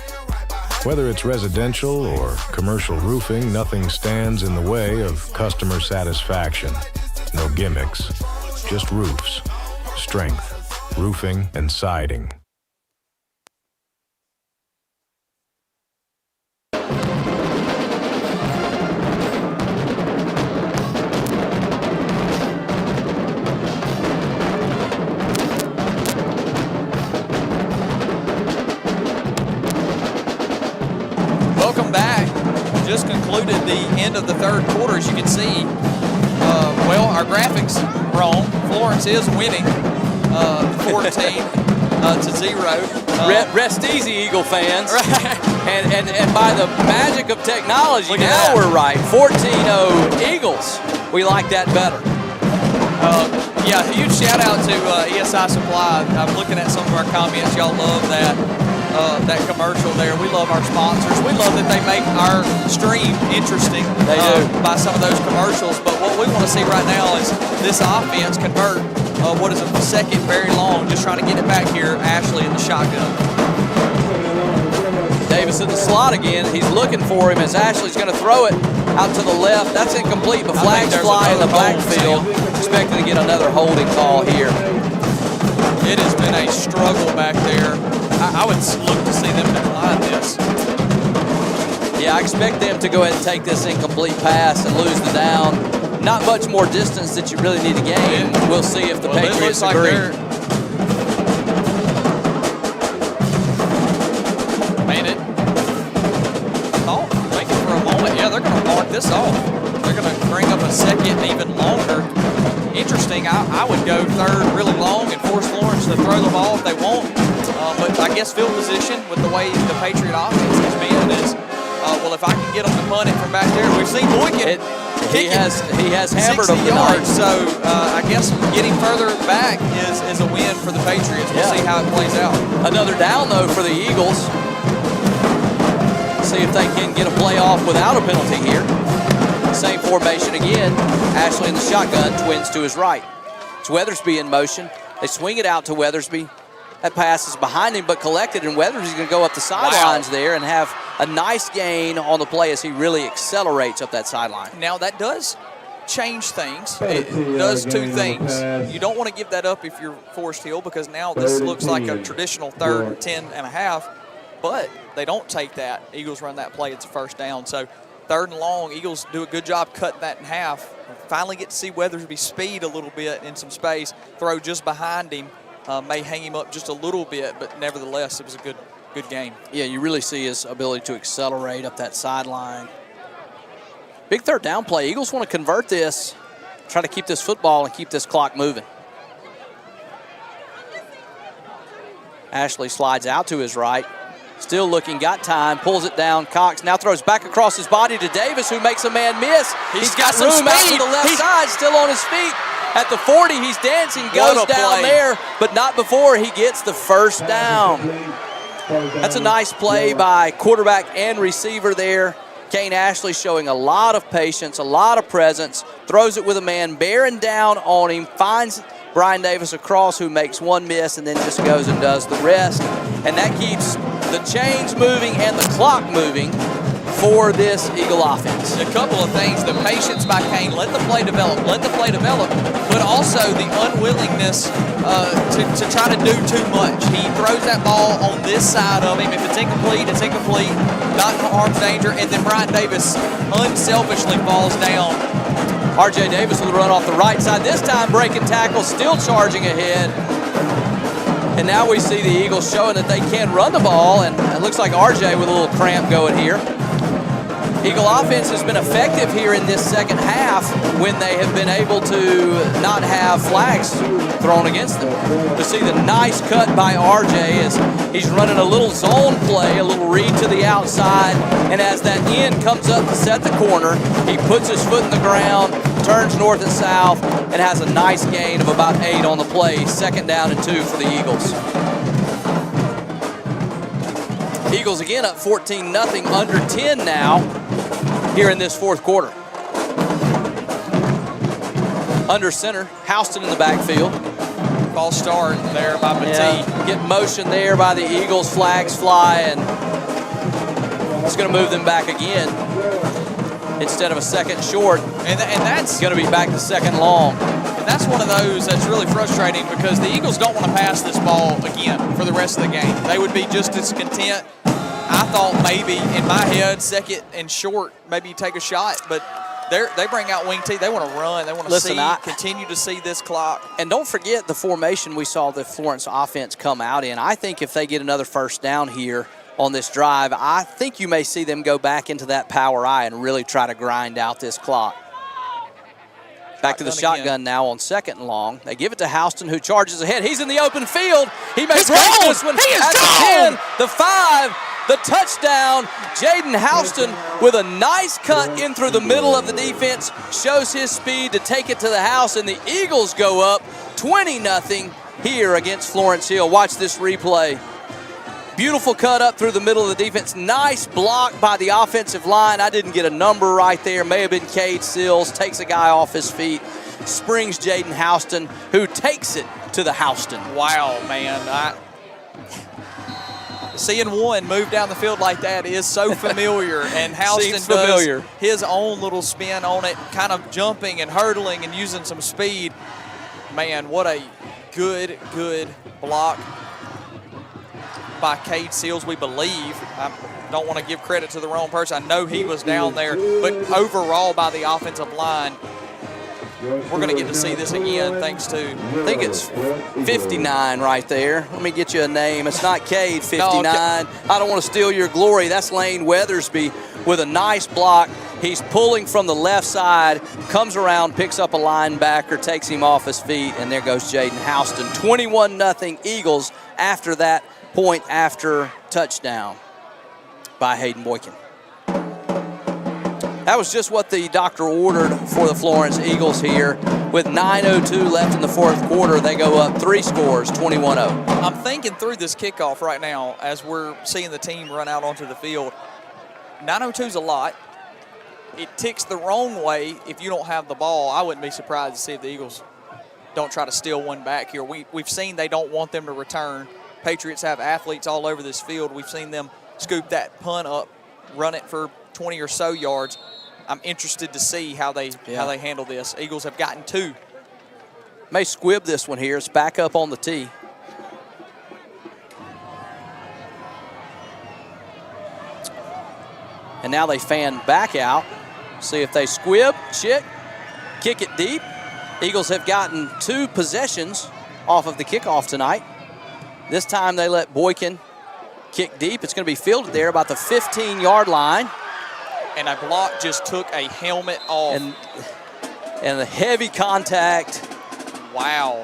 Whether it's residential or commercial roofing, nothing stands in the way of customer satisfaction. No gimmicks, just roofs. Strength, Roofing and Siding. Welcome back. Just concluded the end of the third quarter. As you can see, well, our graphics wrong. Florence is winning 14-0. Rest easy, Eagle fans. and by the magic of technology, now we're right. 14-0 Eagles. We like that better. Yeah, huge shout out to ESI Supply. I'm looking at some of our comments. Y'all love that commercial there. We love our sponsors. We love that they make our stream interesting by some of those commercials. But what we want to see right now is this offense convert what is a second very long, just trying to get it back here. Ashley in the shotgun. Davis in the slot again. He's looking for him as Ashley's going to throw it out to the left. That's incomplete, but flags fly in the backfield. Expecting to get another holding call here. It has been a struggle back there. I would look to see them decline this. Yeah, I expect them to go ahead and take this incomplete pass and lose the down. Not much more distance that you really need to gain. We'll see if the Patriots agree. Man, it thought thinking for a moment, yeah, they're going to mark this off. They're going to bring up a second even longer. Interesting, I would go third really long and force Florence to throw the ball if they want. But I guess field position with the way the Patriot offense has been is, well, if I can get them to punt it from back there, we've seen Boykin. He has hammered 60 them yards, so I guess getting further back is a win for the Patriots. We'll see how it plays out. Another down, though, for the Eagles. See if they can get a play off without a penalty here. Same formation again. Ashley in the shotgun, twins to his right. It's Weathersby in motion. They swing it out to Weathersby. That pass is behind him, but collected, and Weathersby's going to go up the sidelines there and have a nice gain on the play as he really accelerates up that sideline. Now, that does change things. It does two things. You don't want to give that up if you're Forest Hill, because now this looks like a traditional third and 10.5, but they don't take that. Eagles run that play. It's a first down. So third and long, Eagles do a good job cutting that in half. Finally get to see Weathersby speed a little bit in some space, throw just behind him. May hang him up just a little bit, but nevertheless, it was a good game. Yeah, you really see his ability to accelerate up that sideline. Big third down play. Eagles want to convert this, try to keep this football and keep this clock moving. Ashley slides out to his right. Still looking, got time, pulls it down. Cox now throws back across his body to Davis, who makes a man miss. He's got some room out speed. to the left side, still on his feet. At the 40, he's dancing, goes down there, but not before he gets the first down. That's a nice play by quarterback and receiver there. Kane Ashley showing a lot of patience, a lot of presence, throws it with a man bearing down on him, finds Brian Davis across, who makes one miss and then just goes and does the rest. And that keeps the chains moving and the clock moving for this Eagle offense. A couple of things, the patience by Kane, let the play develop, but also the unwillingness to try to do too much. He throws that ball on this side of him. If it's incomplete, it's incomplete, not in harm's danger, and then Brian Davis unselfishly falls down. R.J. Davis with a run off the right side, this time breaking tackles, still charging ahead. And now we see the Eagles showing that they can run the ball, and it looks like R.J. with a little cramp going here. Eagle offense has been effective here in this second half when they have been able to not have flags thrown against them. To see the nice cut by RJ as he's running a little zone play, a little read to the outside, and as that end comes up to set the corner, he puts his foot in the ground, turns north and south, and has a nice gain of about 8 on the play. 2nd down and 2 for the Eagles. Eagles again up 14-0, under 10 now here in this 4th quarter. Under center, Houston in the backfield. False start there by Petit. Yeah, get motion there by the Eagles, flags fly, and it's going to move them back again. Instead of a 2nd short, and that's going to be back to 2nd long. And that's one of those that's really frustrating because the Eagles don't want to pass this ball again for the rest of the game. They would be just as content. I thought maybe in my head, 2nd and short, maybe you take a shot, but they bring out wing T. They want to run. They want to continue to see this clock. And don't forget the formation we saw the Florence offense come out in. I think if they get another 1st down here on this drive, I think you may see them go back into that power I and really try to grind out this clock. Back to the shotgun now on 2nd and long. They give it to Houston, who charges ahead. He's in the open field. He makes this one at the 10, the 5, the touchdown. Jaden Houston with a nice cut in through the middle of the defense, shows his speed to take it to the house, and the Eagles go up 20-0 here against Florence Hill. Watch this replay. Beautiful cut up through the middle of the defense. Nice block by the offensive line. I didn't get a number right there. May have been Cade Sills. Takes a guy off his feet. Springs Jaden Houston, who takes it to the Houston. Wow, man. Seeing one move down the field like that is so familiar. And Houston does his own little spin on it, kind of jumping and hurdling and using some speed. Man, what a good block by Cade Sills, we believe. I don't want to give credit to the wrong person. I know he was down there, but overall by the offensive line, we're going to get to see this again thanks to, I think it's 59 right there. Let me get you a name. It's not Cade, 59. No, I don't want to steal your glory. That's Lane Weathersby with a nice block. He's pulling from the left side, comes around, picks up a linebacker, takes him off his feet, and there goes Jaden Houston. 21-0 Eagles after that point after touchdown by Hayden Boykin. That was just what the doctor ordered for the Florence Eagles here. With 9:02 left in the 4th quarter, they go up 3 scores, 21-0. I'm thinking through this kickoff right now as we're seeing the team run out onto the field. 9:02 is a lot. It ticks the wrong way if you don't have the ball. I wouldn't be surprised to see if the Eagles don't try to steal one back here. We've seen they don't want them to return. Patriots have athletes all over this field. We've seen them scoop that punt up, run it for 20 or so yards. I'm interested to see how they handle this. Eagles have gotten 2. May squib this one here. It's back up on the tee. And now they fan back out. See if they squib, kick it deep. Eagles have gotten 2 possessions off of the kickoff tonight. This time they let Boykin kick deep. It's going to be fielded there about the 15-yard line. And a block just took a helmet off. And the heavy contact. Wow.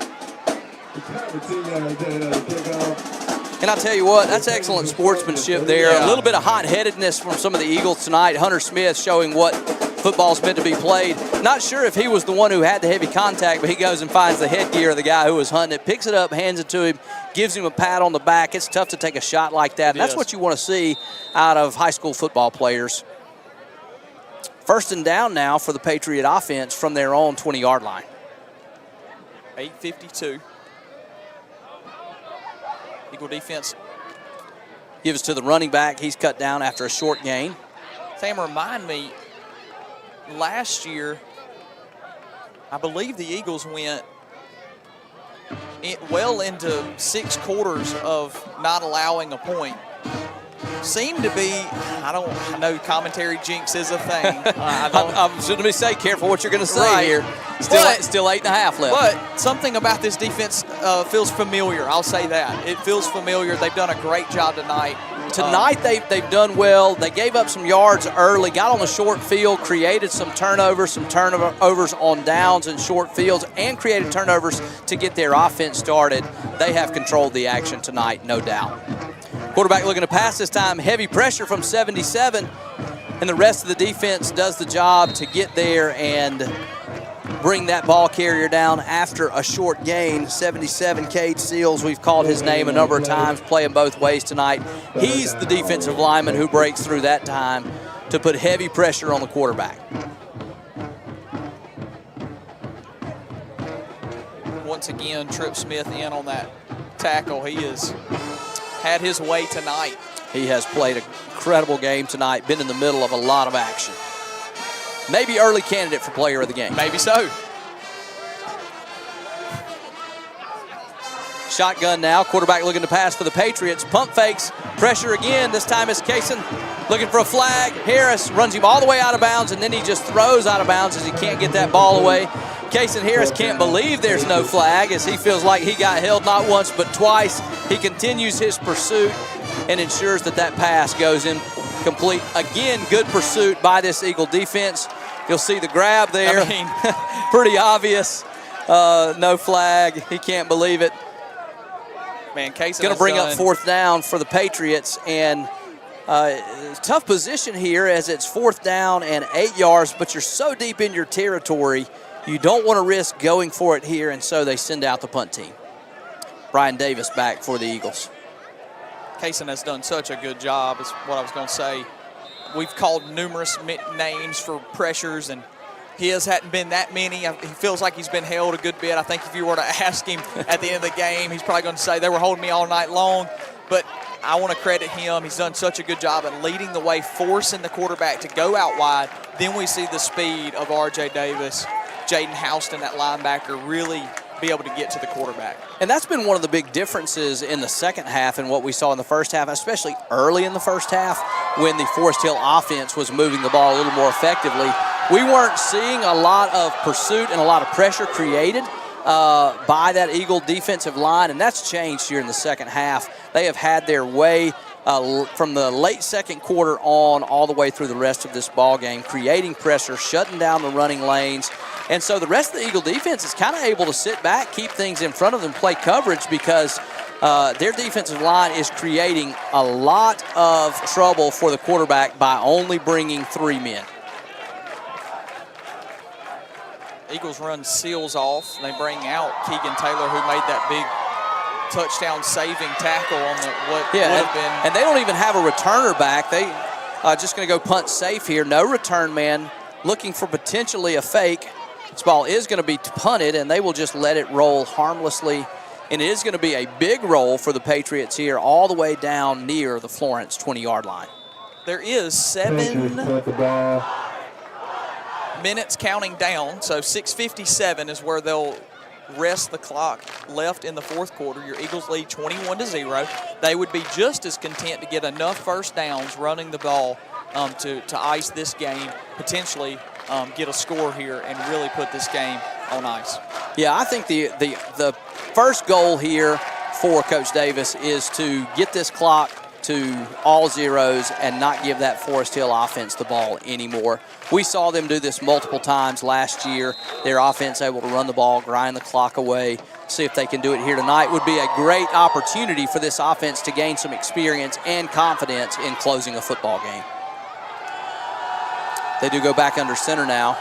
And I'll tell you what, that's excellent sportsmanship there. Yeah. A little bit of hot-headedness from some of the Eagles tonight. Hunter Smith showing what football's meant to be played. Not sure if he was the one who had the heavy contact, but he goes and finds the headgear of the guy who was hunting it, picks it up, hands it to him, gives him a pat on the back. It's tough to take a shot like that. And that's what you want to see out of high school football players. First and down now for the Patriot offense from their own 20-yard line. 8:52. Eagle defense gives to the running back. He's cut down after a short gain. Sam, remind me, last year, I believe the Eagles went well into 6 quarters of not allowing a point. Seemed to be, I know commentary jinx is a thing. I'm going to say careful what you're going to say Right. here. Still 8.5 left. But something about this defense feels familiar. I'll say that. It feels familiar. They've done a great job tonight. Tonight they've done well. They gave up some yards early, got on the short field, created some turnovers on downs and short fields, and created turnovers to get their offense started. They have controlled the action tonight, no doubt. Quarterback looking to pass this time. Heavy pressure from 77, and the rest of the defense does the job to get there and bring that ball carrier down after a short gain. 77, Cade Seals, we've called his name a number of times, playing both ways tonight. He's the defensive lineman who breaks through that time to put heavy pressure on the quarterback. Once again, Trip Smith in on that tackle. He has had his way tonight. He has played an incredible game tonight, been in the middle of a lot of action. Maybe early candidate for player of the game. Maybe so. Shotgun now, quarterback looking to pass for the Patriots. Pump fakes, pressure again. This time it's Kaysen looking for a flag. Harris runs him all the way out of bounds, and then he just throws out of bounds as he can't get that ball away. Kaysen Harris can't believe there's no flag as he feels like he got held not once but twice. He continues his pursuit and ensures that that pass goes incomplete. Again, good pursuit by this Eagle defense. You'll see the grab there. Pretty obvious. No flag. He can't believe it. Man, Kaysen going to bring up fourth down for the Patriots, and tough position here as it's 4th down and 8 yards, but you're so deep in your territory, you don't want to risk going for it here, and so they send out the punt team. Brian Davis back for the Eagles. Kaysen has done such a good job, is what I was going to say. We've called numerous names for pressures, and his hadn't been that many. He feels like he's been held a good bit. I think if you were to ask him at the end of the game, he's probably going to say they were holding me all night long. But I want to credit him. He's done such a good job at leading the way, forcing the quarterback to go out wide. Then we see the speed of R.J. Davis, Jaden Houston, that linebacker, really be able to get to the quarterback. And that's been one of the big differences in the second half and what we saw in the first half, especially early in the first half when the Forest Hill offense was moving the ball a little more effectively. We weren't seeing a lot of pursuit and a lot of pressure created by that Eagle defensive line, and that's changed here in the second half. They have had their way from the late second quarter on all the way through the rest of this ball game, creating pressure, shutting down the running lanes. And so the rest of the Eagle defense is kind of able to sit back, keep things in front of them, play coverage because their defensive line is creating a lot of trouble for the quarterback by only bringing 3 men. Eagles run Seals off. They bring out Keegan Taylor, who made that big touchdown-saving tackle on what would have been. And they don't even have a returner back. They just going to go punt safe here. No return man, looking for potentially a fake. This ball is going to be punted, and they will just let it roll harmlessly. And it is going to be a big roll for the Patriots here all the way down near the Florence 20-yard line. There is 7 minutes counting down, so 6:57 is where they'll rest the clock left in the fourth quarter. Your Eagles lead 21-0. They would be just as content to get enough first downs running the ball to ice this game, potentially get a score here and really put this game on ice. Yeah, I think the first goal here for Coach Davis is to get this clock to all zeros and not give that Forest Hill offense the ball anymore. We saw them do this multiple times last year. Their offense able to run the ball, grind the clock away. See if they can do it here tonight. Would be a great opportunity for this offense to gain some experience and confidence in closing a football game. They do go back under center now.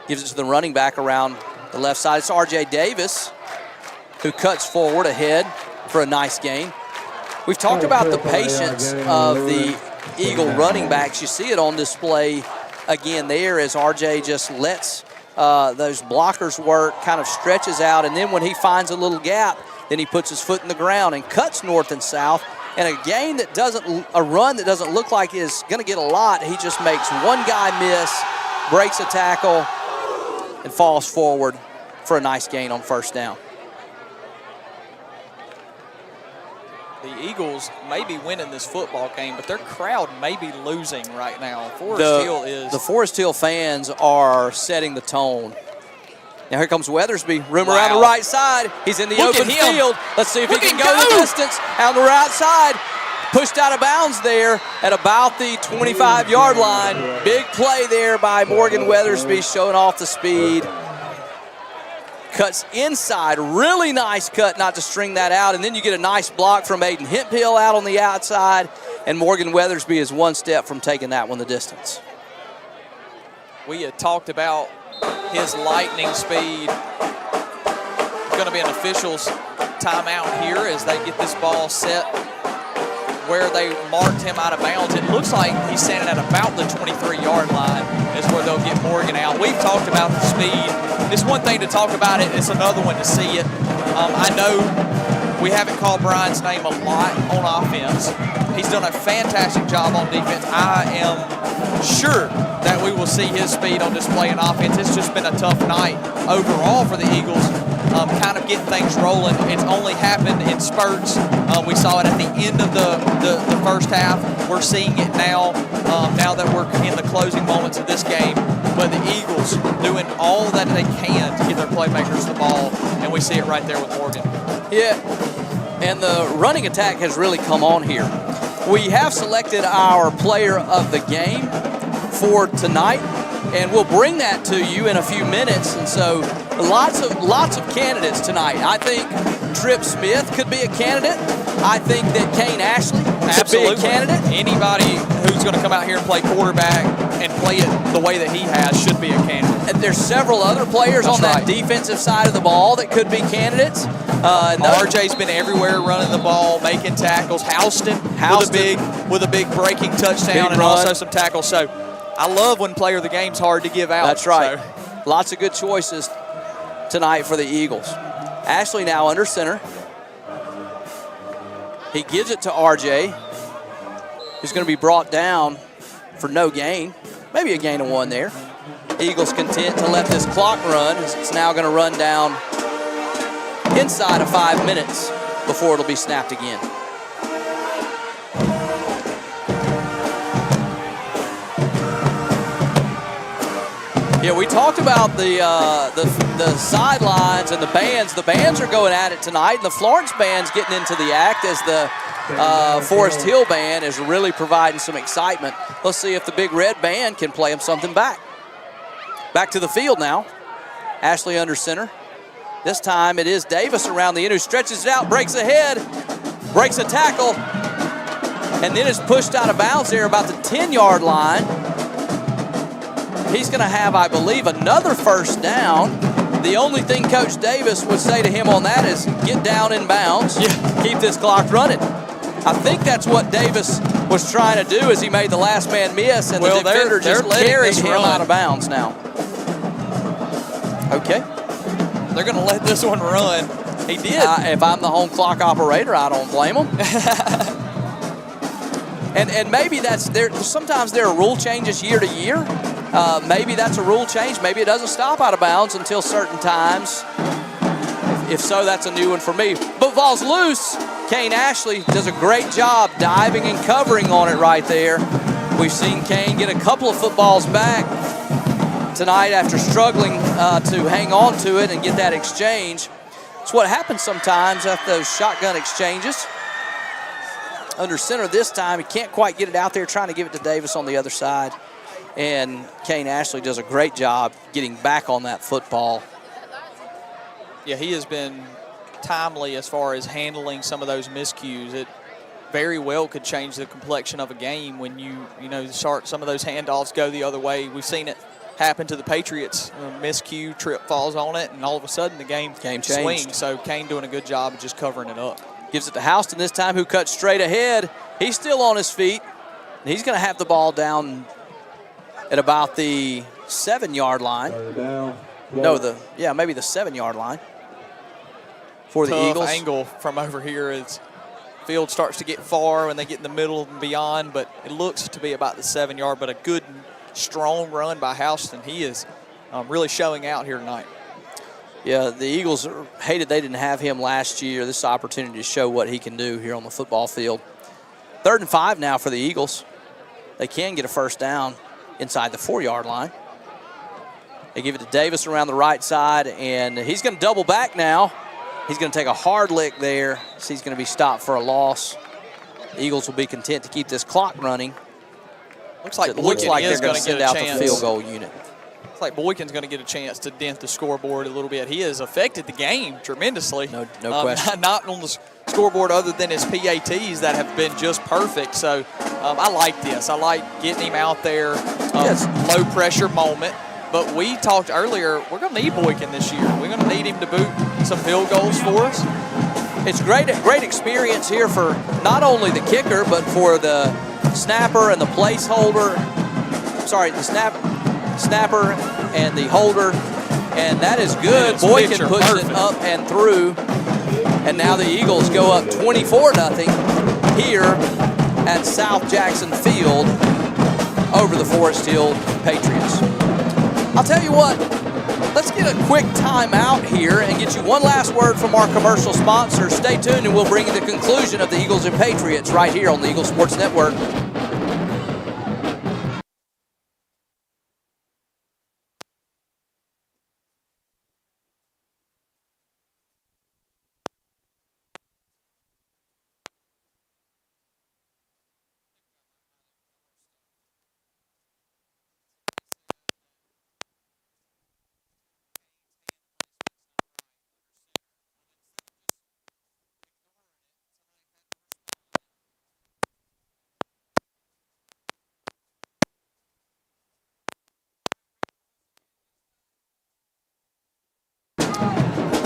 Gives it to the running back around the left side. It's R.J. Davis who cuts forward ahead for a nice gain. We've talked about the patience of the Eagle running backs. You see it on display again there as RJ just lets those blockers work, kind of stretches out, and then when he finds a little gap, then he puts his foot in the ground and cuts north and south. And a run that doesn't look like is going to get a lot. He just makes one guy miss, breaks a tackle, and falls forward for a nice gain on first down. The Eagles may be winning this football game, but their crowd may be losing right now. The Forest Hill fans are setting the tone. Now here comes Weathersby, room around the right side. He's in the open field. Let's see if he can go the distance on the right side. Pushed out of bounds there at about the 25-yard line. Big play there by Morgan Weathersby, showing off the speed. Cuts inside, really nice cut not to string that out, and then you get a nice block from Aiden Hemphill out on the outside, and Morgan Weathersby is one step from taking that one the distance. We had talked about his lightning speed. Going to be an official's timeout here as they get this ball set where they marked him out of bounds. It looks like he's standing at about the 23-yard line is where they'll get Morgan out. We've talked about the speed. It's one thing to talk about it. It's another one to see it. I know we haven't called Brian's name a lot on offense. He's done a fantastic job on defense. I am sure that we will see his speed on display in offense. It's just been a tough night overall for the Eagles. Kind of getting things rolling. It's only happened in spurts. We saw it at the end of the first half. We're seeing it now, now that we're in the closing moments of this game. But the Eagles doing all that they can to get their playmakers the ball, and we see it right there with Morgan. Yeah, and the running attack has really come on here. We have selected our player of the game for tonight, and we'll bring that to you in a few minutes. And so lots of candidates tonight. I think Trip Smith could be a candidate. I think that Kane Ashley could be a candidate. Anybody who's going to come out here and play quarterback and play it the way that he has should be a candidate. And there's several other players on that defensive side of the ball that could be candidates. RJ's been everywhere running the ball, making tackles. Houston with a big breaking touchdown and also some tackles. So I love when player of the game's hard to give out. That's right. So lots of good choices tonight for the Eagles. Ashley now under center. He gives it to RJ, who's going to be brought down for no gain. Maybe a gain of one there. Eagles content to let this clock run. It's now going to run down inside of 5 minutes before it'll be snapped again. Yeah, we talked about the sidelines and the bands. The bands are going at it tonight, and the Florence band's getting into the act as the Forest Hill band is really providing some excitement. Let's see if the Big Red band can play them something back. Back to the field now. Ashley under center. This time it is Davis around the end who stretches it out, breaks ahead, breaks a tackle, and then is pushed out of bounds there about the 10-yard line. He's going to have, I believe, another first down. The only thing Coach Davis would say to him on that is get down in bounds, keep this clock running. I think that's what Davis was trying to do as he made the last man miss, and the defender just carried him out of bounds now. Okay. They're going to let this one run. He did. If I'm the home clock operator, I don't blame him. and maybe that's there. Sometimes there are rule changes year to year. Maybe that's a rule change. Maybe it doesn't stop out of bounds until certain times. If so, that's a new one for me. But ball's loose. Kane Ashley does a great job diving and covering on it right there. We've seen Kane get a couple of footballs back tonight after struggling to hang on to it and get that exchange. It's what happens sometimes after those shotgun exchanges. Under center this time, he can't quite get it out there, trying to give it to Davis on the other side. And Kane Ashley does a great job getting back on that football. Yeah, he has been timely as far as handling some of those miscues. It very well could change the complexion of a game when you start some of those handoffs go the other way. We've seen it happen to the Patriots. Miscue, trip falls on it, and all of a sudden the game swings. So Kane doing a good job of just covering it up. Gives it to Houston this time, who cuts straight ahead. He's still on his feet. He's going to have the ball down at about the 7-yard line. No, maybe the 7-yard line for the Tough Eagles. Angle from over here as field starts to get far when they get in the middle and beyond, but it looks to be about the 7-yard, but a good, strong run by Houston. He is really showing out here tonight. Yeah, the Eagles hated they didn't have him last year. This opportunity to show what he can do here on the football field. 3rd and 5 now for the Eagles. They can get a first down inside the 4-yard line. They give it to Davis around the right side, and he's going to double back now. He's going to take a hard lick there, so he's going to be stopped for a loss. The Eagles will be content to keep this clock running. Looks like they're going to send out the field goal unit. Looks like Boykin's going to get a chance to dent the scoreboard a little bit. He has affected the game tremendously. No question. Not on the scoreboard other than his PATs that have been just perfect. So I like this. I like getting him out there. Low pressure moment. But we talked earlier, we're going to need Boykin this year. We're going to need him to boot some field goals for us. It's great experience here for not only the kicker, but for the snapper and the placeholder. Sorry, the snapper and the holder. And that is good. Boykin puts it up and through. And now the Eagles go up 24-0 here at South Jackson Field over the Forest Hill Patriots. I'll tell you what, let's get a quick timeout here and get you one last word from our commercial sponsor. Stay tuned and we'll bring you the conclusion of the Eagles and Patriots right here on the Eagle Sports Network.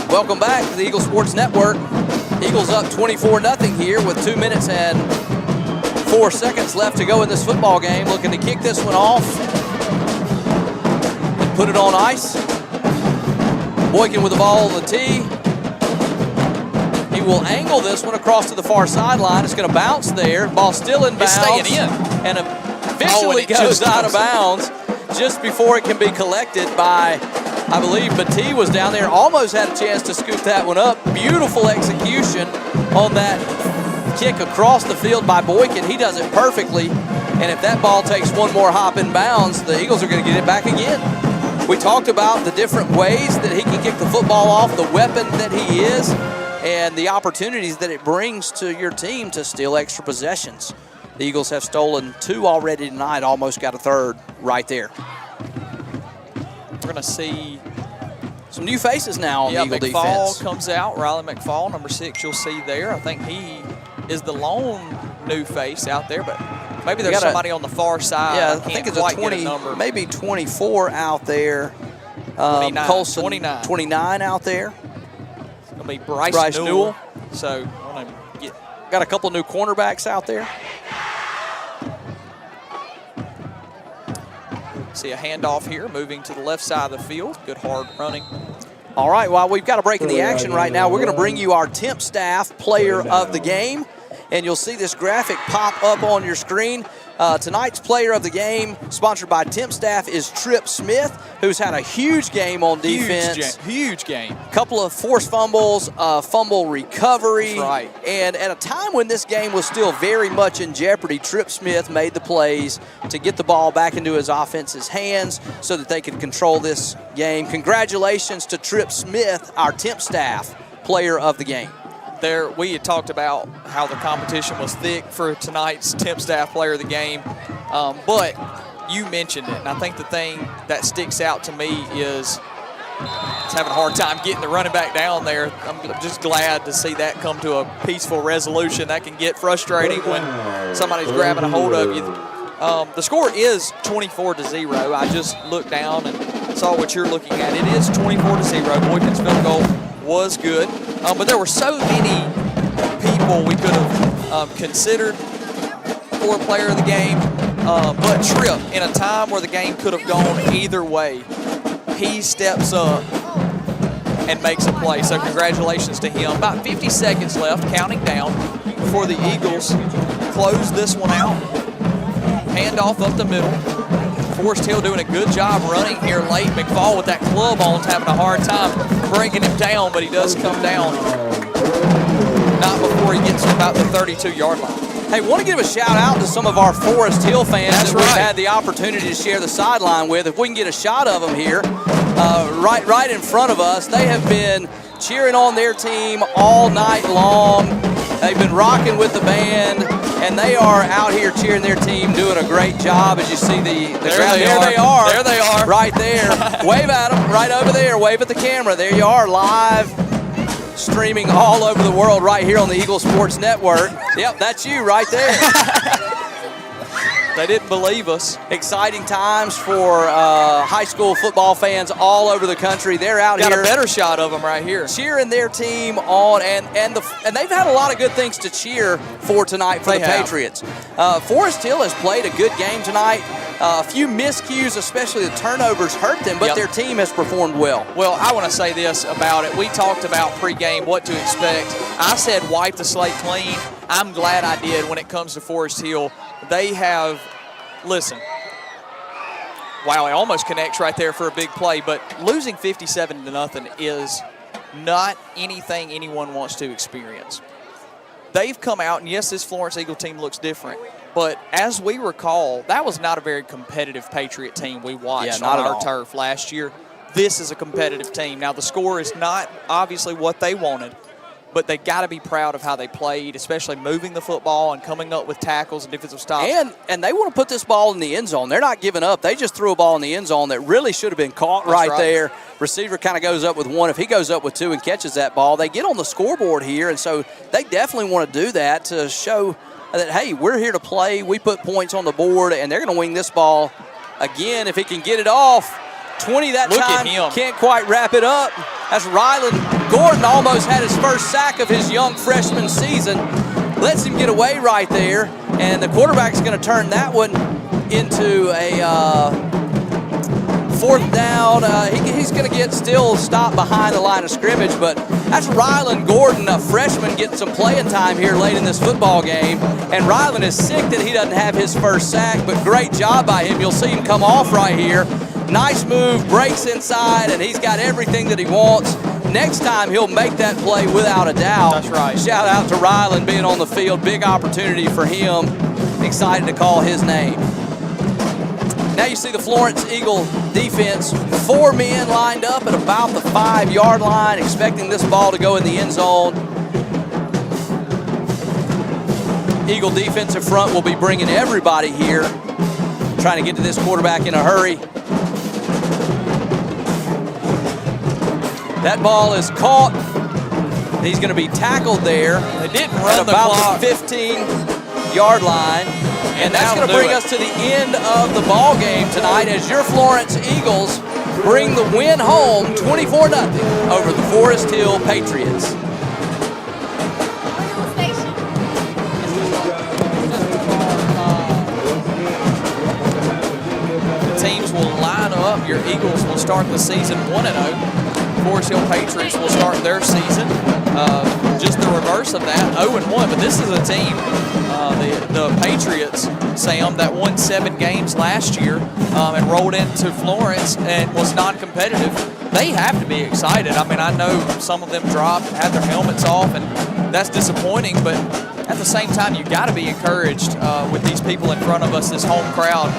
Welcome back to the Eagle Sports Network. Eagles up 24-0 here with 2 minutes and 4 seconds left to go in this football game. Looking to kick this one off and put it on ice. Boykin with the ball on the tee. He will angle this one across to the far sideline. It's going to bounce there. Ball still in bounds. It's staying in. And eventually goes out of bounds just before it can be collected by, I believe Batee was down there, almost had a chance to scoop that one up. Beautiful execution on that kick across the field by Boykin. He does it perfectly, and if that ball takes one more hop in bounds, the Eagles are going to get it back again. We talked about the different ways that he can kick the football off, the weapon that he is, and the opportunities that it brings to your team to steal extra possessions. The Eagles have stolen 2 already tonight, almost got a 3rd right there. We're going to see some new faces now on the Eagle defense. McFall comes out. Riley McFall, number 6, you'll see there. I think he is the lone new face out there, but maybe there's somebody on the far side. Yeah, I think it's a 20, maybe 24 out there. 29, Colson, 29 out there. It's going to be Bryce Newell. So I want to get. Got a couple new cornerbacks out there. See a handoff here, moving to the left side of the field. Good hard running. All right, well, we've got a break in the action right now. We're going to bring you our temp staff player of the game, and you'll see this graphic pop up on your screen. Tonight's player of the game, sponsored by Temp Staff, is Trip Smith, who's had a huge game on defense. Huge game. Couple of forced fumbles, fumble recovery. That's right. And at a time when this game was still very much in jeopardy, Trip Smith made the plays to get the ball back into his offense's hands so that they could control this game. Congratulations to Trip Smith, our Temp Staff player of the game. There, we had talked about how the competition was thick for tonight's Temp Staff player of the game, but you mentioned it, and I think the thing that sticks out to me is it's having a hard time getting the running back down there. I'm just glad to see that come to a peaceful resolution. That can get frustrating when somebody's grabbing a hold of you. The score is 24-0. I just looked down and saw what you're looking at. It is 24-0. Boykin's field goal was good, but there were so many people we could have considered for player of the game. But Tripp, in a time where the game could have gone either way, he steps up and makes a play. So congratulations to him. About 50 seconds left, counting down, before the Eagles close this one out. Handoff up the middle. Forest Hill doing a good job running here late. McFall with that club on's having a hard time bringing him down, but he does come down. Not before he gets to about the 32-yard line. Hey, want to give a shout out to some of our Forest Hill fans that we've had the opportunity to share the sideline with. If we can get a shot of them here, right in front of us, they have been cheering on their team all night long. They've been rocking with the band, and they are out here cheering their team, doing a great job. As you see the crowd, there they are, right there. Wave at them, right over there. Wave at the camera. There you are, live. Streaming all over the world right here on the Eagle Sports Network. Yep, that's you right there. They didn't believe us. Exciting times for high school football fans all over the country. They're out here. Got a better shot of them right here. Cheering their team on, and they've had a lot of good things to cheer for tonight for the Patriots. Forest Hill has played a good game tonight. A few miscues, especially the turnovers, hurt them, but their team has performed well. Well, I want to say this about it. We talked about pregame, what to expect. I said wipe the slate clean. I'm glad I did when it comes to Forest Hill. They have, listen, wow, it almost connects right there for a big play, but losing 57-0 is not anything anyone wants to experience. They've come out, and yes, this Florence Eagle team looks different, but as we recall, that was not a very competitive Patriot team we watched on our turf last year. This is a competitive team. Now, the score is not obviously what they wanted, but they got to be proud of how they played, especially moving the football and coming up with tackles and defensive stops. And they want to put this ball in the end zone. They're not giving up. They just threw a ball in the end zone that really should have been caught right there. Receiver kind of goes up with one. If he goes up with two and catches that ball, they get on the scoreboard here, and so they definitely want to do that to show that, hey, we're here to play. We put points on the board, and they're going to wing this ball again if he can get it off. 20 that time, can't quite wrap it up. That's Ryland Gordon, almost had his first sack of his young freshman season. Lets him get away right there, and the quarterback's going to turn that one into a fourth down. He's going to get still stopped behind the line of scrimmage, but that's Ryland Gordon, a freshman, getting some playing time here late in this football game. And Ryland is sick that he doesn't have his first sack, but great job by him. You'll see him come off right here. Nice move, breaks inside, and he's got everything that he wants. Next time, he'll make that play without a doubt. That's right. Shout out to Ryland being on the field. Big opportunity for him. Excited to call his name. Now you see the Florence Eagle defense. 4 men lined up at about the 5-yard line, expecting this ball to go in the end zone. Eagle defensive front will be bringing everybody here, trying to get to this quarterback in a hurry. That ball is caught. He's going to be tackled there. They didn't run at about the 15-yard line. And that's going to bring us to the end of the ball game tonight as your Florence Eagles bring the win home 24-0 over the Forest Hill Patriots. The teams will line up. Your Eagles will start the season 1-0. Forest Hill Patriots will start their season just the reverse of that, 0-1. But this is a team, the Patriots, Sam, that won 7 games last year and rolled into Florence and was non-competitive. They have to be excited. I mean, I know some of them dropped and had their helmets off, and that's disappointing, but at the same time, you got to be encouraged with these people in front of us, this home crowd.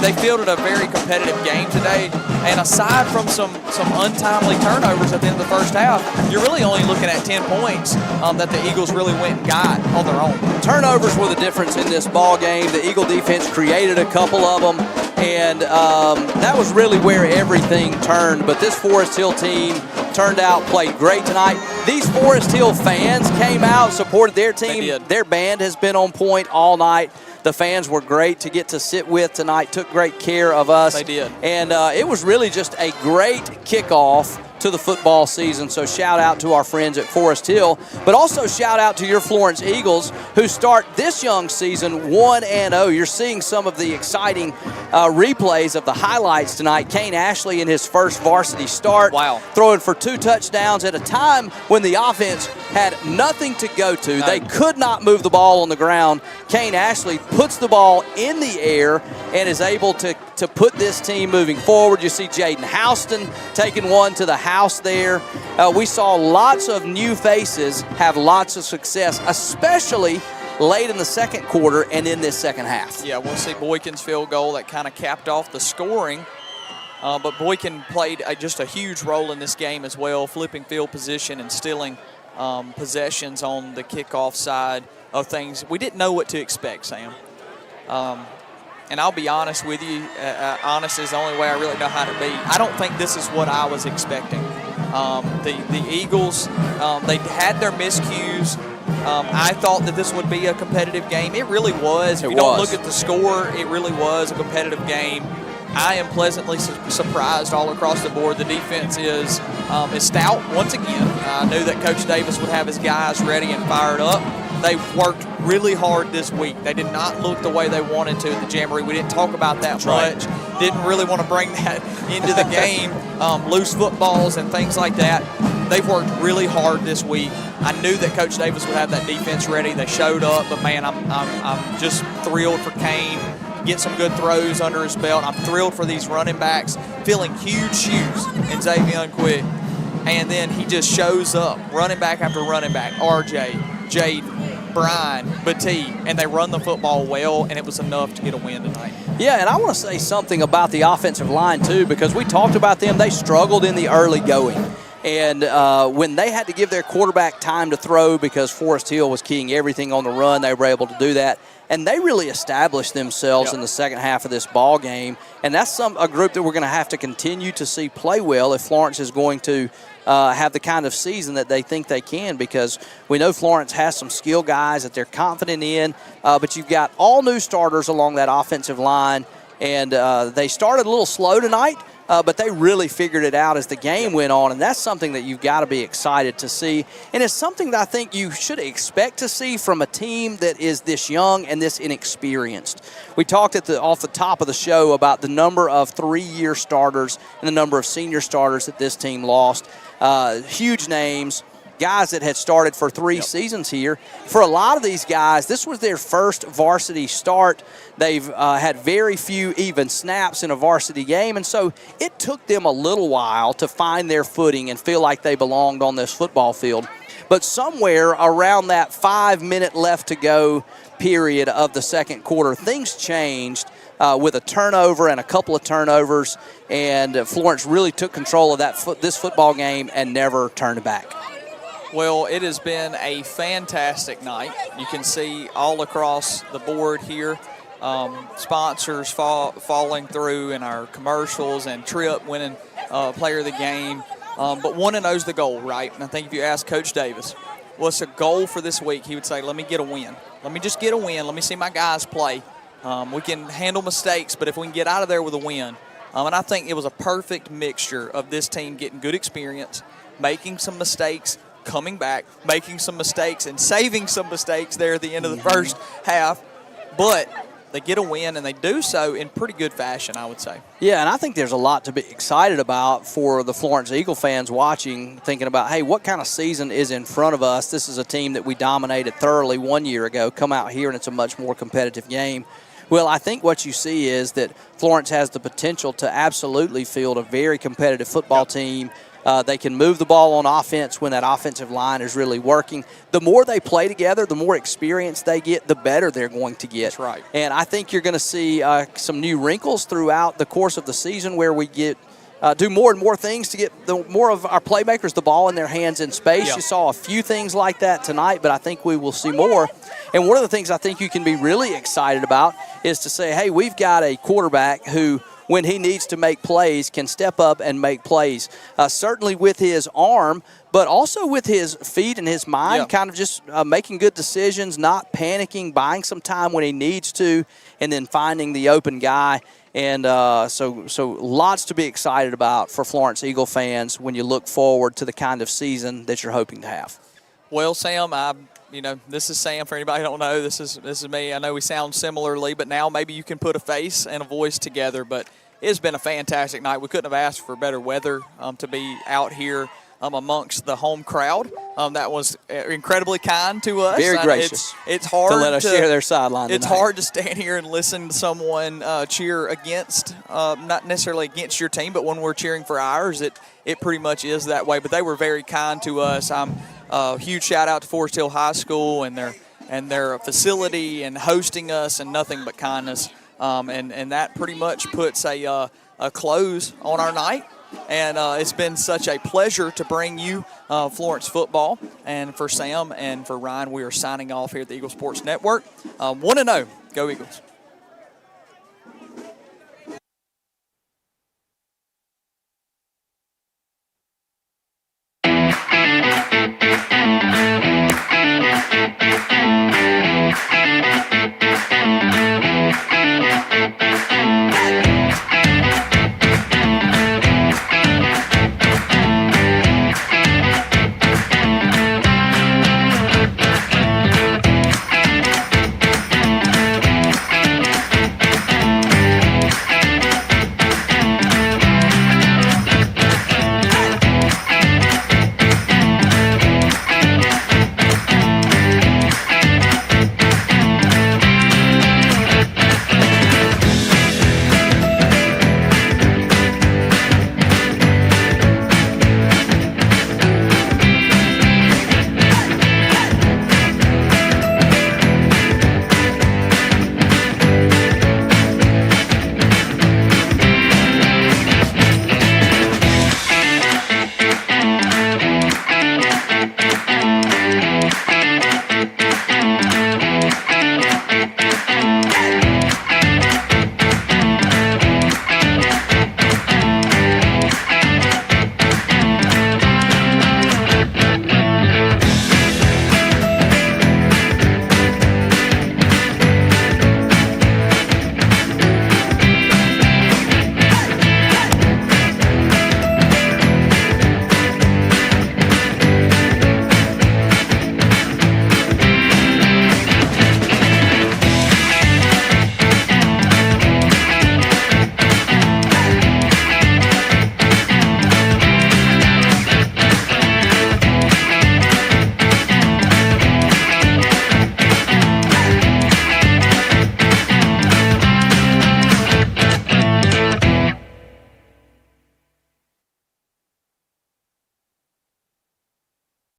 They fielded a very competitive game today, and aside from some untimely turnovers at the end of the first half, you're really only looking at 10 points that the Eagles really went and got on their own. Turnovers were the difference in this ball game. The Eagle defense created a couple of them, and that was really where everything turned. But this Forest Hill team turned out, played great tonight. These Forest Hill fans came out, supported their team. Their band has been on point all night. The fans were great to get to sit with tonight, took great care of us. They did. And it was really just a great kickoff to the football season. So shout out to our friends at Forest Hill, but also shout out to your Florence Eagles, who start this young season 1-0. You're seeing some of the exciting replays of the highlights tonight. Kane Ashley in his first varsity start, throwing for 2 touchdowns at a time when the offense had nothing to go to. They could not move the ball on the ground. Kane Ashley puts the ball in the air and is able to put this team moving forward. You see Jaden Houston taking one to the house there. We saw lots of new faces have lots of success, especially late in the second quarter and in this second half. Yeah, we'll see Boykin's field goal that kind of capped off the scoring. But Boykin played just a huge role in this game as well, flipping field position and stealing possessions on the kickoff side of things. We didn't know what to expect, Sam. And I'll be honest with you, honest is the only way I really know how to be. I don't think this is what I was expecting. The Eagles, they had their miscues. I thought that this would be a competitive game. It really was. If you don't look at the score, it really was a competitive game. I am pleasantly surprised all across the board. The defense is stout once again. I knew that Coach Davis would have his guys ready and fired up. They've worked really hard this week. They did not look the way they wanted to at the Jamboree. We didn't talk about that much. Didn't really want to bring that into the game, loose footballs and things like that. They've worked really hard this week. I knew that Coach Davis would have that defense ready. They showed up, but man, I'm just thrilled for Kane. Get some good throws under his belt. I'm thrilled for these running backs, filling huge shoes in Xavier Quick. And then he just shows up, running back after running back, RJ, Jaden, Brian, Batee, and they run the football well, and it was enough to get a win tonight. Yeah, and I want to say something about the offensive line, too, because we talked about them. They struggled in the early going. And when they had to give their quarterback time to throw because Forest Hill was keying everything on the run, they were able to do that. And they really established themselves in the second half of this ball game. And that's a group that we're going to have to continue to see play well if Florence is going to have the kind of season that they think they can, because we know Florence has some skill guys that they're confident in, but you've got all new starters along that offensive line. And they started a little slow tonight, but they really figured it out as the game went on, and that's something that you've got to be excited to see. And it's something that I think you should expect to see from a team that is this young and this inexperienced. We talked off the top of the show about the number of 3-year starters and the number of senior starters that this team lost. Huge names. Guys that had started for 3 seasons here. For a lot of these guys, this was their first varsity start. They've had very few even snaps in a varsity game, and so it took them a little while to find their footing and feel like they belonged on this football field. But somewhere around that 5-minute left to go period of the second quarter, things changed with a turnover and a couple of turnovers, and Florence really took control of this football game and never turned back. Well, it has been a fantastic night. You can see all across the board here, sponsors falling through in our commercials, and Tripp winning player of the game. But 1-0 is the goal, right? And I think if you ask Coach Davis, what's a goal for this week, he would say, let me get a win. Let me just get a win. Let me see my guys play. We can handle mistakes, but if we can get out of there with a win. And I think it was a perfect mixture of this team getting good experience, making some mistakes, coming back, making some mistakes, and saving some mistakes there at the end of the first half. But they get a win, and they do so in pretty good fashion, I would say. Yeah, and I think there's a lot to be excited about for the Florence Eagle fans watching, thinking about, hey, what kind of season is in front of us? This is a team that we dominated thoroughly 1 year ago. Come out here, and it's a much more competitive game. Well, I think what you see is that Florence has the potential to absolutely field a very competitive football team. They can move the ball on offense when that offensive line is really working. The more they play together, the more experience they get, the better they're going to get. That's right. And I think you're going to see some new wrinkles throughout the course of the season where we get do more and more things to get more of our playmakers the ball in their hands in space. You saw a few things like that tonight, but I think we will see more. And one of the things I think you can be really excited about is to say, hey, we've got a quarterback who, when he needs to make plays, can step up and make plays. Certainly with his arm, but also with his feet and his mind, kind of just making good decisions, not panicking, buying some time when he needs to, and then finding the open guy. And so lots to be excited about for Florence Eagle fans when you look forward to the kind of season that you're hoping to have. Well, Sam, this is Sam. For anybody who don't know, this is me. I know we sound similarly, but now maybe you can put a face and a voice together. But it's been a fantastic night. We couldn't have asked for better weather to be out here amongst the home crowd. That was incredibly kind to us. Very gracious. It's hard to let us share their sideline It's tonight. hard to stand here and listen to someone cheer against, not necessarily against your team, but when we're cheering for ours, it pretty much is that way. But they were very kind to us. Huge shout out to Forest Hill High School and their facility and hosting us and nothing but kindness. And that pretty much puts a close on our night. And it's been such a pleasure to bring you Florence football. And for Sam and for Ryan, we are signing off here at the Eagle Sports Network. 1-0. Go Eagles.